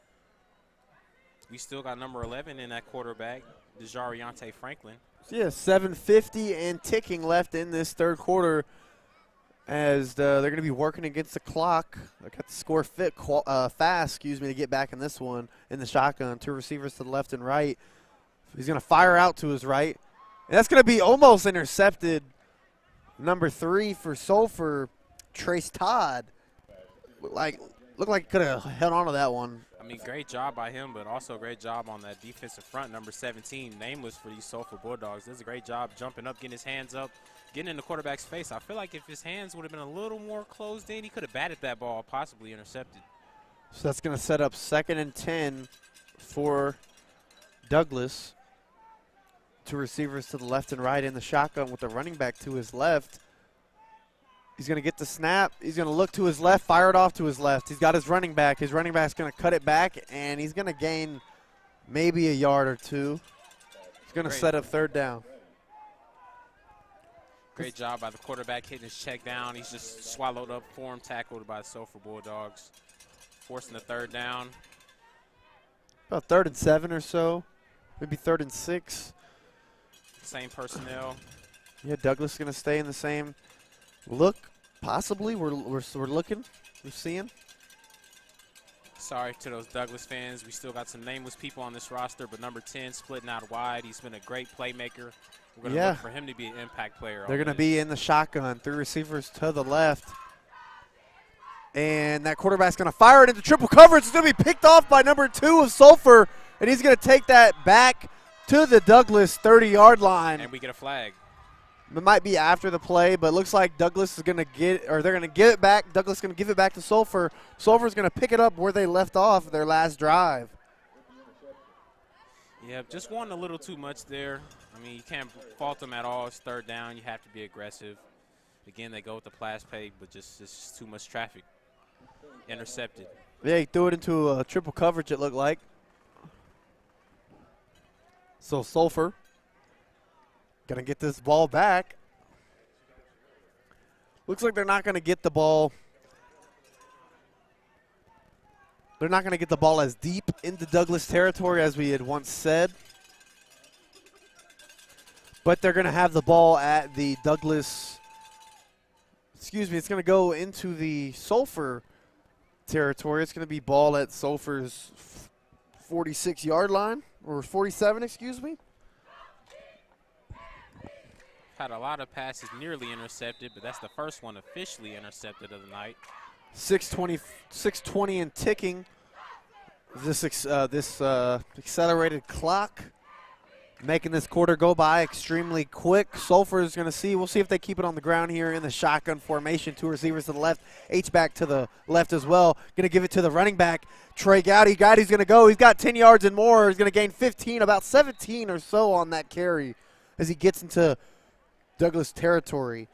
[SPEAKER 5] we still got number 11 in that quarterback, DeJariante Franklin.
[SPEAKER 4] Yeah, 7:50 and ticking left in this 3rd quarter. As they're going to be working against the clock. They got to score fast, to get back in this one in the shotgun. 2 receivers to the left and right. He's going to fire out to his right. And that's going to be almost intercepted. Number 3 for Sulphur, Trace Todd. Looked like he could have held on to that one.
[SPEAKER 5] I mean, great job by him, but also a great job on that defensive front, number 17, nameless for these Sulphur Bulldogs. Does a great job jumping up, getting his hands up, getting in the quarterback's face. I feel like if his hands would have been a little more closed in, he could have batted that ball, possibly intercepted.
[SPEAKER 4] So that's going to set up 2nd and 10 for Douglas. 2 receivers to the left and right in the shotgun with the running back to his left. He's going to get the snap. He's going to look to his left, fire it off to his left. He's got his running back. His running back's going to cut it back, and he's going to gain maybe a yard or 2. He's going to set up 3rd down.
[SPEAKER 5] Great job by the quarterback hitting his check down. He's just swallowed up, form tackled by the Sulphur Bulldogs. Forcing the 3rd down.
[SPEAKER 4] About 3rd and 7 or so. Maybe 3rd and 6.
[SPEAKER 5] Same personnel.
[SPEAKER 4] Yeah, Douglas is going to stay in the same look. Possibly. We're looking. We're seeing.
[SPEAKER 5] Sorry to those Douglas fans. We still got some nameless people on this roster, but number 10 splitting out wide. He's been a great playmaker. We're going to look for him to be an impact player.
[SPEAKER 4] They're going to be in the shotgun. 3 receivers to the left. And that quarterback's going to fire it into triple coverage. It's going to be picked off by number 2 of Sulphur, and he's going to take that back to the Douglas 30-yard line.
[SPEAKER 5] And we get a flag.
[SPEAKER 4] It might be after the play, but it looks like Douglas is going to get, or they're going to give it back. Douglas is going to give it back to Sulphur. Sulphur's going to pick it up where they left off their last drive.
[SPEAKER 5] Yeah, just wanting a little too much there. I mean, you can't fault them at all. It's 3rd down. You have to be aggressive. Again, they go with the pass play, but just it's just too much traffic. Intercepted.
[SPEAKER 4] Yeah, he threw it into a triple coverage, it looked like. So Sulphur going to get this ball back. Looks like they're not going to get the ball. They're not going to get the ball as deep into Douglas territory as we had once said. But they're going to have the ball at the Douglas, it's going to go into the Sulphur territory. It's going to be ball at Sulphur's 46-yard line, or 47, excuse me.
[SPEAKER 5] Had a lot of passes nearly intercepted, but that's the first one officially intercepted of the night.
[SPEAKER 4] 6:20 and ticking. This accelerated clock making this quarter go by extremely quick. Sulphur is going to see. We'll see if they keep it on the ground here in the shotgun formation. Two receivers to the left. H-back to the left as well. Going to give it to the running back, Trey Gowdy. Gowdy's going to go. He's got 10 yards and more. He's going to gain 15, about 17 or so on that carry as he gets into Douglas territory.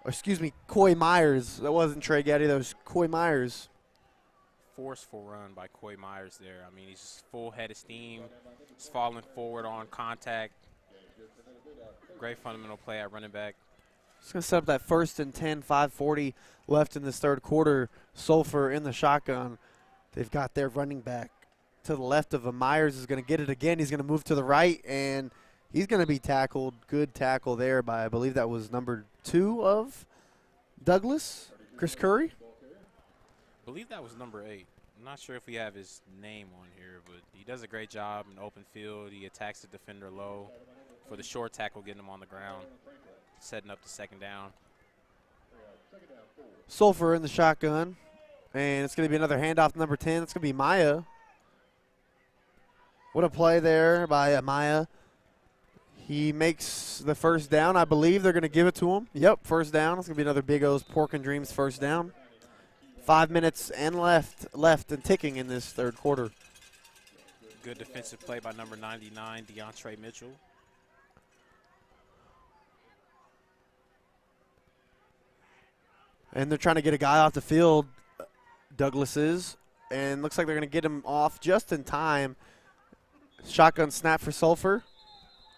[SPEAKER 4] Or excuse me, Coy Myers. That wasn't Trey Gowdy. That was Coy Myers.
[SPEAKER 5] Forceful run by Coy Myers there. I mean, he's just full head of steam. He's falling forward on contact. Great fundamental play at running back.
[SPEAKER 4] Just going to set up that 1st and 10, 5:40 left in this third quarter. Sulphur in the shotgun. They've got their running back to the left of him. Myers is going to get it again. He's going to move to the right, and he's going to be tackled. Good tackle there by, I believe that was number 2 of Douglas, Chris Curry.
[SPEAKER 5] I believe that was number 8. I'm not sure if we have his name on here, but he does a great job in open field. He attacks the defender low for the short tackle, getting him on the ground, setting up the second down.
[SPEAKER 4] Sulphur in the shotgun, and it's going to be another handoff to number 10. It's going to be Maya. What a play there by Maya. He makes the first down. I believe they're going to give it to him. Yep, first down. It's going to be another Big O's Pork and Dreams first down. 5 minutes and left and ticking in this third quarter.
[SPEAKER 5] Good defensive play by number 99, DeAndre Mitchell.
[SPEAKER 4] And they're trying to get a guy off the field, Douglas is, and looks like they're going to get him off just in time. Shotgun snap for Sulphur.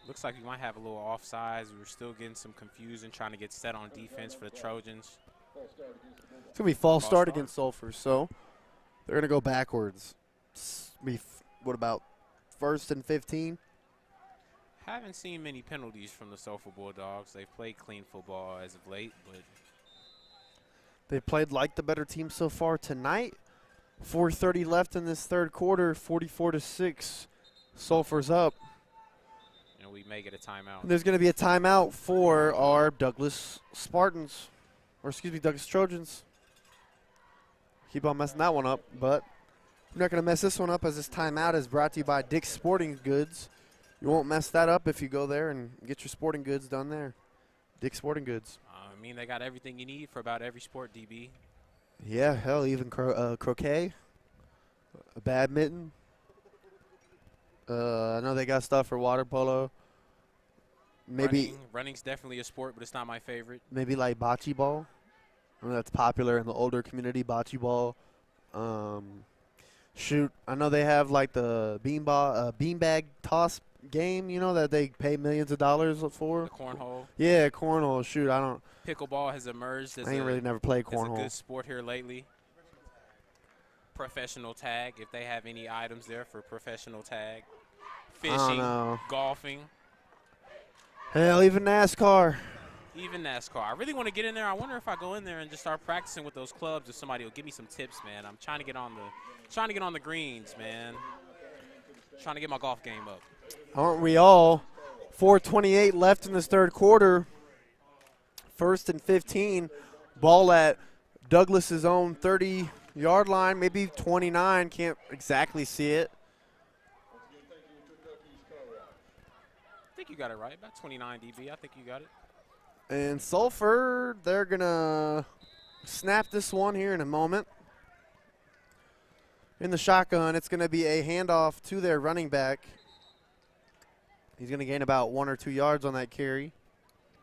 [SPEAKER 5] Looks like we might have a little offsides. We were still getting some confusion trying to get set on defense for the Trojans.
[SPEAKER 4] It's going to be false start against Sulphur, so they're going to go backwards. What about 1st and 15?
[SPEAKER 5] Haven't seen many penalties from the Sulphur Bulldogs. They've played clean football as of late, but
[SPEAKER 4] they've played like the better team so far tonight. 4:30 left in this third quarter, 44-6. Sulphur's up.
[SPEAKER 5] And we may get a timeout.
[SPEAKER 4] And there's going to be a timeout for our Douglas Spartans. Or excuse me, Douglas Trojans. Keep on messing that one up, but we're not going to mess this one up as this timeout is brought to you by Dick's Sporting Goods. You won't mess that up if you go there and get your sporting goods done there. Dick's Sporting Goods.
[SPEAKER 5] I mean, they got everything you need for about every sport, DB.
[SPEAKER 4] Yeah, hell, even croquet, badminton. I know they got stuff for water polo. Maybe
[SPEAKER 5] running's definitely a sport, but it's not my favorite.
[SPEAKER 4] Maybe like bocce ball. I know that's popular in the older community, bocce ball. Shoot, I know they have like the beanbag toss game, you know, that they pay millions of dollars for.
[SPEAKER 5] The cornhole.
[SPEAKER 4] Yeah, cornhole. Shoot, I don't.
[SPEAKER 5] Pickleball has emerged as
[SPEAKER 4] I ain't really never played cornhole.
[SPEAKER 5] As a good sport here lately. Professional tag, if they have any items there for professional tag. Fishing, golfing.
[SPEAKER 4] Hell, even NASCAR.
[SPEAKER 5] Even NASCAR. I really want to get in there. I wonder if I go in there and just start practicing with those clubs, if somebody will give me some tips, man. I'm trying to get on the greens, man. Trying to get my golf game up.
[SPEAKER 4] Aren't we all? 4:28 left in this third quarter. 1st and 15. Ball at Douglas's own 30-yard line, maybe 29. Can't exactly see it.
[SPEAKER 5] I think you got it right. About 29 dB. I think you got it.
[SPEAKER 4] And Sulphur, they're going to snap this one here in a moment. In the shotgun, it's going to be a handoff to their running back. He's going to gain about 1 or 2 yards on that carry.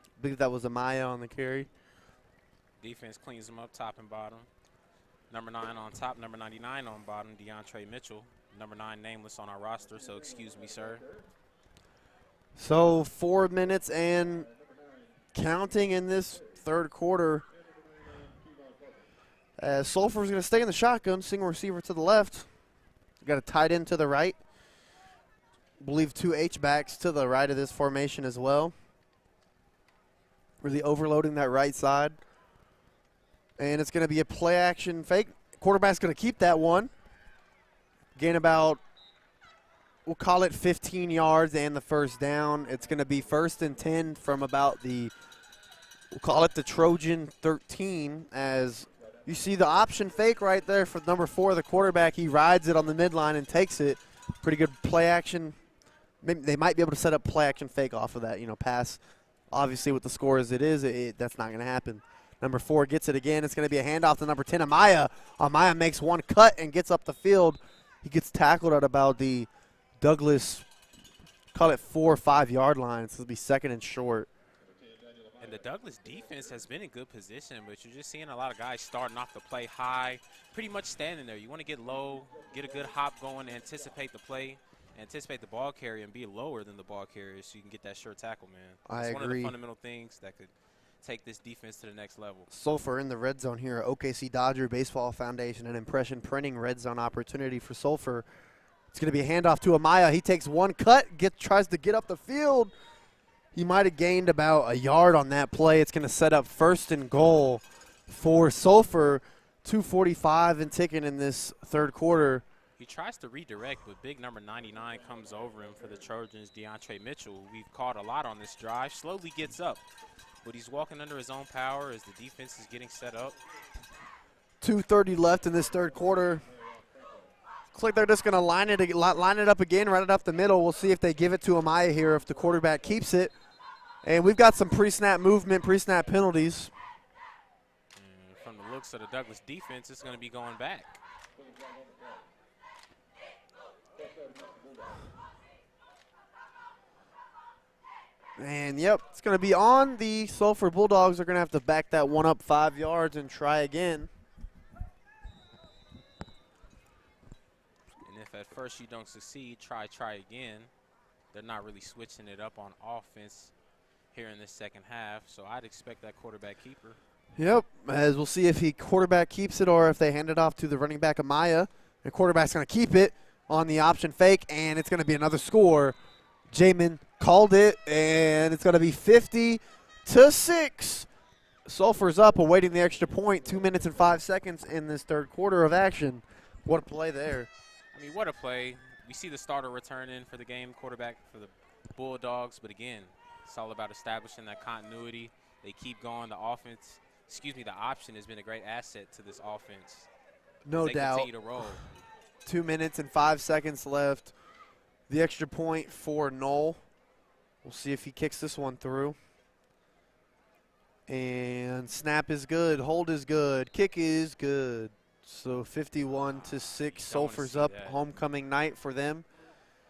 [SPEAKER 4] I believe that was Amaya on the carry.
[SPEAKER 5] Defense cleans them up top and bottom. Number 9 on top, number 99 on bottom, DeAndre Mitchell. Number 9 nameless on our roster, so excuse me, sir.
[SPEAKER 4] So 4 minutes and counting in this third quarter. Sulphur's going to stay in the shotgun, single receiver to the left. Got a tight end to the right. I believe 2 H-backs to the right of this formation as well. Really overloading that right side. And it's going to be a play action fake. Quarterback's going to keep that one. Gain about, we'll call it 15 yards and the first down. It's going to be 1st and 10 from about the, we'll call it the Trojan 13 as You see the option fake right there for number 4, the quarterback. He rides it on the midline and takes it. Pretty good play action. Maybe they might be able to set up play action fake off of that, pass. Obviously, with the score as it is, that's not going to happen. Number 4 gets it again. It's going to be a handoff to number 10, Amaya. Amaya makes one cut and gets up the field. He gets tackled at about the Douglas, call it 4 or 5 yard line. So it'll be second and short.
[SPEAKER 5] And the Douglas defense has been in good position, but you're just seeing a lot of guys starting off the play high, pretty much standing there. You want to get low, get a good hop going, anticipate the play, anticipate the ball carrier, and be lower than the ball carrier so you can get that sure tackle, man. It's one of the fundamental things that could take this defense to the next level.
[SPEAKER 4] Sulphur in the red zone here at OKC Dodger Baseball Foundation, an impression printing red zone opportunity for Sulphur. It's going to be a handoff to Amaya. He takes one cut, tries to get up the field. He might have gained about a yard on that play. It's going to set up first and goal for Sulphur. 2:45 and ticking in this third quarter.
[SPEAKER 5] He tries to redirect, but big number 99 comes over him for the Trojans, DeAndre Mitchell, who we've caught a lot on this drive. Slowly gets up, but he's walking under his own power as the defense is getting set up.
[SPEAKER 4] 2:30 left in this third quarter. Looks like they're just going to line it up again, right it up the middle. We'll see if they give it to Amaya here, if the quarterback keeps it. And we've got some pre-snap movement, pre-snap penalties.
[SPEAKER 5] And from the looks of the Douglas defense, it's going to be going back.
[SPEAKER 4] And, yep, it's going to be on the Sulphur Bulldogs. They're going to have to back that one up 5 yards and try again.
[SPEAKER 5] And if at first you don't succeed, try again. They're not really switching it up on offense here in this second half, so I'd expect that quarterback keeper.
[SPEAKER 4] Yep, as we'll see if he quarterback keeps it or if they hand it off to the running back, Amaya. The quarterback's going to keep it on the option fake, and it's going to be another score. Jamin called it, and it's going to be 50-6. Sulphur's up, awaiting the extra point. 2 minutes and 5 seconds in this third quarter of action. What a play there.
[SPEAKER 5] I mean, what a play. We see the starter return in for the game, quarterback for the Bulldogs, but again, it's all about establishing that continuity. They keep going. The option has been a great asset to this offense.
[SPEAKER 4] No doubt.
[SPEAKER 5] They continue to roll.
[SPEAKER 4] 2 minutes and 5 seconds left. The extra point for Knoll. We'll see if he kicks this one through. And snap is good. Hold is good. Kick is good. So 51-6. Sulphur's up. Homecoming night for them.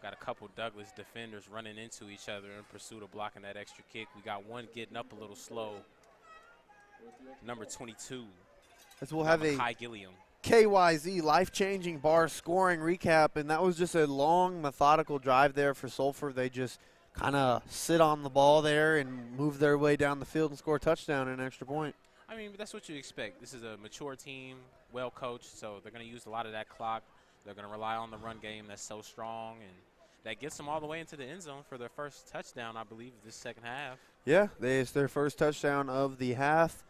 [SPEAKER 5] Got a couple Douglas defenders running into each other in pursuit of blocking that extra kick. We got one getting up a little slow. Number 22.
[SPEAKER 4] As we'll have a
[SPEAKER 5] Kai Gilliam.
[SPEAKER 4] KYZ life-changing bar scoring recap, and that was just a long, methodical drive there for Sulphur. They just kind of sit on the ball there and move their way down the field and score a touchdown and an extra point.
[SPEAKER 5] I mean, that's what you expect. This is a mature team, well coached, so they're going to use a lot of that clock. They're going to rely on the run game that's so strong, and that gets them all the way into the end zone for their first touchdown, I believe, this second half.
[SPEAKER 4] Yeah, it's their first touchdown of the half.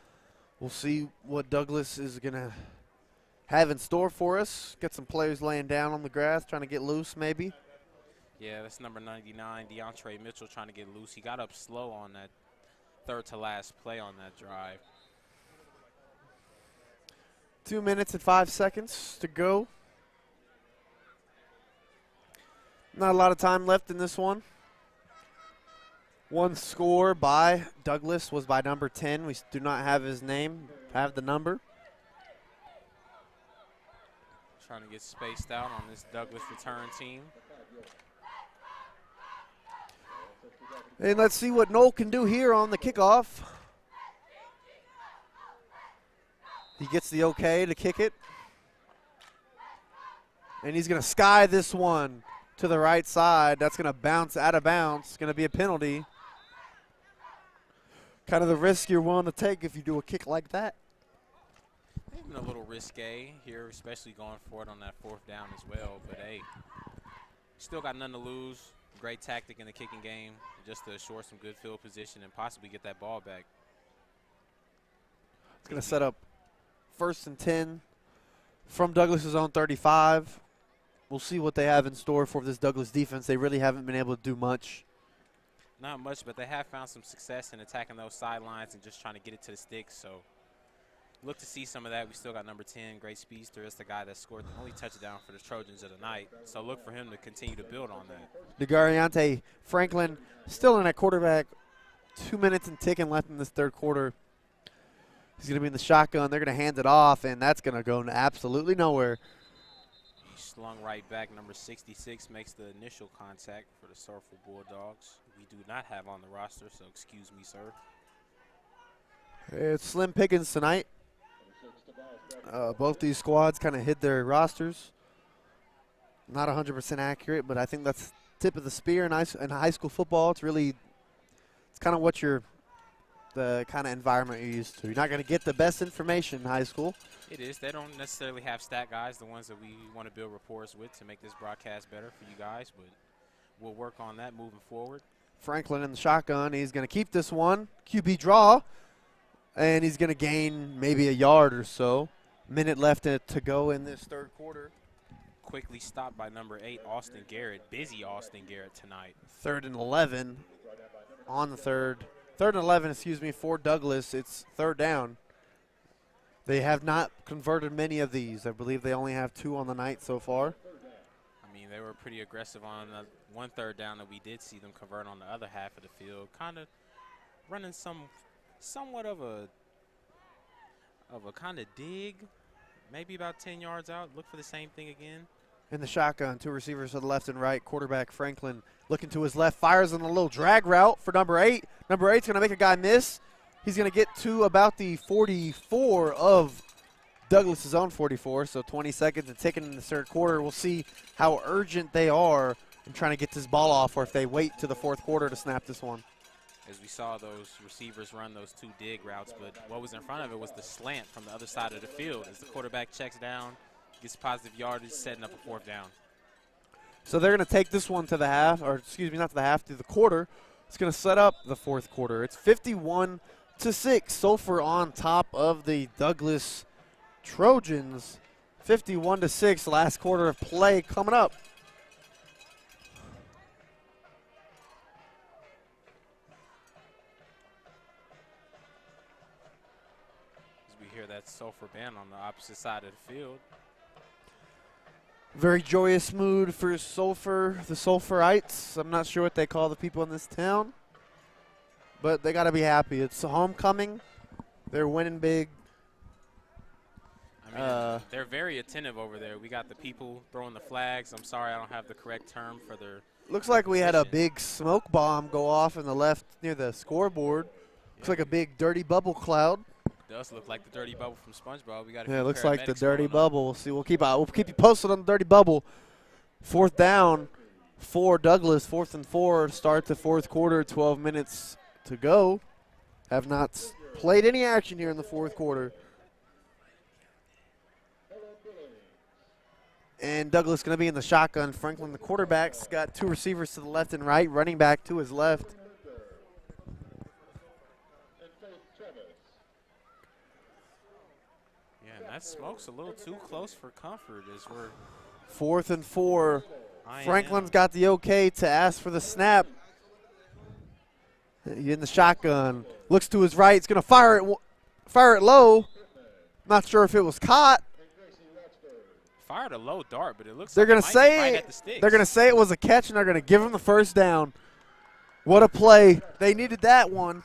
[SPEAKER 4] We'll see what Douglas is going to have in store for us. Get some players laying down on the grass, trying to get loose maybe.
[SPEAKER 5] Yeah, that's number 99, DeAndre Mitchell, trying to get loose. He got up slow on that third to last play on that drive.
[SPEAKER 4] 2 minutes and 5 seconds to go. Not a lot of time left in this one. One score by Douglas was by number 10. We do not have his name, have the number.
[SPEAKER 5] Trying to get spaced out on this Douglas return team.
[SPEAKER 4] And let's see what Knoll can do here on the kickoff. He gets the okay to kick it. And he's going to sky this one to the right side. That's going to bounce out of bounds. It's going to be a penalty. Kind of the risk you're willing to take if you do a kick like that.
[SPEAKER 5] Even a little risque here, especially going for it on that fourth down as well. But, hey, still got nothing to lose. Great tactic in the kicking game just to assure some good field position and possibly get that ball back.
[SPEAKER 4] It's going to set up 1st and 10 from Douglas's own 35. We'll see what they have in store for this Douglas defense. They really haven't been able to do much.
[SPEAKER 5] Not much, but they have found some success in attacking those sidelines and just trying to get it to the sticks. So look to see some of that. We still got number 10, great speedster. It's the guy that scored the only touchdown for the Trojans of the night. So look for him to continue to build on that.
[SPEAKER 4] DeGariante Franklin still in at quarterback. 2 minutes and ticking left in this third quarter. He's going to be in the shotgun. They're going to hand it off, and that's going to go absolutely nowhere.
[SPEAKER 5] He slung right back. Number 66 makes the initial contact for the Sulphur Bulldogs. We do not have on the roster, so excuse me, sir.
[SPEAKER 4] It's slim pickings tonight. Both these squads kind of hid their rosters. Not 100% accurate, but I think that's tip of the spear in high school football. It's kind of what the kind of environment you're used to. You're not going to get the best information in high school.
[SPEAKER 5] It is. They don't necessarily have stat guys, the ones that we want to build rapport with to make this broadcast better for you guys, but we'll work on that moving forward.
[SPEAKER 4] Franklin in the shotgun. He's going to keep this one. QB draw. And he's going to gain maybe a yard or so. Minute left to go in this third quarter.
[SPEAKER 5] Quickly stopped by number 8, Austin Garrett. Busy Austin Garrett tonight.
[SPEAKER 4] 3rd and 11 on the third. 3rd and 11, for Douglas. It's third down. They have not converted many of these. I believe they only have 2 on the night so far.
[SPEAKER 5] I mean, they were pretty aggressive on the 1 third down that we did see them convert on the other half of the field. Kind of running somewhat of a kind of dig, maybe about 10 yards out. Look for the same thing again.
[SPEAKER 4] In the shotgun, 2 receivers to the left and right. Quarterback Franklin looking to his left, fires on a little drag route for number 8. Number 8's going to make a guy miss. He's going to get to about the 44 of Douglas's own 44, so 20 seconds and ticking in the third quarter. We'll see how urgent they are in trying to get this ball off, or if they wait to the fourth quarter to snap this one.
[SPEAKER 5] As we saw those receivers run those 2 dig routes, but what was in front of it was the slant from the other side of the field. As the quarterback checks down, gets positive yardage, setting up a 4th down.
[SPEAKER 4] So they're going to take this one to the half, or excuse me, not to the half, to the quarter. It's going to set up the fourth quarter. It's 51-6. Sulphur on top of the Douglas Trojans. 51-6, last quarter of play coming up.
[SPEAKER 5] Hear that Sulphur band on the opposite side of the field.
[SPEAKER 4] Very joyous mood for Sulphur, the Sulphurites. I'm not sure what they call the people in this town, but they got to be happy. It's a homecoming. They're winning big.
[SPEAKER 5] I mean, they're very attentive over there. We got the people throwing the flags. I'm sorry I don't have the correct term for their
[SPEAKER 4] Looks like we had a big smoke bomb go off in the left near the scoreboard. Looks like a big dirty bubble cloud.
[SPEAKER 5] Does look like the dirty bubble from SpongeBob. We got
[SPEAKER 4] it looks like the dirty bubble. We'll see. We'll keep you posted on the dirty bubble. 4th down for Douglas. 4th and 4. Start the fourth quarter. 12 minutes to go. Have not played any action here in the fourth quarter. And Douglas going to be in the shotgun. Franklin, the quarterback's got 2 receivers to the left and right. Running back to his left.
[SPEAKER 5] That smoke's a little too close for comfort as we're
[SPEAKER 4] 4th and 4. Franklin's got the okay to ask for the snap. In the shotgun. Looks to his right. He's going to fire it low. Not sure if it was caught.
[SPEAKER 5] Fired a low dart, but it looks
[SPEAKER 4] they're
[SPEAKER 5] like
[SPEAKER 4] going to say
[SPEAKER 5] right at the sticks.
[SPEAKER 4] They're going to say it was a catch, and they're going to give him the first down. What a play. They needed that one.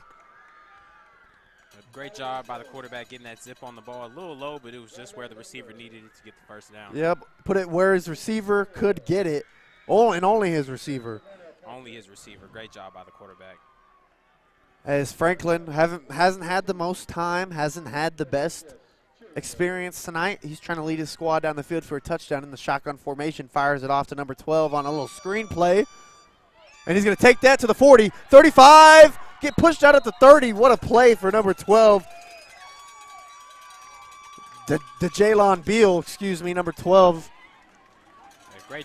[SPEAKER 5] Great job by the quarterback getting that zip on the ball. A little low, but it was just where the receiver needed it to get the first down.
[SPEAKER 4] Yep, put it where his receiver could get it. And only his receiver.
[SPEAKER 5] Only his receiver. Great job by the quarterback.
[SPEAKER 4] As Franklin hasn't had the most time, hasn't had the best experience tonight. He's trying to lead his squad down the field for a touchdown in the shotgun formation. Fires it off to number 12 on a little screen play. And he's going to take that to the 40, 35. Get pushed out at the 30. What a play for number 12. The Jalen Beal, number 12.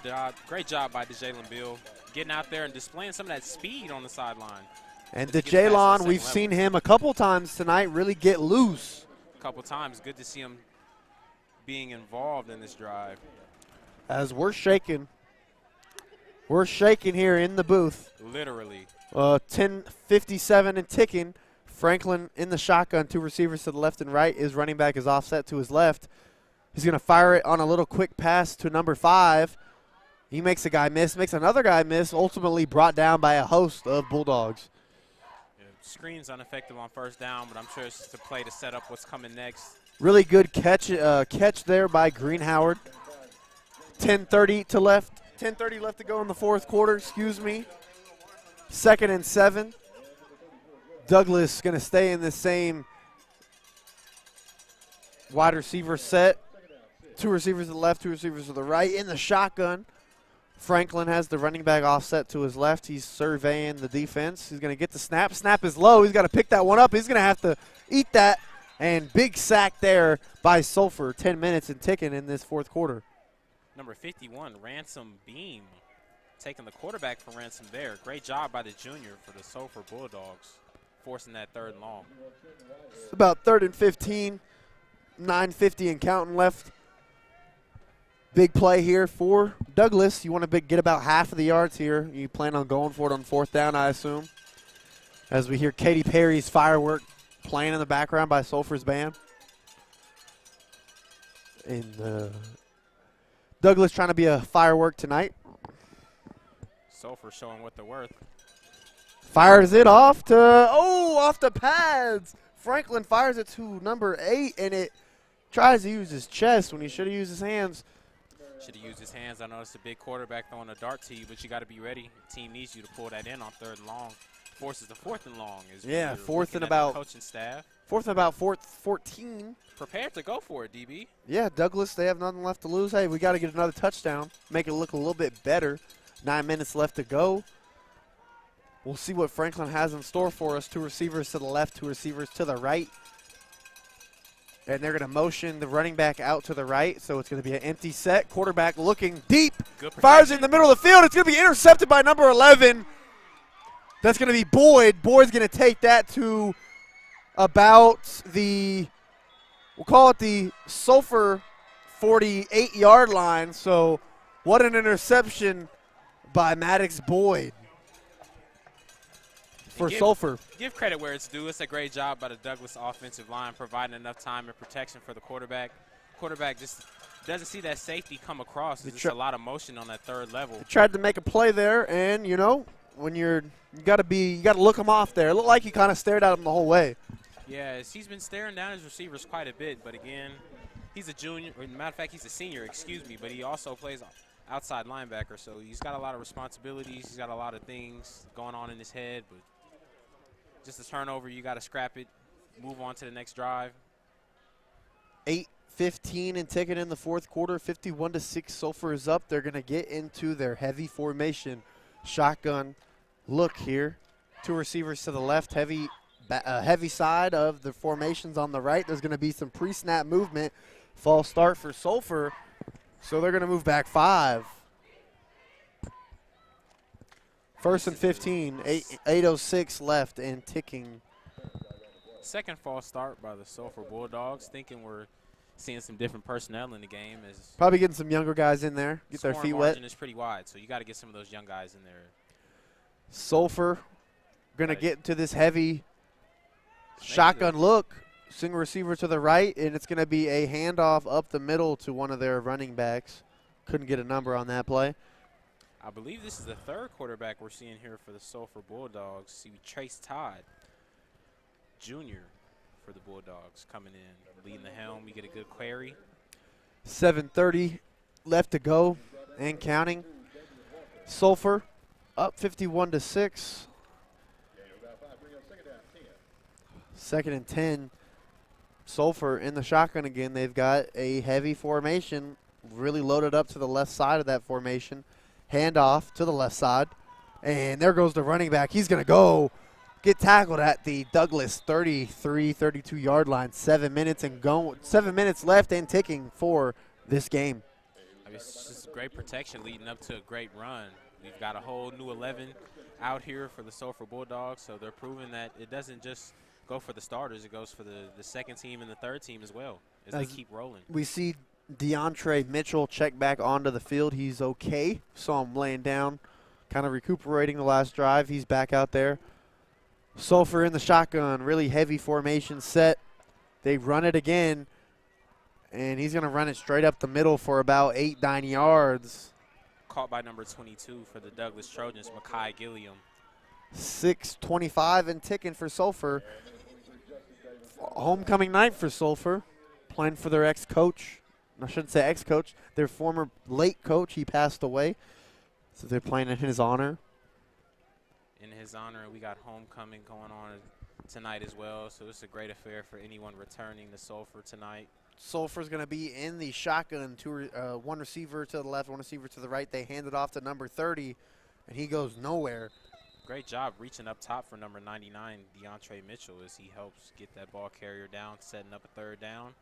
[SPEAKER 5] Yeah, great job by Jalen Beal getting out there and displaying some of that speed on the sideline.
[SPEAKER 4] And Jalen, we've seen him a couple times tonight really get loose.
[SPEAKER 5] A couple times. Good to see him being involved in this drive.
[SPEAKER 4] As we're shaking. We're shaking here in the booth.
[SPEAKER 5] Literally.
[SPEAKER 4] 10:57 and ticking. Franklin in the shotgun, 2 receivers to the left and right. His running back is offset to his left. He's going to fire it on a little quick pass to number 5. He makes a guy miss, makes another guy miss, ultimately brought down by a host of Bulldogs.
[SPEAKER 5] Yeah, screen's ineffective on first down, but I'm sure it's just a play to set up what's coming next.
[SPEAKER 4] Really good catch there by Greenhoward. 10:30 left to go in the fourth quarter, excuse me. 2nd and 7. Douglas going to stay in the same wide receiver set. 2 receivers to the left, 2 receivers to the right. In the shotgun, Franklin has the running back offset to his left. He's surveying the defense. He's going to get the snap. Snap is low. He's got to pick that one up. He's going to have to eat that. And big sack there by Sulphur. 10 minutes and ticking in this fourth quarter.
[SPEAKER 5] Number 51, Ransom Beam, taking the quarterback for Ransom there. Great job by the junior for the Sulphur Bulldogs, forcing that 3rd and long.
[SPEAKER 4] About 3rd and 15, 9:50 and counting left. Big play here for Douglas. You want to get about half of the yards here. You plan on going for it on 4th down, I assume. As we hear Katy Perry's firework playing in the background by Sulphur's band. And Douglas trying to be a firework tonight.
[SPEAKER 5] Sulphur showing what they're worth.
[SPEAKER 4] Fires it off off the pads. Franklin fires it to number 8, and it tries to use his chest when he should have used his hands.
[SPEAKER 5] Should have used his hands. I know it's a big quarterback throwing a dart to you, but you got to be ready. The team needs you to pull that in on 3rd and long. Forces the 4th and long.
[SPEAKER 4] Yeah, 4th and about
[SPEAKER 5] coaching staff.
[SPEAKER 4] 4th and about 14.
[SPEAKER 5] Prepared to go for it, DB.
[SPEAKER 4] Yeah, Douglas, they have nothing left to lose. Hey, we got to get another touchdown, make it look a little bit better. 9 minutes left to go. We'll see what Franklin has in store for us. 2 receivers to the left, 2 receivers to the right. And they're going to motion the running back out to the right, so it's going to be an empty set. Quarterback looking deep. Fires it in the middle of the field. It's going to be intercepted by number 11. That's going to be Boyd. Boyd's going to take that to about the, we'll call it the Sulphur 48-yard line. So what an interception by Maddox Boyd for Sulphur.
[SPEAKER 5] Give credit where it's due. It's a great job by the Douglas offensive line, providing enough time and protection for the quarterback. Quarterback just doesn't see that safety come across. There's just a lot of motion on that 3rd level.
[SPEAKER 4] He tried to make a play there, and you know, when you got to look him off there. It looked like he kind of stared at him the whole way.
[SPEAKER 5] Yeah, he's been staring down his receivers quite a bit, but again, he's a junior. Or, matter of fact, he's a senior, excuse me, but he also plays outside linebacker, so he's got a lot of responsibilities. He's got a lot of things going on in his head, but just a turnover, you got to scrap it, move on to the next drive.
[SPEAKER 4] 8:15 and ticking in the fourth quarter, 51-6. Sulphur is up. They're going to get into their heavy formation. Shotgun look here. 2 receivers to the left, heavy side of the formations on the right. There's going to be some pre-snap movement. False start for Sulphur, so they're going to move back 5. 1st and 15, 8:06 left and ticking.
[SPEAKER 5] Second false start by the Sulphur Bulldogs, thinking we're seeing some different personnel in the game.
[SPEAKER 4] Probably getting some younger guys in there, get their feet wet.
[SPEAKER 5] Margin is pretty wide, so you got to get some of those young guys in there.
[SPEAKER 4] Sulphur going to get to this heavy shotgun look. Single receiver to the right, and it's going to be a handoff up the middle to one of their running backs. Couldn't get a number on that play.
[SPEAKER 5] I believe this is the 3rd quarterback we're seeing here for the Sulphur Bulldogs. See Trace Todd, junior, for the Bulldogs coming in, leading the helm. We get a good query.
[SPEAKER 4] 7:30 left to go and counting. Sulphur up 51-6. 2nd and 10. Sulphur in the shotgun again. They've got a heavy formation, really loaded up to the left side of that formation. Handoff to the left side. And there goes the running back. He's going to go get tackled at the Douglas 33, 32-yard line. 7 minutes left and ticking for this game.
[SPEAKER 5] I mean, it's just great protection leading up to a great run. We've got a whole new 11 out here for the Sulphur Bulldogs, so they're proving that it doesn't just go for the starters. It goes for the second team and the 3rd team as well as they keep rolling.
[SPEAKER 4] We see DeAndre Mitchell check back onto the field. He's okay. Saw him laying down, kind of recuperating the last drive. He's back out there. Sulphur in the shotgun, really heavy formation set. They run it again, and he's going to run it straight up the middle for about 8-9 yards.
[SPEAKER 5] Caught by number 22 for the Douglas Trojans, Makai Gilliam.
[SPEAKER 4] 6:25 and ticking for Sulphur. Homecoming night for Sulphur, playing for their ex-coach. I shouldn't say ex-coach, their former late coach. He passed away, so they're playing in his honor.
[SPEAKER 5] In his honor, we got homecoming going on tonight as well, so it's a great affair for anyone returning to Sulphur tonight.
[SPEAKER 4] Sulphur's going to be in the shotgun, one receiver to the left, one receiver to the right. They hand it off to number 30, and he goes nowhere.
[SPEAKER 5] Great job reaching up top for number 99, DeAndre Mitchell, as he helps get that ball carrier down, setting up a third down.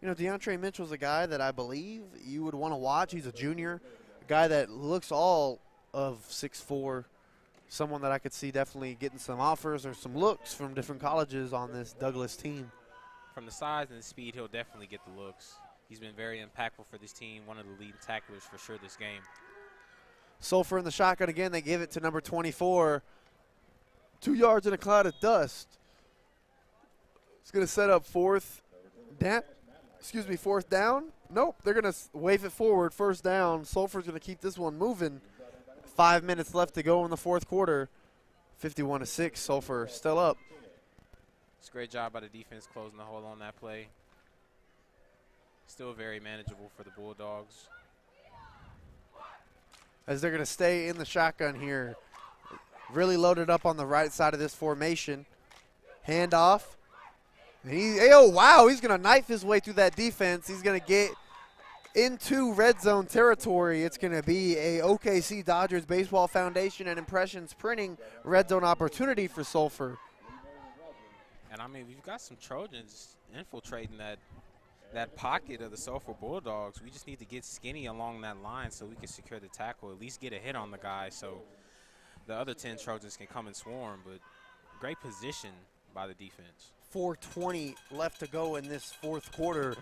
[SPEAKER 4] You know, DeAndre Mitchell's a guy that I believe you would want to watch. He's a junior, a guy that looks all of 6'4", someone that I could see definitely getting some offers or some looks from different colleges on this Douglas team.
[SPEAKER 5] From the size and the speed, he'll definitely get the looks. He's been very impactful for this team, one of the leading tacklers for sure this game.
[SPEAKER 4] Sulphur in the shotgun again. They give it to number 24. 2 yards in a cloud of dust. It's going to set up fourth down. Nope, they're going to wave it forward. First down. Sulphur's going to keep this one moving. 5 minutes left to go in the fourth quarter. 51-6. Sulphur still up.
[SPEAKER 5] It's a great job by the defense closing the hole on that play. Still very manageable for the Bulldogs.
[SPEAKER 4] As they're going to stay in the shotgun here. Really loaded up on the right side of this formation. Handoff. Oh, wow, he's going to knife his way through that defense. He's going to get into red zone territory. It's going to be a OKC Dodgers Baseball Foundation and Impressions Printing red zone opportunity for Sulphur.
[SPEAKER 5] And, I mean, we've got some Trojans infiltrating that pocket of the Sulphur Bulldogs. We just need to get skinny along that line so we can secure the tackle, at least get a hit on the guy so the other 10 Trojans can come and swarm. But great position by the defense.
[SPEAKER 4] 4:20 left to go in this fourth quarter.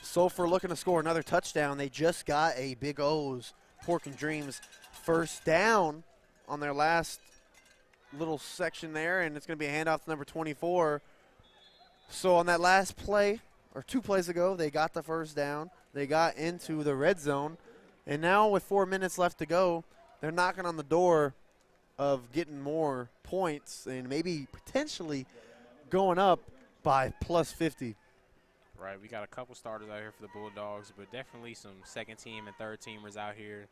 [SPEAKER 4] Sulphur looking to score another touchdown. They just got a Big O's Pork and Dreams first down on their last little section there, and it's going to be a handoff to number 24. So on that last play, or 2 plays ago, they got the first down. They got into the red zone, and now with 4 minutes left to go, they're knocking on the door of getting more points and maybe potentially going up by plus 50.
[SPEAKER 5] Right, we got a couple starters out here for the Bulldogs, but definitely some second team and third teamers out here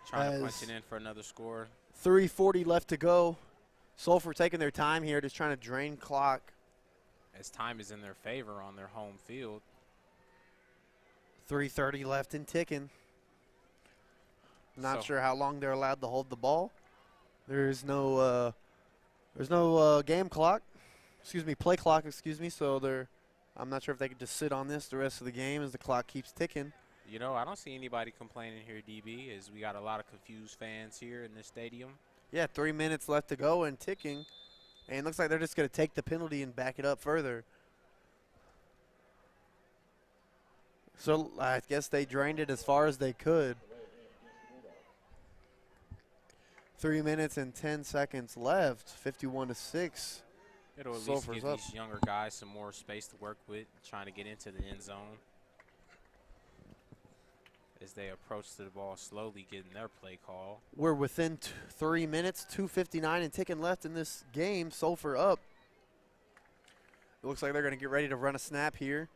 [SPEAKER 5] trying to punch it in for another score.
[SPEAKER 4] 3:40 left to go. Sulphur taking their time here, just trying to drain clock.
[SPEAKER 5] As time is in their favor on their home field.
[SPEAKER 4] 3:30 left and ticking. Not sure how long they're allowed to hold the ball. There's no game clock. Play clock, so I'm not sure if they could just sit on this the rest of the game as the clock keeps ticking.
[SPEAKER 5] You know, I don't see anybody complaining here, DB, as we got a lot of confused fans here in this stadium.
[SPEAKER 4] Yeah, 3 minutes left to go and ticking. And it looks like they're just going to take the penalty and back it up further. So I guess they drained it as far as they could. 3 minutes and 10 seconds left, 51-6.
[SPEAKER 5] It'll at least
[SPEAKER 4] Sulphur's
[SPEAKER 5] give
[SPEAKER 4] up.
[SPEAKER 5] these younger guys some more space to work with, trying to get into the end zone. As they approach to the ball slowly, getting their play call.
[SPEAKER 4] We're within 3 minutes, 2:59 and ticking left in this game. Sulphur up. It looks like they're going to get ready to run a snap here.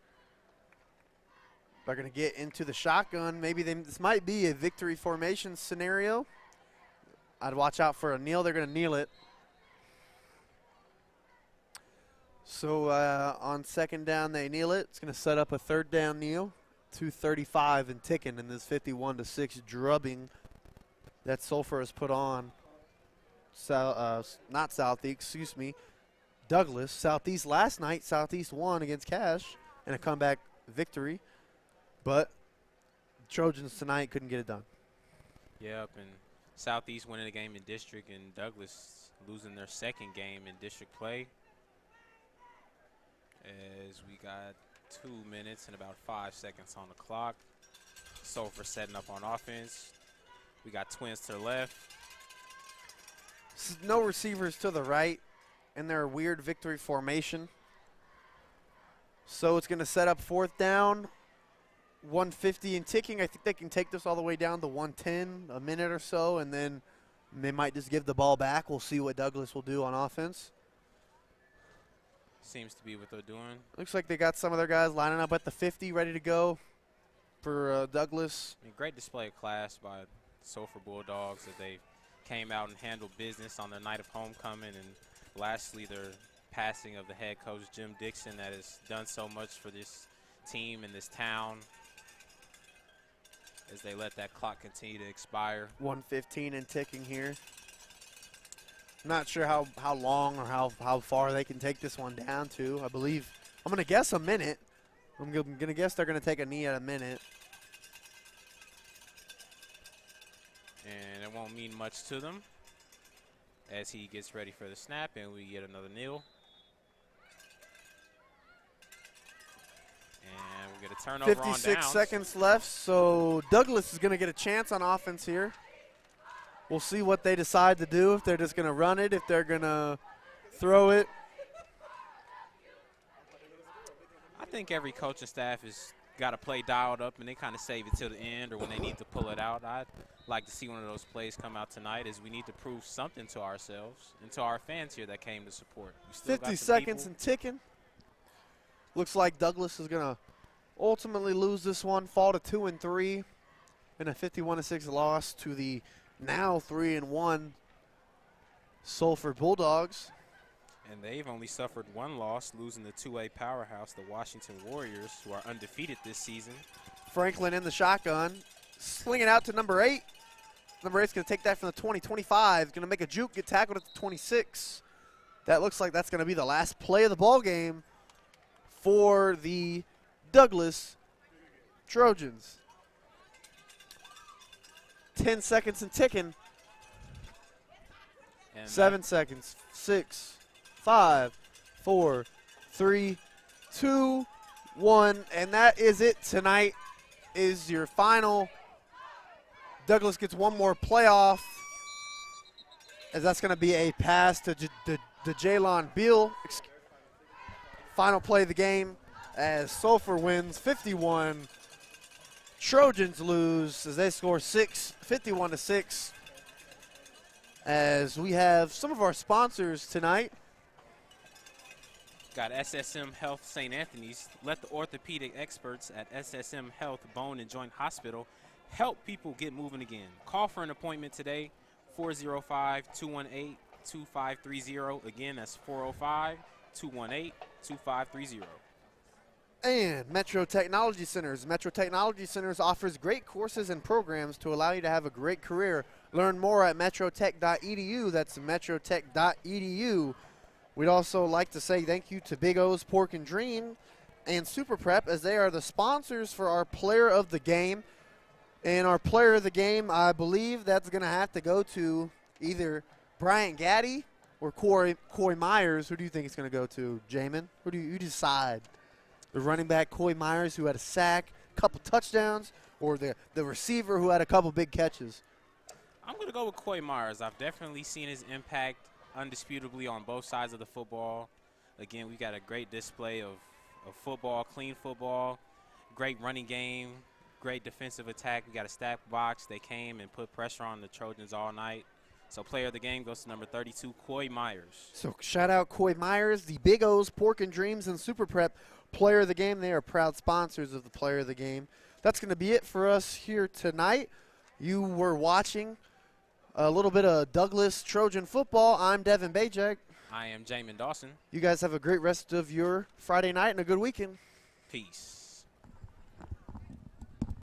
[SPEAKER 4] They're going to get into the shotgun. Maybe this might be a victory formation scenario. I'd watch out for a kneel. They're going to kneel it. So on second down, they kneel it. It's going to set up a third down kneel. 2:35 and ticking in this 51-6 drubbing that Sulphur has put on. Not Southeast, Douglas. Southeast last night. Southeast won against Cash in a comeback victory. But Trojans tonight couldn't get it done.
[SPEAKER 5] Yep, and Southeast winning a game in district and Douglas losing their second game in district play. As we got 2 minutes and about 5 seconds on the clock. Sulphur setting up on offense. We got twins to the left.
[SPEAKER 4] No receivers to the right in their weird victory formation. So it's going to set up 4th down, 150 and ticking. I think they can take this all the way down to 110, a minute or so, and then they might just give the ball back. We'll see what Douglas will do on offense.
[SPEAKER 5] Seems to be what they're doing.
[SPEAKER 4] Looks like they got some of their guys lining up at the 50, ready to go for Douglas.
[SPEAKER 5] I mean, great display of class by the Sulphur Bulldogs that they came out and handled business on their night of homecoming. And lastly, their passing of the head coach, Jim Dixon, that has done so much for this team and this town as they let that clock continue to expire.
[SPEAKER 4] 115 and ticking here. Not sure how long or how far they can take this one down to. I believe, I'm going to guess a minute. I'm going to guess they're going to take a knee at a minute.
[SPEAKER 5] And it won't mean much to them as he gets ready for the snap and we get another kneel. And we get a turnover on downs.
[SPEAKER 4] 56 seconds left, so Douglas is going to get a chance on offense here. We'll see what they decide to do, if they're just going to run it, if they're going to throw it.
[SPEAKER 5] I think every coaching staff has got a play dialed up and they kind of save it till the end or when they need to pull it out. I'd like to see one of those plays come out tonight as we need to prove something to ourselves and to our fans here that came to support.
[SPEAKER 4] 50 seconds and ticking. Looks like Douglas is going to ultimately lose this one, fall to 2-3 in a 51-6 loss to the now 3-1 Sulphur Bulldogs.
[SPEAKER 5] And they've only suffered one loss, losing the 2A powerhouse, the Washington Warriors, who are undefeated this season.
[SPEAKER 4] Franklin in the shotgun, slinging out to number 8. Number 8's going to take that from the 20, 25. Going to make a juke, get tackled at the 26. That looks like that's going to be the last play of the ball game for the Douglas Trojans. 10 seconds and ticking.
[SPEAKER 5] And
[SPEAKER 4] 7 seconds. 6, 5, 4, 3, 2, 1. And that is it tonight. Is your final. Douglas gets one more playoff, as that's going to be a pass to Jalon Beal. Final play of the game as Sulphur wins 51. Trojans lose as they score 6, 51-6. As we have some of our sponsors tonight.
[SPEAKER 5] Got SSM Health St. Anthony's. Let the orthopedic experts at SSM Health Bone and Joint Hospital help people get moving again. Call for an appointment today, 405-218-2530. Again, that's 405-218-2530.
[SPEAKER 4] And Metro Technology Centers. Metro Technology Centers offers great courses and programs to allow you to have a great career. Learn more at metrotech.edu. That's metrotech.edu. We'd also like to say thank you to Big O's Pork and Dream and Super Prep, as they are the sponsors for our player of the game. And our player of the game, I believe that's going to have to go to either Bryant Gaddy or Coy Myers. Who do you think it's going to go to, Jamin? Who do you decide? The running back, Coy Myers, who had a sack, a couple touchdowns, or the receiver who had a couple big catches?
[SPEAKER 5] I'm going to go with Coy Myers. I've definitely seen his impact undisputably on both sides of the football. Again, we got a great display of football, clean football, great running game, great defensive attack. We got a stacked box. They came and put pressure on the Trojans all night. So player of the game goes to number 32, Coy Myers.
[SPEAKER 4] So shout out Coy Myers, the Big O's Pork and Dreams and Super Prep player of the game. They are proud sponsors of the player of the game. That's going to be it for us here tonight. You were watching a little bit of Douglas Trojan football. I'm Devin Bajak.
[SPEAKER 5] I am Jamin Dawson.
[SPEAKER 4] You guys have a great rest of your Friday night and a good weekend.
[SPEAKER 5] Peace.